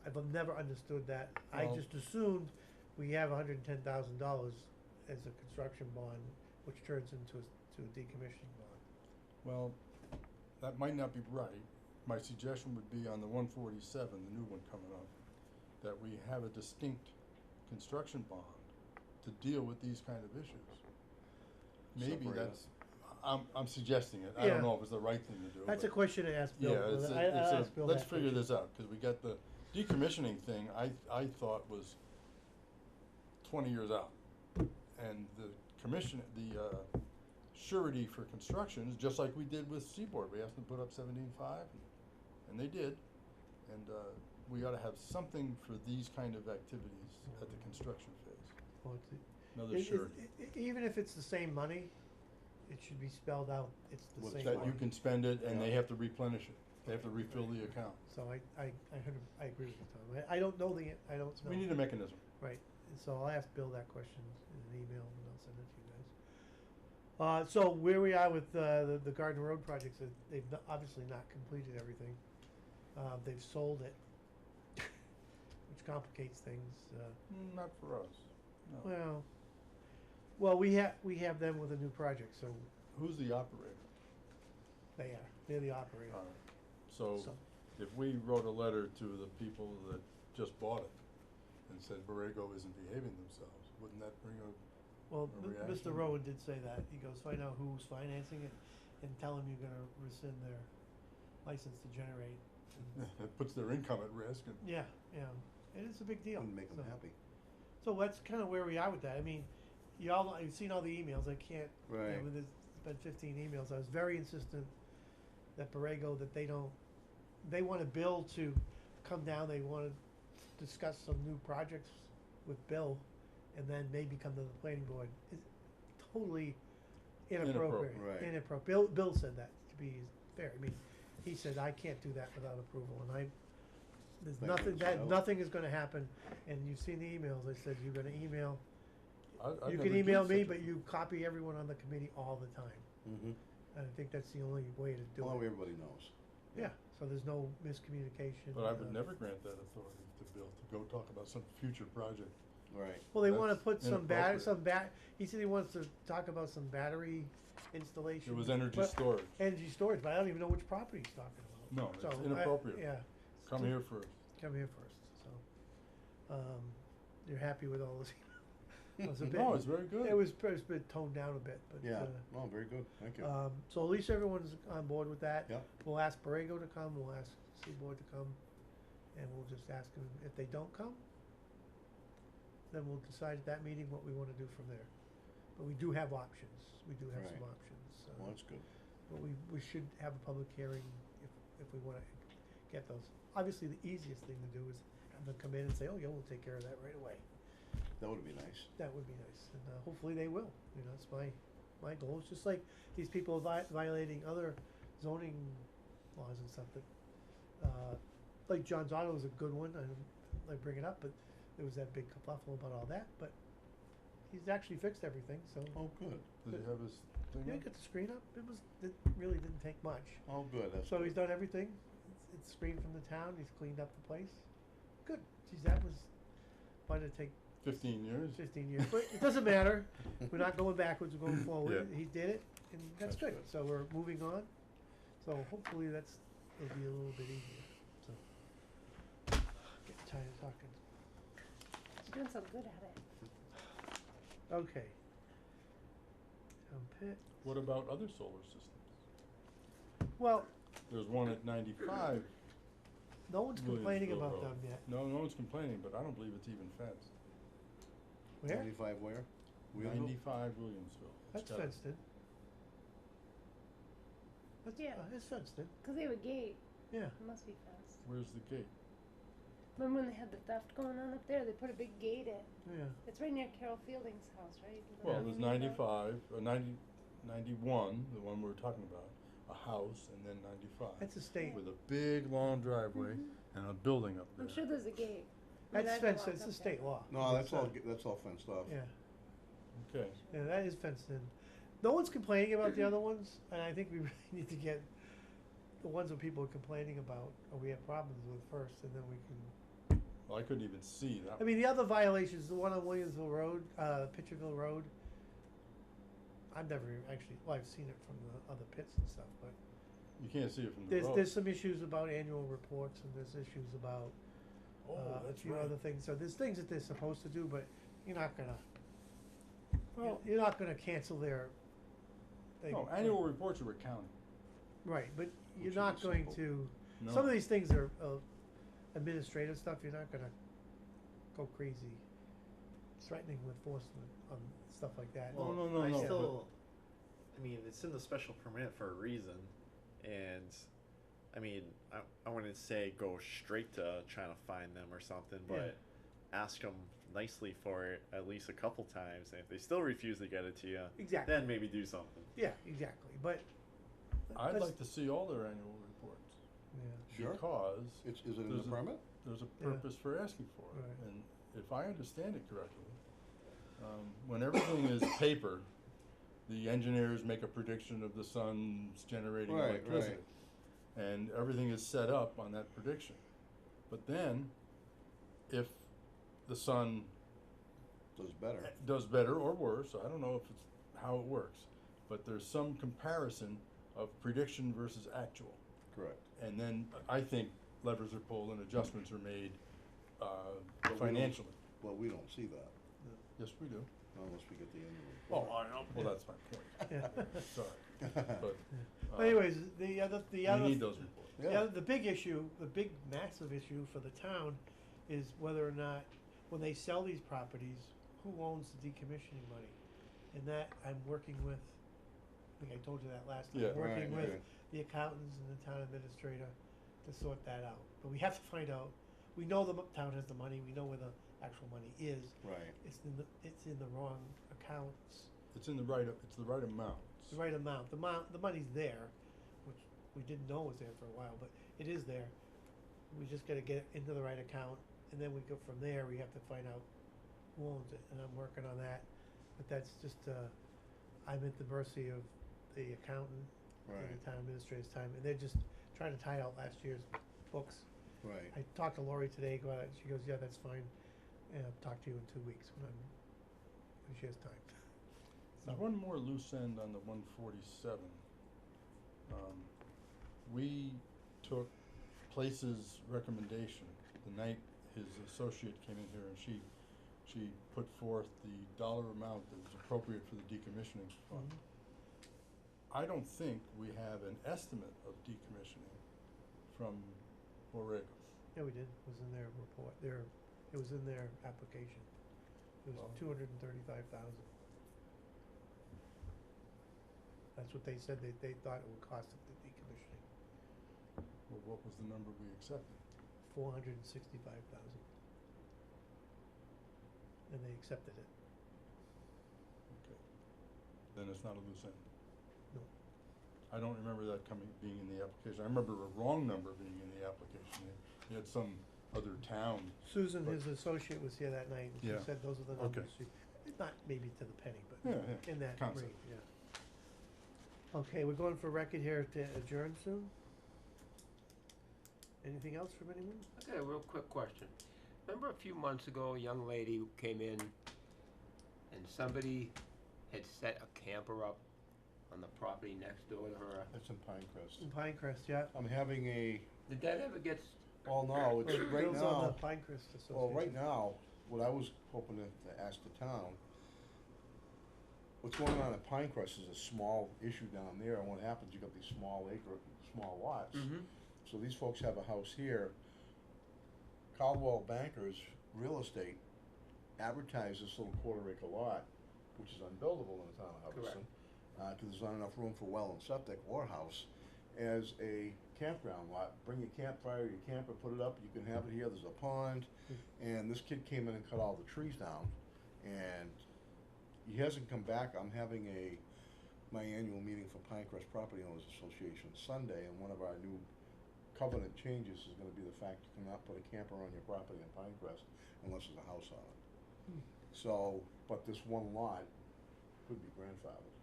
I've never understood that. I Well- just assumed we have $110,000 as a construction bond, which turns into a decommissioning bond. Well, that might not be right. My suggestion would be on the 147, the new one coming up, that we have a distinct construction bond to deal with these kind of issues. Maybe Separate that's, I'm suggesting it. I Yeah. don't know if it's the right thing to do. That's a but- question to ask Bill. Yeah, it's I'll a, ask Bill let's that figure question. this out, cause we got the decommissioning thing, I thought was 20 years out. And the surety for construction is just like we did with Seaboard, we asked them to put up 17.5, and they did. And, we ought to have something for these kind of activities at the construction phase, Well, another it- surety. even if it's the same money, it should be spelled out, it's the Well, same That money. you can spend it and they Yeah. have to replenish it, they have to refill the account. So I agree with you, Tom. I don't know I don't know. We need a mechanism. Right, and so I'll ask Bill that question in an email and I'll send it to you guys. So where we are with, the Garden Road projects, they've obviously not completed everything. They've sold it, which complicates things, Not for us, no. well, we have them with a new project, so Who's the operator? they're the operator. Alright, so So- if we wrote a letter to the people that just bought it and said Borrego isn't behaving themselves, wouldn't that bring a, Well, a reaction? Mr. Rowan did say that, he goes, find out who's financing it and tell them you're gonna rescind their license to generate. it puts their income at risk and. Yeah, and it's a big deal. Wouldn't make them so. happy. So that's kinda where we are with that, I mean, you've seen all the emails, I can't, Right. there's been 15 emails, I was very insistent that Borrego, that they want Bill to come down, they wanna discuss some new projects with Bill, and then maybe come to the planning board. It's totally inappropriate. Inappropriate. Right. Inappropriate. Bill said that, to be fair, I mean, he said, I can't do that without approval, and there's Thank nothing, goodness, no. nothing is gonna happen, and you've seen the emails, I said you're gonna email, I you never can did email me, such a- but you copy everyone on the committee all the time. Mm-hmm. And I think that's the only way to do Well, it. everybody knows. Yeah, so there's no miscommunication. But I would never grant that authority to Bill to go talk about some future project. Right. Well, they wanna That's put some inappropriate. he said he wants to talk about some battery installation. It was energy but- storage. Energy storage, but I don't even know which property he's talking about. No, it's So, inappropriate. Yeah. Come here first. Come here first, so, you're happy with all this? It was a bit- No, it's very good. It was been toned down a bit, but, Yeah, no, very good, thank you. so at least everyone's on board with that. Yep. We'll ask Borrego to come, we'll ask Seaboard to come, and we'll just ask them, if they don't come, then we'll decide at that meeting what we wanna do from there. But we do have options, we do have some Right. options, Well, that's good. but we should have a public hearing if we wanna get those. Obviously, the easiest thing to do is have them come in and say, oh, yeah, we'll take care of that right away. That would be nice. That would be nice, and hopefully they will, you know, it's my goal, it's just like these people violating other zoning laws and stuff that, like John's Auto is a good one, I don't like bring it up, but there was that big kerfuffle about all that, but he's actually fixed everything, so. Oh, good. Does he have his thing Yeah, up? got the screen up, it really didn't take much. Oh, good, that's So good. he's done everything, it's screened from the town, he's cleaned up the place, good, geez, that was, might have taken 15 years? 15 years, but it doesn't matter. We're not going backwards, we're going forward. Yeah. He did it, and that's That's good. good. So we're moving on. So hopefully it'll be a little bit easier. So, getting tired of talking. You're doing so good at it. Okay. Town pit. What about other solar systems? Well, There's one at 95. no one's complaining Williamsville about Road. them yet. No one's complaining, but I don't believe it's even fenced. Where? 95 where? Wheelerville? 95 Williamsville. It's That's got a- fenced in. That's, Yeah. It's fenced in. Cause they have a gate, Yeah. it must be fast. Where's the gate? Remember when they had the theft going on up there? They put a big gate in. Yeah. It's right near Carol Fielding's house, right? You know Well, what there's I mean about? 95, 90, 91, the one we were talking about, a house, and then 95. That's a state. With a big, long driveway and a building up there. I'm sure there's a gate. I mean, That's I can fenced, walk it's up a there. state law. No, It's, that's all fenced off. Yeah. Okay. Yeah, that is fenced in. No one's complaining about the other ones, and I think we really need to get the ones that people are complaining about, or we have problems with first, and then we can. Well, I couldn't even see that. I mean, the other violations, the one on Williamsville Road, Pitcherville Road. I've never actually, well, I've seen it from the other pits and stuff, but You can't see it from the road. there's some issues about annual reports, and there's issues about Oh, a that's few right. other things. So there's things that they're supposed to do, but you're not gonna. Well, You're not gonna cancel their. Thing. no, annual reports are accounting. Right, but you're Which not is going simple. to, No. some of these things are administrative stuff, you're not gonna go crazy threatening with enforcement on stuff like that. Well, Well, no, I no, but- still, I mean, it's in the special permit for a reason, and I mean, I wouldn't say go straight to trying to find them or something, but ask them nicely for it at least a couple times, and if they still refuse to get it to you, Exactly, then maybe do something. yeah, exactly, but. I'd let's- like to see all their annual reports. Yeah, Sure. Because Is it in the There's a- permit? there's a Yeah. purpose for asking for it. Right. And if I understand it correctly, when everything is paper, the engineers make a prediction of the sun's generating Right, electricity. And everything is set up on that prediction. But then, if the sun Does better. does better or worse, I don't know if it's how it works, but there's some comparison of prediction versus actual. Correct. And then I think levers are pulled and adjustments are made But we don't- financially. Well, we don't see that Yes, we do. unless we get the annual Oh, report. I know. Well, that's my point. yeah. Sorry. But, But anyways, the other, we need those reports. Yeah. the big issue, the big massive issue for the town is whether or not, when they sell these properties, who owns the decommissioning money? And that, I'm working with, I think I told you that last time, Yeah. working Right, with right. the accountants and the town administrator to sort that out. But we have to find out, we know the town has the money, we know where the actual money is, Right. it's in the wrong accounts, It's the right amount. the right amount, the money's there, which we didn't know was there for a while, but it is there. We just gotta get it into the right account, and then we go from there, we have to find out who owns it, and I'm working on that. But that's just, I'm at the mercy of the accountant and Right. the town administrator's time, and they're just trying to tie out last year's books. Right. I talked to Lori today, she goes, yeah, that's fine, and I'll talk to you in 2 weeks when she has time. There's one more loose end on the 147. We took Place's recommendation the night his associate came in here, and she put forth the dollar amount that was appropriate for the decommissioning fund. I don't think we have an estimate of decommissioning from Borrego. Yeah, we did, it was in their report, it was in their application. It was Well- 235,000. That's what they said, they thought it would cost them the decommissioning, Well, what was the number we accepted? 465,000. And they accepted it. Okay. Then it's not a loose end. No. I don't remember that being in the application. I remember a wrong number being in the application. He had some other town. Susan, But- his associate, was here that night, and she Yeah. said those are the Okay. numbers. Not maybe to the penny, but Yeah, yeah. in that Concept. range, yeah. Okay, we're going for record here to adjourn soon. Anything else from anyone? I got a real quick question. Remember a few months ago, a young lady who came in and somebody had set a camper up on the property next door to her? That's in Pinecrest. In Pinecrest, yeah. I'm having a, Did that ever get well, no, it's Or right Bill's on the now, Pinecrest Association. well, right now, what I was hoping to ask the town, what's going on at Pinecrest is a small issue down there, and what happens, you got these small lots. Mm-hmm. So these folks have a house here. Caldwell Bankers Real Estate advertised this little quarter-acre lot, which is unbuildable in the town of Correct. Hubbardston, cause there's not enough room for well and septic or house, as a campground lot. Bring your campfire, your camper, put it up, you can have it here, there's a pond. And this kid came in and cut all the trees down, and he hasn't come back. I'm having my annual meeting for Pinecrest Property Owners Association Sunday, and one of our new covenant changes is gonna be the fact you cannot put a camper on your property in Pinecrest unless there's a house on it. So, but this one lot could be grandfathered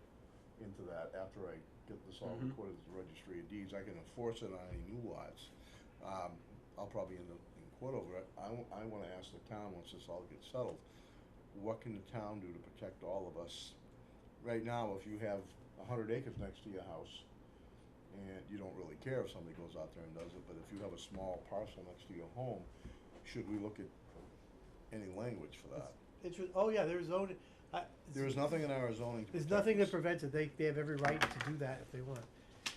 into that after I get this all Mhm. recorded at the registry of deeds. I can enforce it on any new lots. I'll probably end up in court over it. I wanna ask the town, once this all gets settled, what can the town do to protect all of us? Right now, if you have 100 acres next to your house, and you don't really care if somebody goes out there and does it, but if you have a small parcel next to your home, should we look at any language for that? Oh, yeah, there's zoning, There is nothing in our zoning to there's protect nothing that this. prevents it, they have every right to do that if they want.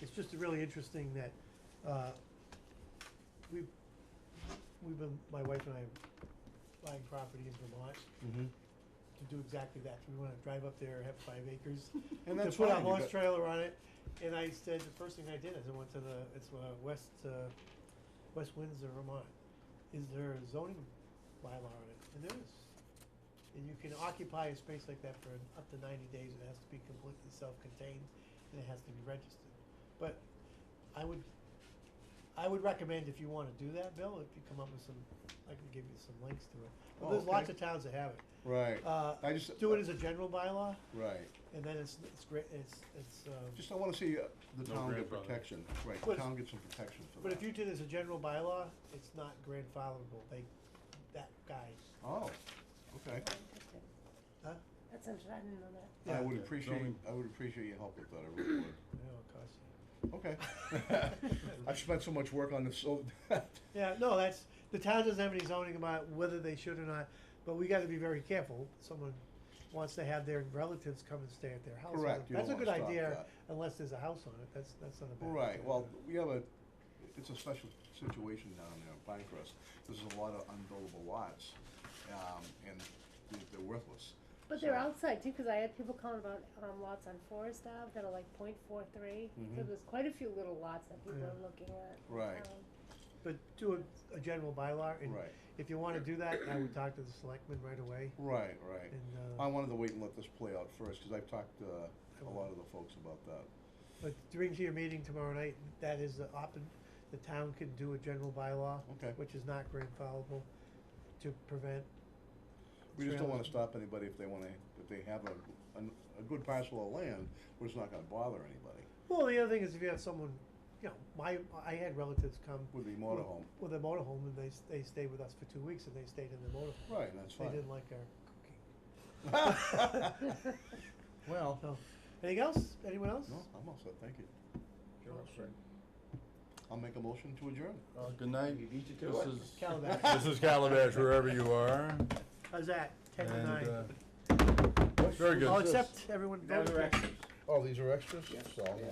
It's just really interesting that, we've been, my wife and I, buying property in Vermont Mhm. to do exactly that. We wanna drive up there, have 5 acres, And to that's put a fine, you horse got- trailer on it, and I said, the first thing I did is I went to West Windsor, Vermont. Is there a zoning bylaw on it? And there is. And you can occupy a space like that for up to 90 days, it has to be completely self-contained, and it has to be registered. But I would recommend, if you wanna do that, Bill, if you come up with some, I can give you some links to it. But Oh, there's lots okay. of towns that have it. Right, I just- Do it as a general bylaw, right. and then it's great, Just I wanna see the No town get grandfather. protection, right, the But- town get some protection for that. but if you did it as a general bylaw, it's not grandfatherable, that guy, Oh, okay. huh? That's interesting, I didn't know that. I Yeah. would Yeah, appreciate, zoning. I would appreciate your help with that, I really would. No, it costs you. Okay. I've spent so much work on this, so. Yeah, no, the town doesn't have any zoning about whether they should or not, but we gotta be very careful. Someone wants to have their relatives come and stay at their house. Correct, you That's a don't good wanna stop idea, that. unless there's a house on it, that's not a bad idea. Right, well, we have it's a special situation down there in Pinecrest. There's a lot of unbuildable lots, and they're worthless. But they're So- outside too, cause I had people calling about, lots on Forest Ave that are like .43, so Mhm. there's quite a few little lots that people Yeah. are looking at. Right. But do a general bylaw, and Right, if you wanna do that, I would talk to the selectmen right away, right, right. and, I wanted to wait and let this play out first, cause I've talked to a lot of the folks about that. but bring to your meeting tomorrow night, that is the town could do a general bylaw, Okay. which is not grandfathable, to prevent. We just don't wanna trailers. stop anybody if they have a good parcel of land, where it's not gonna bother anybody Well, the other thing is if you have someone, you know, I had relatives come. with the motorhome. With a motorhome, and they stayed with us for 2 weeks, and they stayed in the motorhome. Right, that's They fine. didn't like our cooking. Well, So, anything else? Anyone else? no, I'm all set, thank you. You're all set. I'll make a motion to adjourn. Good night. You beat you to This it. is, Calabash. this is Calabash, wherever you are. How's that? 10 to And, 9. very good. I'll accept everyone Those voted. are extras. Oh, these are extras? Yes. So, Yeah.